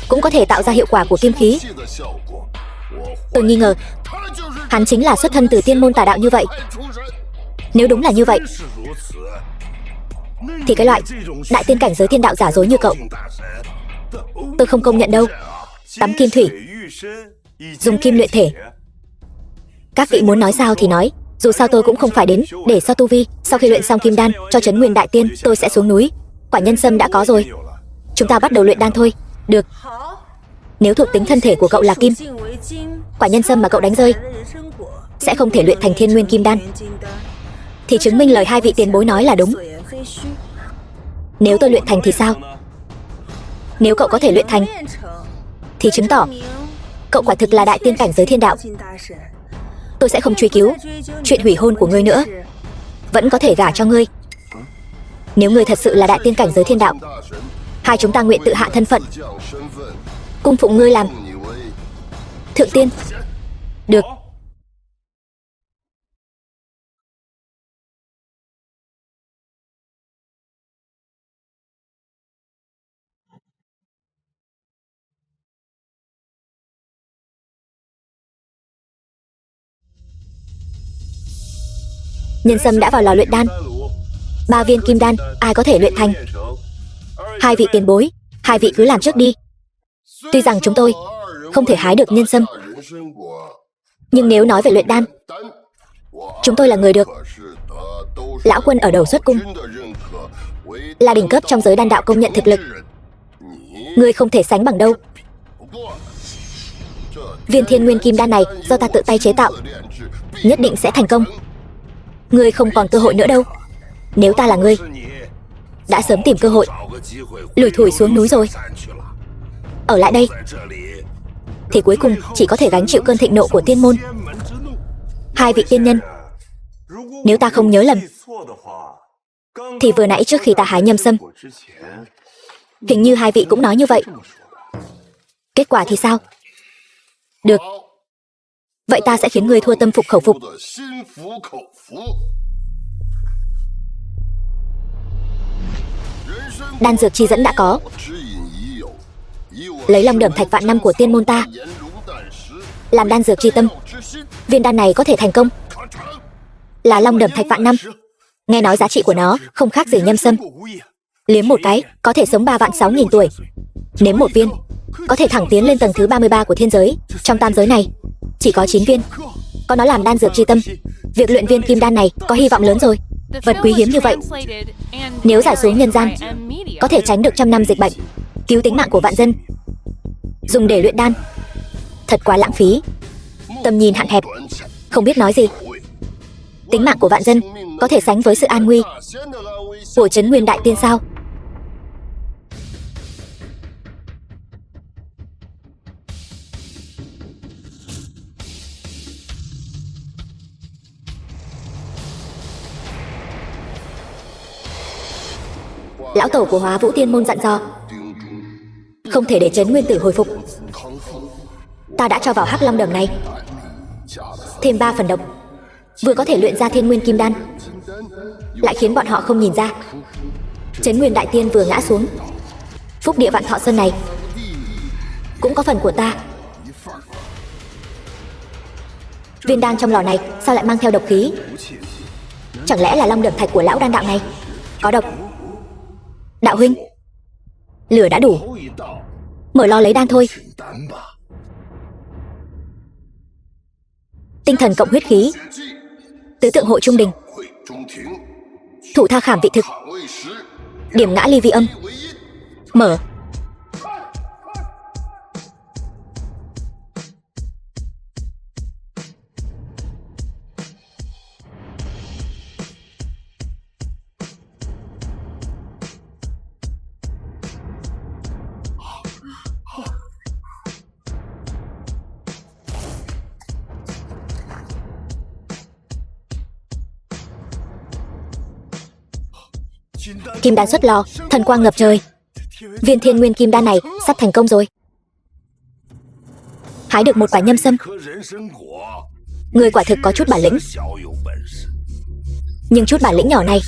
cũng có thể tạo ra hiệu quả của kim khí. Tôi nghi ngờ hắn chính là xuất thân từ tiên môn tà đạo như vậy. Nếu đúng là như vậy thì cái loại đại tiên cảnh giới thiên đạo giả dối như cậu tôi không công nhận đâu. Tắm kim thủy, dùng kim luyện thể, các vị muốn nói sao thì nói, dù sao tôi cũng không phải đến để so tu vi. Sau khi luyện xong kim đan cho Trấn Nguyên đại tiên, tôi sẽ xuống núi. Quả nhân sâm đã có rồi, chúng ta bắt đầu luyện đan thôi. Được. Nếu thuộc tính thân thể của cậu là kim, quả nhân sâm mà cậu đánh rơi sẽ không thể luyện thành Thiên Nguyên Kim Đan, thì chứng minh lời hai vị tiền bối nói là đúng. Nếu tôi luyện thành thì sao? Nếu cậu có thể luyện thành thì chứng tỏ cậu quả thực là đại tiên cảnh giới thiên đạo. Tôi sẽ không truy cứu chuyện hủy hôn của ngươi nữa, vẫn có thể gả cho ngươi. Nếu ngươi thật sự là đại tiên cảnh giới thiên đạo, hai chúng ta nguyện tự hạ thân phận, cung phụng ngươi làm thượng tiên. Được. Nhân sâm đã vào lò luyện đan, 3 viên kim đan ai có thể luyện thành? Hai vị tiền bối, hai vị cứ làm trước đi. Tuy rằng chúng tôi không thể hái được nhân sâm, nhưng nếu nói về luyện đan, chúng tôi là người được lão quân ở đầu xuất cung, là đỉnh cấp trong giới đan đạo công nhận thực lực. Ngươi không thể sánh bằng đâu. Viên Thiên Nguyên Kim Đan này do ta tự tay chế tạo, nhất định sẽ thành công. Ngươi không còn cơ hội nữa đâu. Nếu ta là ngươi, đã sớm tìm cơ hội lủi thủi xuống núi rồi. Ở lại đây thì cuối cùng chỉ có thể gánh chịu cơn thịnh nộ của tiên môn. Hai vị tiên nhân, nếu ta không nhớ lầm thì vừa nãy trước khi ta hái nhâm sâm, hình như hai vị cũng nói như vậy. Kết quả thì sao? Được. Vậy ta sẽ khiến ngươi thua tâm phục khẩu phục. Đan dược chi dẫn đã có, lấy long đẩm thạch vạn năm của tiên môn ta làm đan dược chi tâm, viên đan này có thể thành công. Là long đẩm thạch vạn năm, nghe nói giá trị của nó không khác gì nhâm sâm. Liếm một cái có thể sống 3.600.000 tuổi. Nếm một viên có thể thẳng tiến lên tầng thứ 33 của thiên giới. Trong tam giới này chỉ có 9 viên có nó làm đan dược chi tâm. Việc luyện viên kim đan này có hy vọng lớn rồi. Vật quý hiếm như vậy, nếu giải xuống nhân gian có thể tránh được 100 năm dịch bệnh, cứu tính mạng của vạn dân. Dùng để luyện đan thật quá lãng phí, tầm nhìn hạn hẹp, không biết nói gì. Tính mạng của vạn dân có thể sánh với sự an nguy của Trấn Nguyên đại tiên sao? Lão tổ của Hóa Vũ Tiên môn dặn dò, không thể để Trấn Nguyên tử hồi phục. Ta đã cho vào hắc long đầm này thêm 3 phần độc, vừa có thể luyện ra Thiên Nguyên Kim Đan, lại khiến bọn họ không nhìn ra. Trấn Nguyên đại tiên vừa ngã xuống, phúc địa Vạn Thọ Sơn này cũng có phần của ta. Viên đan trong lò này sao lại mang theo độc khí? Chẳng lẽ là long đẩm thạch của lão đan đạo này có độc? Đạo huynh, lửa đã đủ, mở lò lấy đan thôi. Tinh thần cộng huyết khí, tứ tượng hội trung đình, thủ tha khảm vị thực, điểm ngã ly vi âm. Mở. Kim đan xuất lò, thần quang ngập trời. Viên thiên nguyên kim đan này sắp thành công rồi. Hái được một quả nhâm sâm. Người quả thực có chút bản lĩnh. Nhưng chút bản lĩnh nhỏ này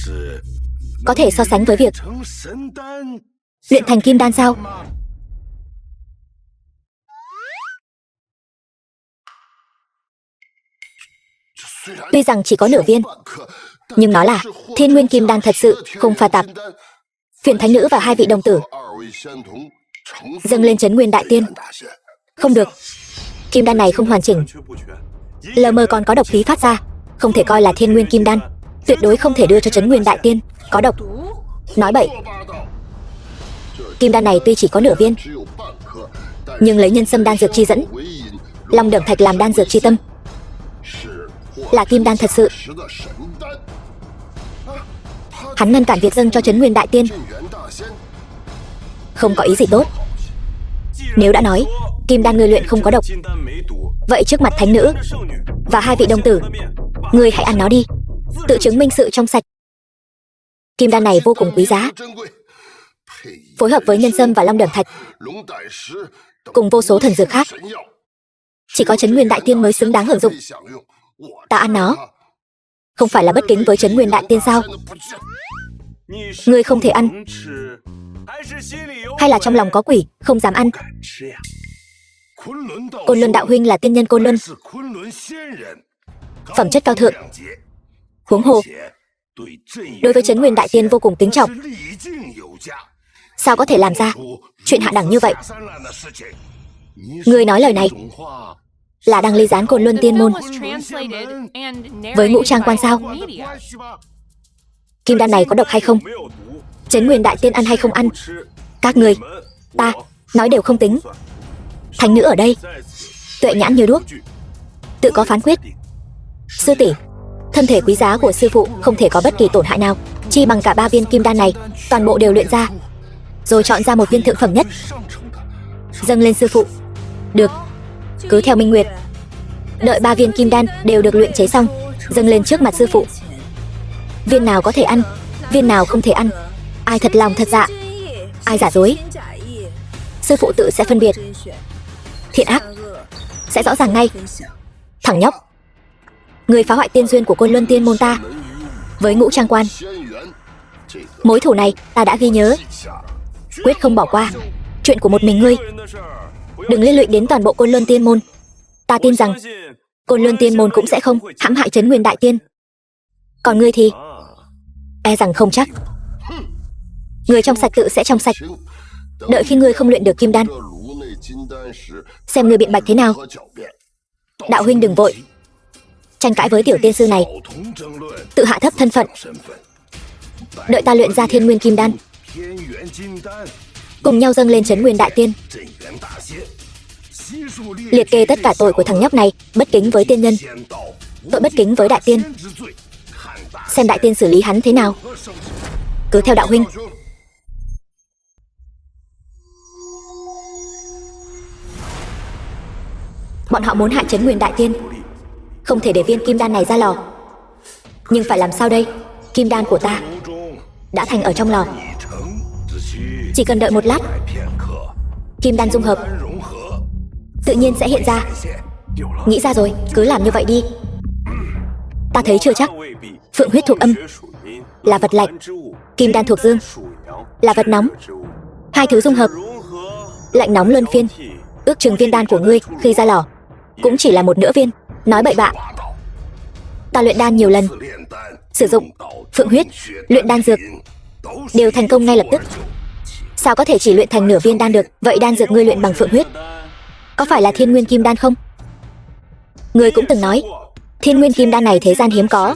có thể so sánh với việc luyện thành kim đan sao? Tuy rằng chỉ có nửa viên, nhưng nó là thiên nguyên kim đan thật sự, không pha tạp. Phiền thánh nữ và 2 vị đồng tử dâng lên trấn nguyên đại tiên. Không được, kim đan này không hoàn chỉnh, lờ mờ còn có độc khí phát ra, không thể coi là thiên nguyên kim đan, tuyệt đối không thể đưa cho trấn nguyên đại tiên. Có độc. Nói bậy. Kim đan này tuy chỉ có nửa viên, nhưng lấy nhân sâm đan dược chi dẫn, long đẩm thạch làm đan dược chi tâm, là kim đan thật sự. Hắn ngăn cản việc dâng cho trấn nguyên đại tiên, không có ý gì tốt. Nếu đã nói kim đan ngươi luyện không có độc, vậy trước mặt thánh nữ và 2 vị đồng tử, ngươi hãy ăn nó đi, tự chứng minh sự trong sạch. Kim đan này vô cùng quý giá, phối hợp với nhân sâm và long đẩm thạch cùng vô số thần dược khác, chỉ có trấn nguyên đại tiên mới xứng đáng hưởng dụng. Ta ăn nó, không phải là bất kính với trấn nguyên đại tiên sao? Ngươi không thể ăn, hay là trong lòng có quỷ không dám ăn? Côn Luân đạo huynh là tiên nhân Côn Luân, phẩm chất cao thượng, huống hồ đối với trấn nguyên đại tiên vô cùng kính trọng, sao có thể làm ra chuyện hạ đẳng như vậy? Ngươi nói lời này là đang ly gián Côn Luân tiên môn với ngũ trang quan sao? Kim đan này có độc hay không, trấn nguyên đại tiên ăn hay không ăn, các ngươi, ta nói đều không tính. Thánh nữ ở đây, tuệ nhãn như đuốc, tự có phán quyết. Sư tỷ, thân thể quý giá của sư phụ không thể có bất kỳ tổn hại nào, chi bằng cả 3 viên kim đan này toàn bộ đều luyện ra, rồi chọn ra một viên thượng phẩm nhất dâng lên sư phụ. Được, cứ theo Minh Nguyệt. Đợi 3 viên kim đan đều được luyện chế xong, dâng lên trước mặt sư phụ. Viên nào có thể ăn, viên nào không thể ăn, ai thật lòng thật dạ, ai giả dối, sư phụ tự sẽ phân biệt. Thiện ác sẽ rõ ràng ngay. Thằng nhóc, người phá hoại tiên duyên của Côn Luân tiên môn ta với ngũ trang quan, mối thù này ta đã ghi nhớ, quyết không bỏ qua. Chuyện của một mình ngươi đừng liên lụy đến toàn bộ Côn Luân tiên môn. Ta tin rằng Côn Luân tiên môn cũng sẽ không hãm hại trấn nguyên đại tiên. Còn ngươi thì e rằng không chắc. Người trong sạch tự sẽ trong sạch. Đợi khi ngươi không luyện được kim đan, xem ngươi biện bạch thế nào. Đạo huynh đừng vội tranh cãi với tiểu tiên sư này, tự hạ thấp thân phận. Đợi ta luyện ra thiên nguyên kim đan, cùng nhau dâng lên trấn nguyên đại tiên, liệt kê tất cả tội của thằng nhóc này, bất kính với tiên nhân, tội bất kính với đại tiên. Xem đại tiên xử lý hắn thế nào. Cứ theo đạo huynh. Bọn họ muốn hại trấn nguyên đại tiên, không thể để viên kim đan này ra lò. Nhưng phải làm sao đây? Kim đan của ta đã thành ở trong lò, chỉ cần đợi một lát, kim đan dung hợp tự nhiên sẽ hiện ra. Nghĩ ra rồi, cứ làm như vậy đi. Ta thấy chưa chắc. Phượng huyết thuộc âm là vật lạnh, kim đan thuộc dương là vật nóng. 2 thứ dung hợp, lạnh nóng luân phiên. Ước chừng viên đan của ngươi khi ra lò cũng chỉ là một nửa viên. Nói bậy bạ. Ta luyện đan nhiều lần, sử dụng phượng huyết luyện đan dược đều thành công ngay lập tức. Sao có thể chỉ luyện thành nửa viên đan được? Vậy đan dược ngươi luyện bằng phượng huyết có phải là thiên nguyên kim đan không? Ngươi cũng từng nói thiên nguyên kim đan này thế gian hiếm có,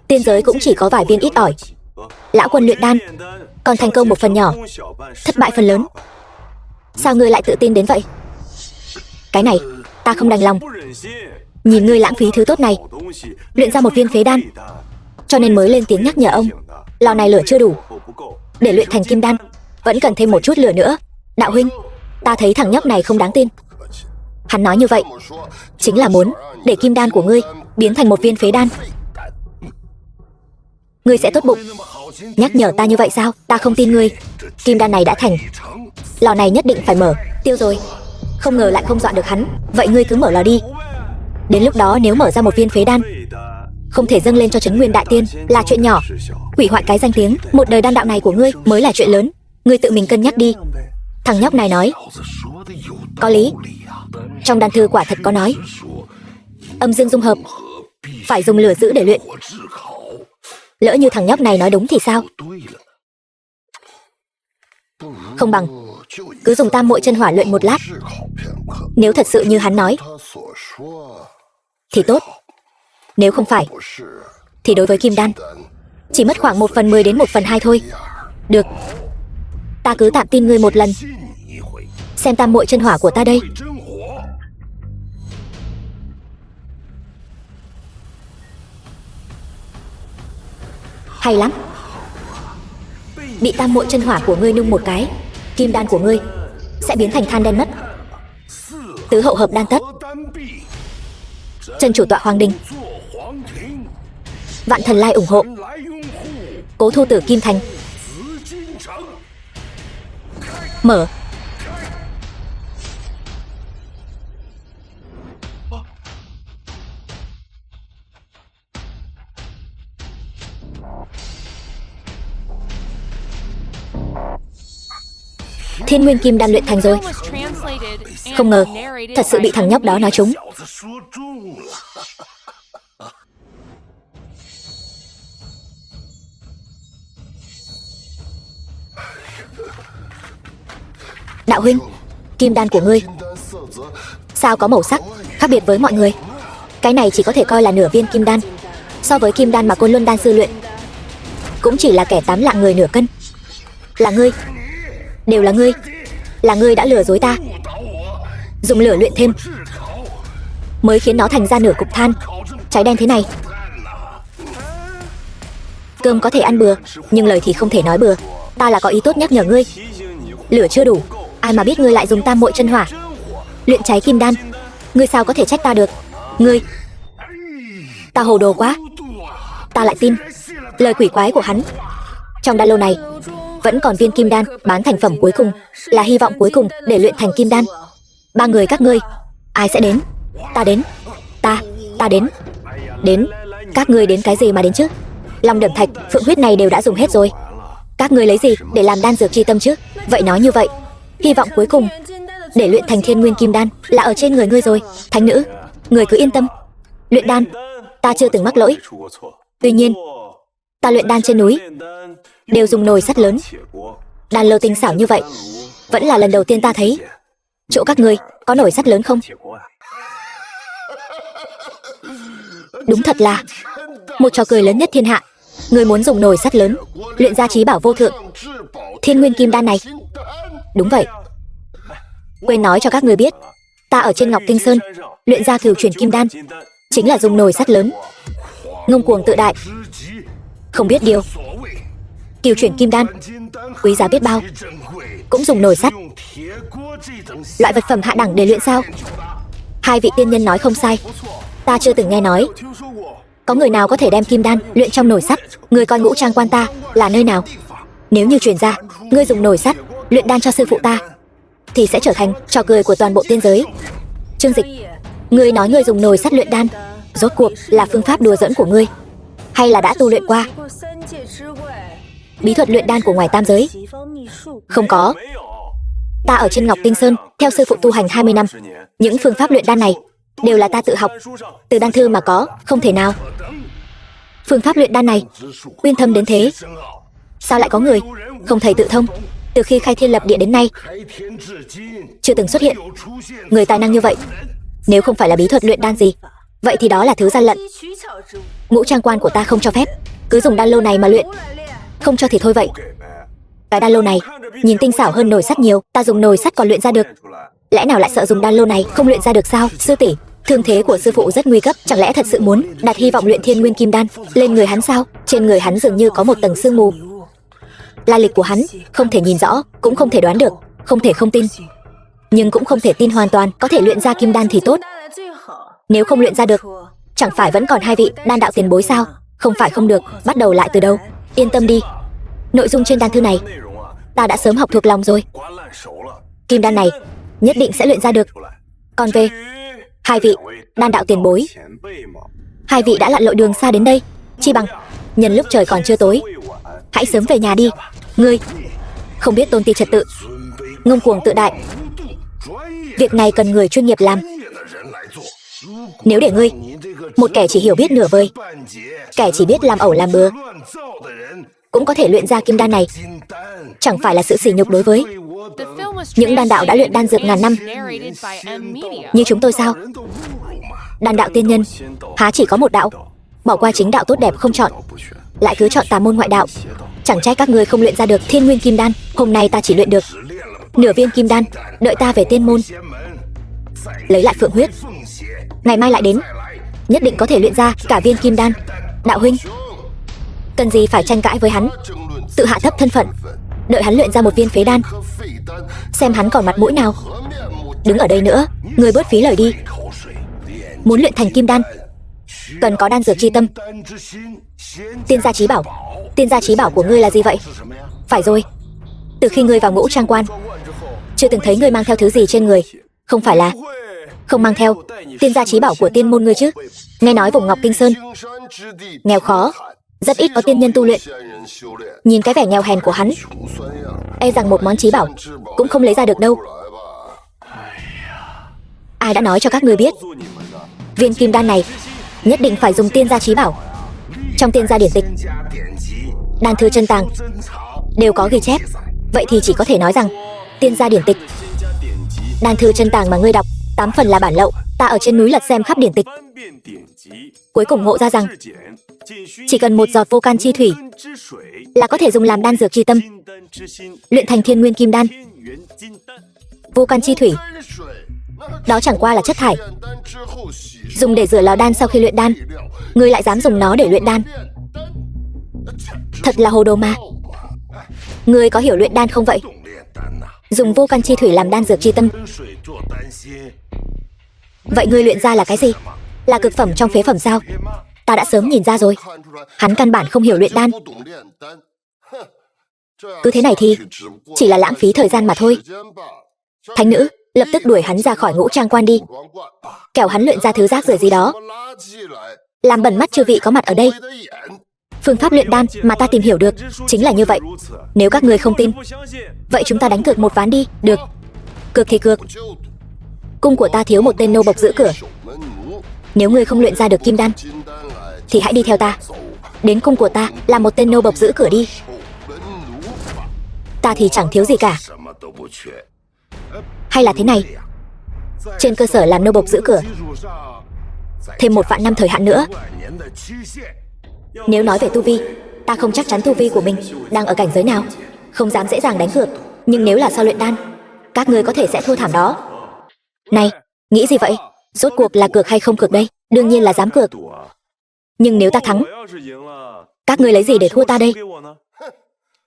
tiên giới cũng chỉ có vài viên ít ỏi. Lão quân luyện đan còn thành công một phần nhỏ, thất bại phần lớn. Sao ngươi lại tự tin đến vậy? Cái này ta không đành lòng. Nhìn ngươi lãng phí thứ tốt này, luyện ra một viên phế đan, cho nên mới lên tiếng nhắc nhở ông. Lò này lửa chưa đủ, để luyện thành kim đan vẫn cần thêm một chút lửa nữa. Đạo huynh, ta thấy thằng nhóc này không đáng tin. Hắn nói như vậy chính là muốn để kim đan của ngươi biến thành một viên phế đan. Ngươi sẽ tốt bụng Nhắc nhở ta như vậy sao? Ta không tin ngươi. Kim đan này đã thành, lò này nhất định phải mở. Tiêu rồi. Không ngờ lại không dọa được hắn. Vậy ngươi cứ mở lò đi. Đến lúc đó nếu mở ra một viên phế đan, không thể dâng lên cho Trấn Nguyên Đại Tiên là chuyện nhỏ. Hủy hoại cái danh tiếng một đời đan đạo này của ngươi mới là chuyện lớn. Ngươi tự mình cân nhắc đi. Thằng nhóc này nói có lý. Trong đan thư quả thật có nói âm dương dung hợp, phải dùng lửa giữ để luyện. Lỡ như thằng nhóc này nói đúng thì sao? Không bằng cứ dùng tam muội chân hỏa luyện một lát. Nếu thật sự như hắn nói thì tốt. Nếu không phải thì đối với kim đan chỉ mất khoảng 1/10 đến 1/2 thôi. Được, ta cứ tạm tin ngươi một lần. Xem tam muội chân hỏa của ta đây. Hay lắm. Bị tam muội chân hỏa của ngươi nung một cái, kim đan của ngươi sẽ biến thành than đen mất. Tứ hậu hợp đan tất. Chân chủ tọa Hoàng Đình. Vạn thần lai ủng hộ. Cố thu tử Kim Thành. Mở. Thiên Nguyên Kim Đan luyện thành rồi. Không ngờ thật sự bị thằng nhóc đó nói trúng. Đạo huynh, kim đan của ngươi sao có màu sắc khác biệt với mọi người? Cái này chỉ có thể coi là nửa viên kim đan. So với kim đan mà Côn Luân đan sư luyện, cũng chỉ là kẻ 8 lạng người nửa cân. Là ngươi, đều là ngươi. Là ngươi đã lừa dối ta. Dùng lửa luyện thêm mới khiến nó thành ra nửa cục than cháy đen thế này. Cơm có thể ăn bừa, nhưng lời thì không thể nói bừa. Ta là có ý tốt nhắc nhở ngươi. Lửa chưa đủ, ai mà biết ngươi lại dùng tam muội chân hỏa luyện cháy kim đan. Ngươi sao có thể trách ta được? Ngươi, ta hồ đồ quá. Ta lại tin lời quỷ quái của hắn. Trong đan lô này vẫn còn viên kim đan bán thành phẩm cuối cùng, là hy vọng cuối cùng để luyện thành kim đan. 3 người các ngươi, ai sẽ đến? Ta đến. Ta đến. Đến. Các ngươi đến cái gì mà đến chứ? Long Đẩm Thạch, Phượng huyết này đều đã dùng hết rồi. Các ngươi lấy gì để làm đan dược chi tâm chứ? Vậy nói như vậy, hy vọng cuối cùng để luyện thành Thiên Nguyên Kim Đan là ở trên người ngươi rồi. Thánh nữ, người cứ yên tâm. Luyện đan, ta chưa từng mắc lỗi. Tuy nhiên, ta luyện đan trên núi đều dùng nồi sắt lớn. Đan lô tinh xảo như vậy vẫn là lần đầu tiên ta thấy. Chỗ các ngươi có nồi sắt lớn không? Đúng thật là một trò cười lớn nhất thiên hạ. Ngươi muốn dùng nồi sắt lớn luyện ra chí bảo vô thượng Thiên Nguyên Kim Đan này? Đúng vậy. Quên nói cho các ngươi biết, ta ở trên Ngọc Kinh Sơn luyện ra Cửu Chuyển Kim Đan chính là dùng nồi sắt lớn. Ngông cuồng tự đại, không biết điều. Cửu Chuyển Kim Đan quý giá biết bao, cũng dùng nồi sắt, loại vật phẩm hạ đẳng để luyện sao? Hai vị tiên nhân nói không sai. Ta chưa từng nghe nói có người nào có thể đem kim đan luyện trong nồi sắt. Ngươi coi Ngũ Trang Quan ta là nơi nào? Nếu như truyền ra ngươi dùng nồi sắt luyện đan cho sư phụ ta, thì sẽ trở thành trò cười của toàn bộ tiên giới. Trương Dịch, ngươi nói ngươi dùng nồi sắt luyện đan, rốt cuộc là phương pháp đùa giỡn của ngươi, hay là đã tu luyện qua bí thuật luyện đan của ngoài tam giới? Không có. Ta ở trên Ngọc Kinh Sơn theo sư phụ tu hành 20 năm. Những phương pháp luyện đan này đều là ta tự học, từ đan thư mà có, không thể nào. Phương pháp luyện đan này uyên thâm đến thế, sao lại có người không thầy tự thông? Từ khi khai thiên lập địa đến nay chưa từng xuất hiện người tài năng như vậy. Nếu không phải là bí thuật luyện đan gì, vậy thì đó là thứ gian lận. Ngũ Trang Quan của ta không cho phép cứ dùng đan lô này mà luyện. Không cho thì thôi vậy. Cái đan lô này nhìn tinh xảo hơn nồi sắt nhiều. Ta dùng nồi sắt còn luyện ra được, lẽ nào lại sợ dùng đan lô này không luyện ra được sao? Sư tỷ, thương thế của sư phụ rất nguy cấp, chẳng lẽ thật sự muốn đặt hy vọng luyện Thiên Nguyên Kim Đan lên người hắn sao? Trên người hắn dường như có một tầng sương mù. Lai lịch của hắn không thể nhìn rõ, cũng không thể đoán được. Không thể không tin, nhưng cũng không thể tin hoàn toàn. Có thể luyện ra kim đan thì tốt, nếu không luyện ra được, chẳng phải vẫn còn hai vị đan đạo tiền bối sao? Không phải không được, bắt đầu lại từ đầu. Yên tâm đi, Nội dung trên đan thư này ta đã sớm học thuộc lòng rồi. Kim đan này nhất định sẽ luyện ra được. Còn về hai vị đan đạo tiền bối, hai vị đã lặn lội đường xa đến đây, chi bằng nhân lúc trời còn chưa tối, hãy sớm về nhà đi. Ngươi không biết tôn ti trật tự, ngông cuồng tự đại. Việc này cần người chuyên nghiệp làm. Nếu để ngươi, một kẻ chỉ hiểu biết nửa vời, kẻ chỉ biết làm ẩu làm bừa, cũng có thể luyện ra kim đan này, chẳng phải là sự sỉ nhục đối với những đan đạo đã luyện đan dược ngàn năm như chúng tôi sao? Đan đạo tiên nhân há chỉ có một đạo, bỏ qua chính đạo tốt đẹp không chọn, lại cứ chọn tà môn ngoại đạo. Chẳng trách các ngươi không luyện ra được thiên nguyên kim đan. Hôm nay ta chỉ luyện được nửa viên kim đan, đợi ta về tiên môn lấy lại phượng huyết, ngày mai lại đến, nhất định có thể luyện ra cả viên kim đan. Đạo huynh, cần gì phải tranh cãi với hắn, tự hạ thấp thân phận, đợi hắn luyện ra một viên phế đan, xem hắn còn mặt mũi nào đứng ở đây nữa. Người bớt phí lời đi. Muốn luyện thành kim đan cần có đan dược chi tâm. Tiên gia chí bảo. Tiên gia chí bảo của ngươi là gì vậy? Phải rồi, từ khi ngươi vào ngũ trang quan, chưa từng thấy ngươi mang theo thứ gì trên người. Không phải là không mang theo tiên gia chí bảo của tiên môn ngươi chứ? Nghe nói vùng Ngọc Kinh Sơn nghèo khó, rất ít có tiên nhân tu luyện. Nhìn cái vẻ nghèo hèn của hắn, e rằng một món chí bảo cũng không lấy ra được đâu. Ai đã nói cho các ngươi biết viên kim đan này nhất định phải dùng tiên gia chí bảo? Trong tiên gia điển tịch, đan thư chân tàng đều có ghi chép. Vậy thì chỉ có thể nói rằng tiên gia điển tịch, đan thư chân tàng mà ngươi đọc 8 phần là bản lậu. Ta ở trên núi lật xem khắp điển tịch, cuối cùng ngộ ra rằng chỉ cần một giọt vô can chi thủy là có thể dùng làm đan dược chi tâm, luyện thành thiên nguyên kim đan. Vô can chi thủy đó chẳng qua là chất thải, dùng để rửa lò đan sau khi luyện đan. Ngươi lại dám dùng nó để luyện đan, thật là hồ đồ mà. Ngươi có hiểu luyện đan không vậy? Dùng vô can chi thủy làm đan dược chi tâm, vậy ngươi luyện ra là cái gì? Là cực phẩm trong phế phẩm sao? Ta đã sớm nhìn ra rồi, hắn căn bản không hiểu luyện đan. Cứ thế này thì chỉ là lãng phí thời gian mà thôi. Thánh nữ, lập tức đuổi hắn ra khỏi ngũ trang quan đi, kẻo hắn luyện ra thứ rác rưởi gì đó làm bẩn mắt chư vị có mặt ở đây. Phương pháp luyện đan mà ta tìm hiểu được chính là như vậy. Nếu các ngươi không tin, vậy chúng ta đánh cược một ván đi. Được, cược thì cược. Cung của ta thiếu một tên nô bộc giữ cửa. Nếu ngươi không luyện ra được kim đan thì hãy đi theo ta, đến cung của ta làm một tên nô bộc giữ cửa đi. Ta thì chẳng thiếu gì cả. Hay là thế này, trên cơ sở làm nô bộc giữ cửa, thêm 1 vạn năm thời hạn nữa. Nếu nói về tu vi, ta không chắc chắn tu vi của mình đang ở cảnh giới nào, không dám dễ dàng đánh cược. Nhưng nếu là sau luyện đan, các ngươi có thể sẽ thua thảm đó. Này, nghĩ gì vậy? Rốt cuộc là cược hay không cược đây? Đương nhiên là dám cược. Nhưng nếu ta thắng, các ngươi lấy gì để thua ta đây?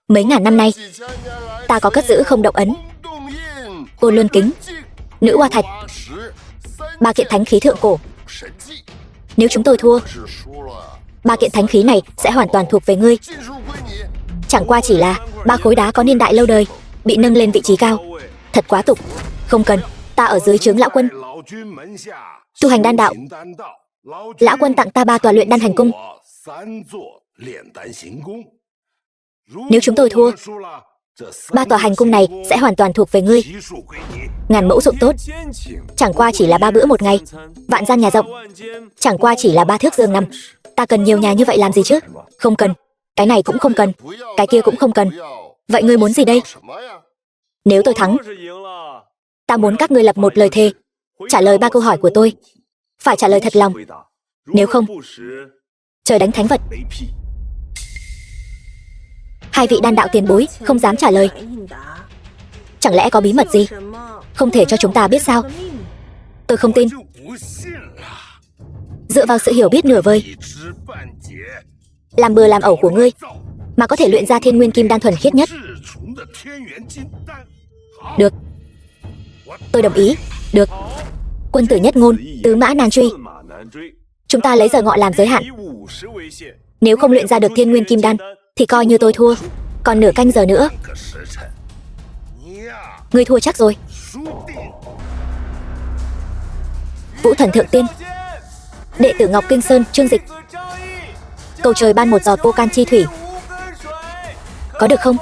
Mấy ngàn năm nay, ta có cất giữ không động ấn, Côn Luân Kính, Nữ Hoa Thạch, 3 kiện thánh khí thượng cổ. Nếu chúng tôi thua, 3 kiện thánh khí này sẽ hoàn toàn thuộc về ngươi. Chẳng qua chỉ là 3 khối đá có niên đại lâu đời, bị nâng lên vị trí cao. Thật quá tục. Không cần, ta ở dưới trướng lão quân tu hành đan đạo. Lão quân tặng ta 3 tòa luyện đan hành cung. Nếu chúng tôi thua, 3 tòa hành cung này sẽ hoàn toàn thuộc về ngươi. Ngàn mẫu ruộng tốt chẳng qua chỉ là 3 bữa một ngày, vạn gian nhà rộng chẳng qua chỉ là 3 thước giường nằm. Ta cần nhiều nhà như vậy làm gì chứ? Không cần, cái này cũng không cần, cái kia cũng không cần. Vậy ngươi muốn gì đây? Nếu tôi thắng, ta muốn các ngươi lập một lời thề, trả lời 3 câu hỏi của tôi, phải trả lời thật lòng. Nếu không, trời đánh thánh vật. Hai vị đan đạo tiền bối không dám trả lời. Chẳng lẽ có bí mật gì không thể cho chúng ta biết sao? Tôi không tin. Dựa vào sự hiểu biết nửa vời, làm bừa làm ẩu của ngươi mà có thể luyện ra thiên nguyên kim đan thuần khiết nhất. Được, tôi đồng ý. Được, quân tử nhất ngôn, tứ mã nan truy. Chúng ta lấy giờ ngọ làm giới hạn. Nếu không luyện ra được thiên nguyên kim đan thì coi như tôi thua. Còn nửa canh giờ nữa. Ngươi thua chắc rồi. Vũ thần thượng tiên. Đệ tử Ngọc Kinh Sơn Trương Dịch. Cầu trời ban một giọt vô can chi thủy. Có được không?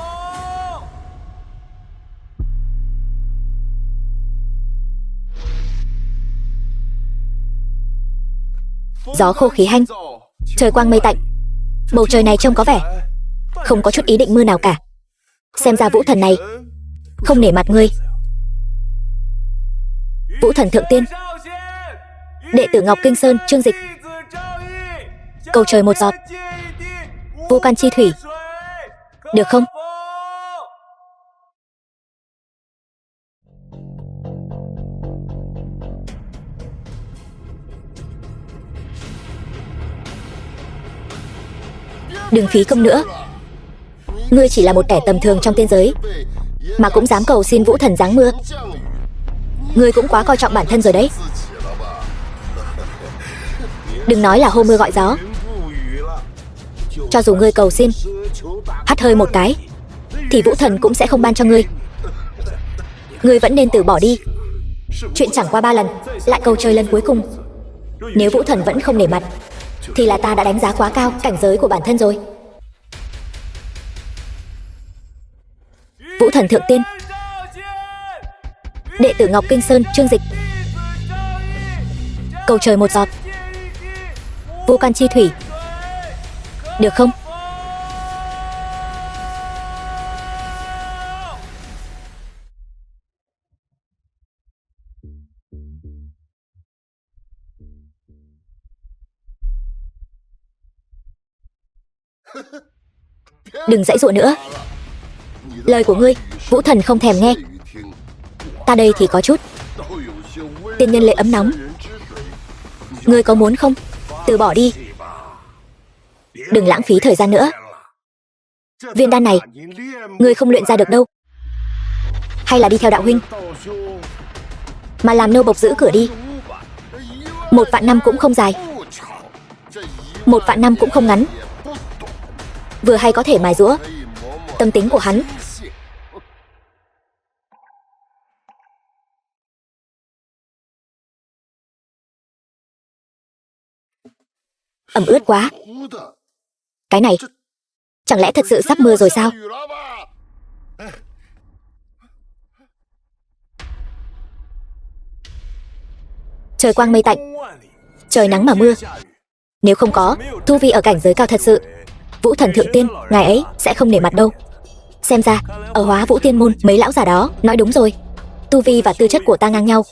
Gió khô khí hanh, trời quang mây tạnh. Bầu trời này trông có vẻ không có chút ý định mưa nào cả. Xem ra vũ thần này không nể mặt ngươi. Vũ thần thượng tiên. Đệ tử Ngọc Kinh Sơn Trương Dịch. Cầu trời một giọt vô can chi thủy. Được không? Đừng phí công nữa. Ngươi chỉ là một kẻ tầm thường trong tiên giới mà cũng dám cầu xin vũ thần giáng mưa. Ngươi cũng quá coi trọng bản thân rồi đấy. Đừng nói là hô mưa gọi gió. Cho dù ngươi cầu xin hắt hơi một cái thì vũ thần cũng sẽ không ban cho ngươi. Ngươi vẫn nên từ bỏ đi. Chuyện chẳng qua 3 lần, lại cầu trời lần cuối cùng. Nếu vũ thần vẫn không nể mặt thì là ta đã đánh giá quá cao cảnh giới của bản thân rồi. Vũ thần thượng tiên. Đệ tử Ngọc Kinh Sơn Trương Dịch. Cầu trời một giọt vô can chi thủy. Được không? Đừng giãy giụa nữa. Lời của ngươi vũ thần không thèm nghe. Ta đây thì có chút tiên nhân lệ ấm nóng. Ngươi có muốn không? Từ bỏ đi. Đừng lãng phí thời gian nữa. Viên đan này ngươi không luyện ra được đâu. Hay là đi theo đạo huynh mà làm nô bộc giữ cửa đi. 1 vạn năm cũng không dài, 1 vạn năm cũng không ngắn. Vừa hay có thể mài giũa tâm tính của hắn. Ẩm ướt quá. Cái này chẳng lẽ thật sự sắp mưa rồi sao? Trời quang mây tạnh, trời nắng mà mưa. Nếu không có tu vi ở cảnh giới cao thật sự, vũ thần thượng tiên ngài ấy sẽ không nể mặt đâu. Xem ra ở Hóa Vũ Tiên môn mấy lão già đó nói đúng rồi. Tu vi và tư chất của ta ngang nhau,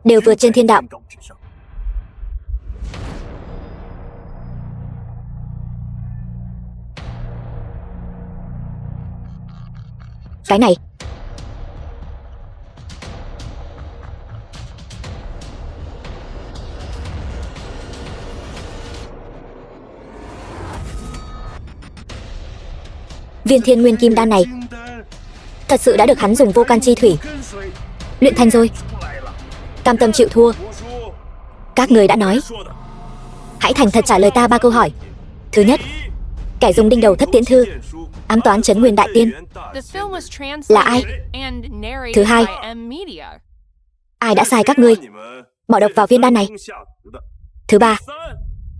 đều vượt trên thiên đạo. Cái này viên thiên nguyên kim đan này thật sự đã được hắn dùng vô can chi thủy luyện thành rồi. Cam tâm chịu thua. Các người đã nói, hãy thành thật trả lời ta 3 câu hỏi. Thứ nhất, kẻ dùng đinh đầu thất tiễn thư ám toán trấn nguyên đại tiên là ai? Thứ hai, ai đã sai các ngươi bỏ độc vào viên đan này? Thứ ba,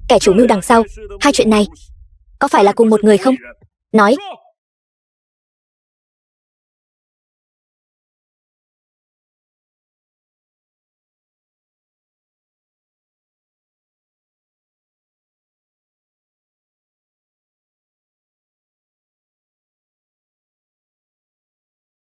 kẻ chủ mưu đằng sau 2 chuyện này có phải là cùng một người không? Nói.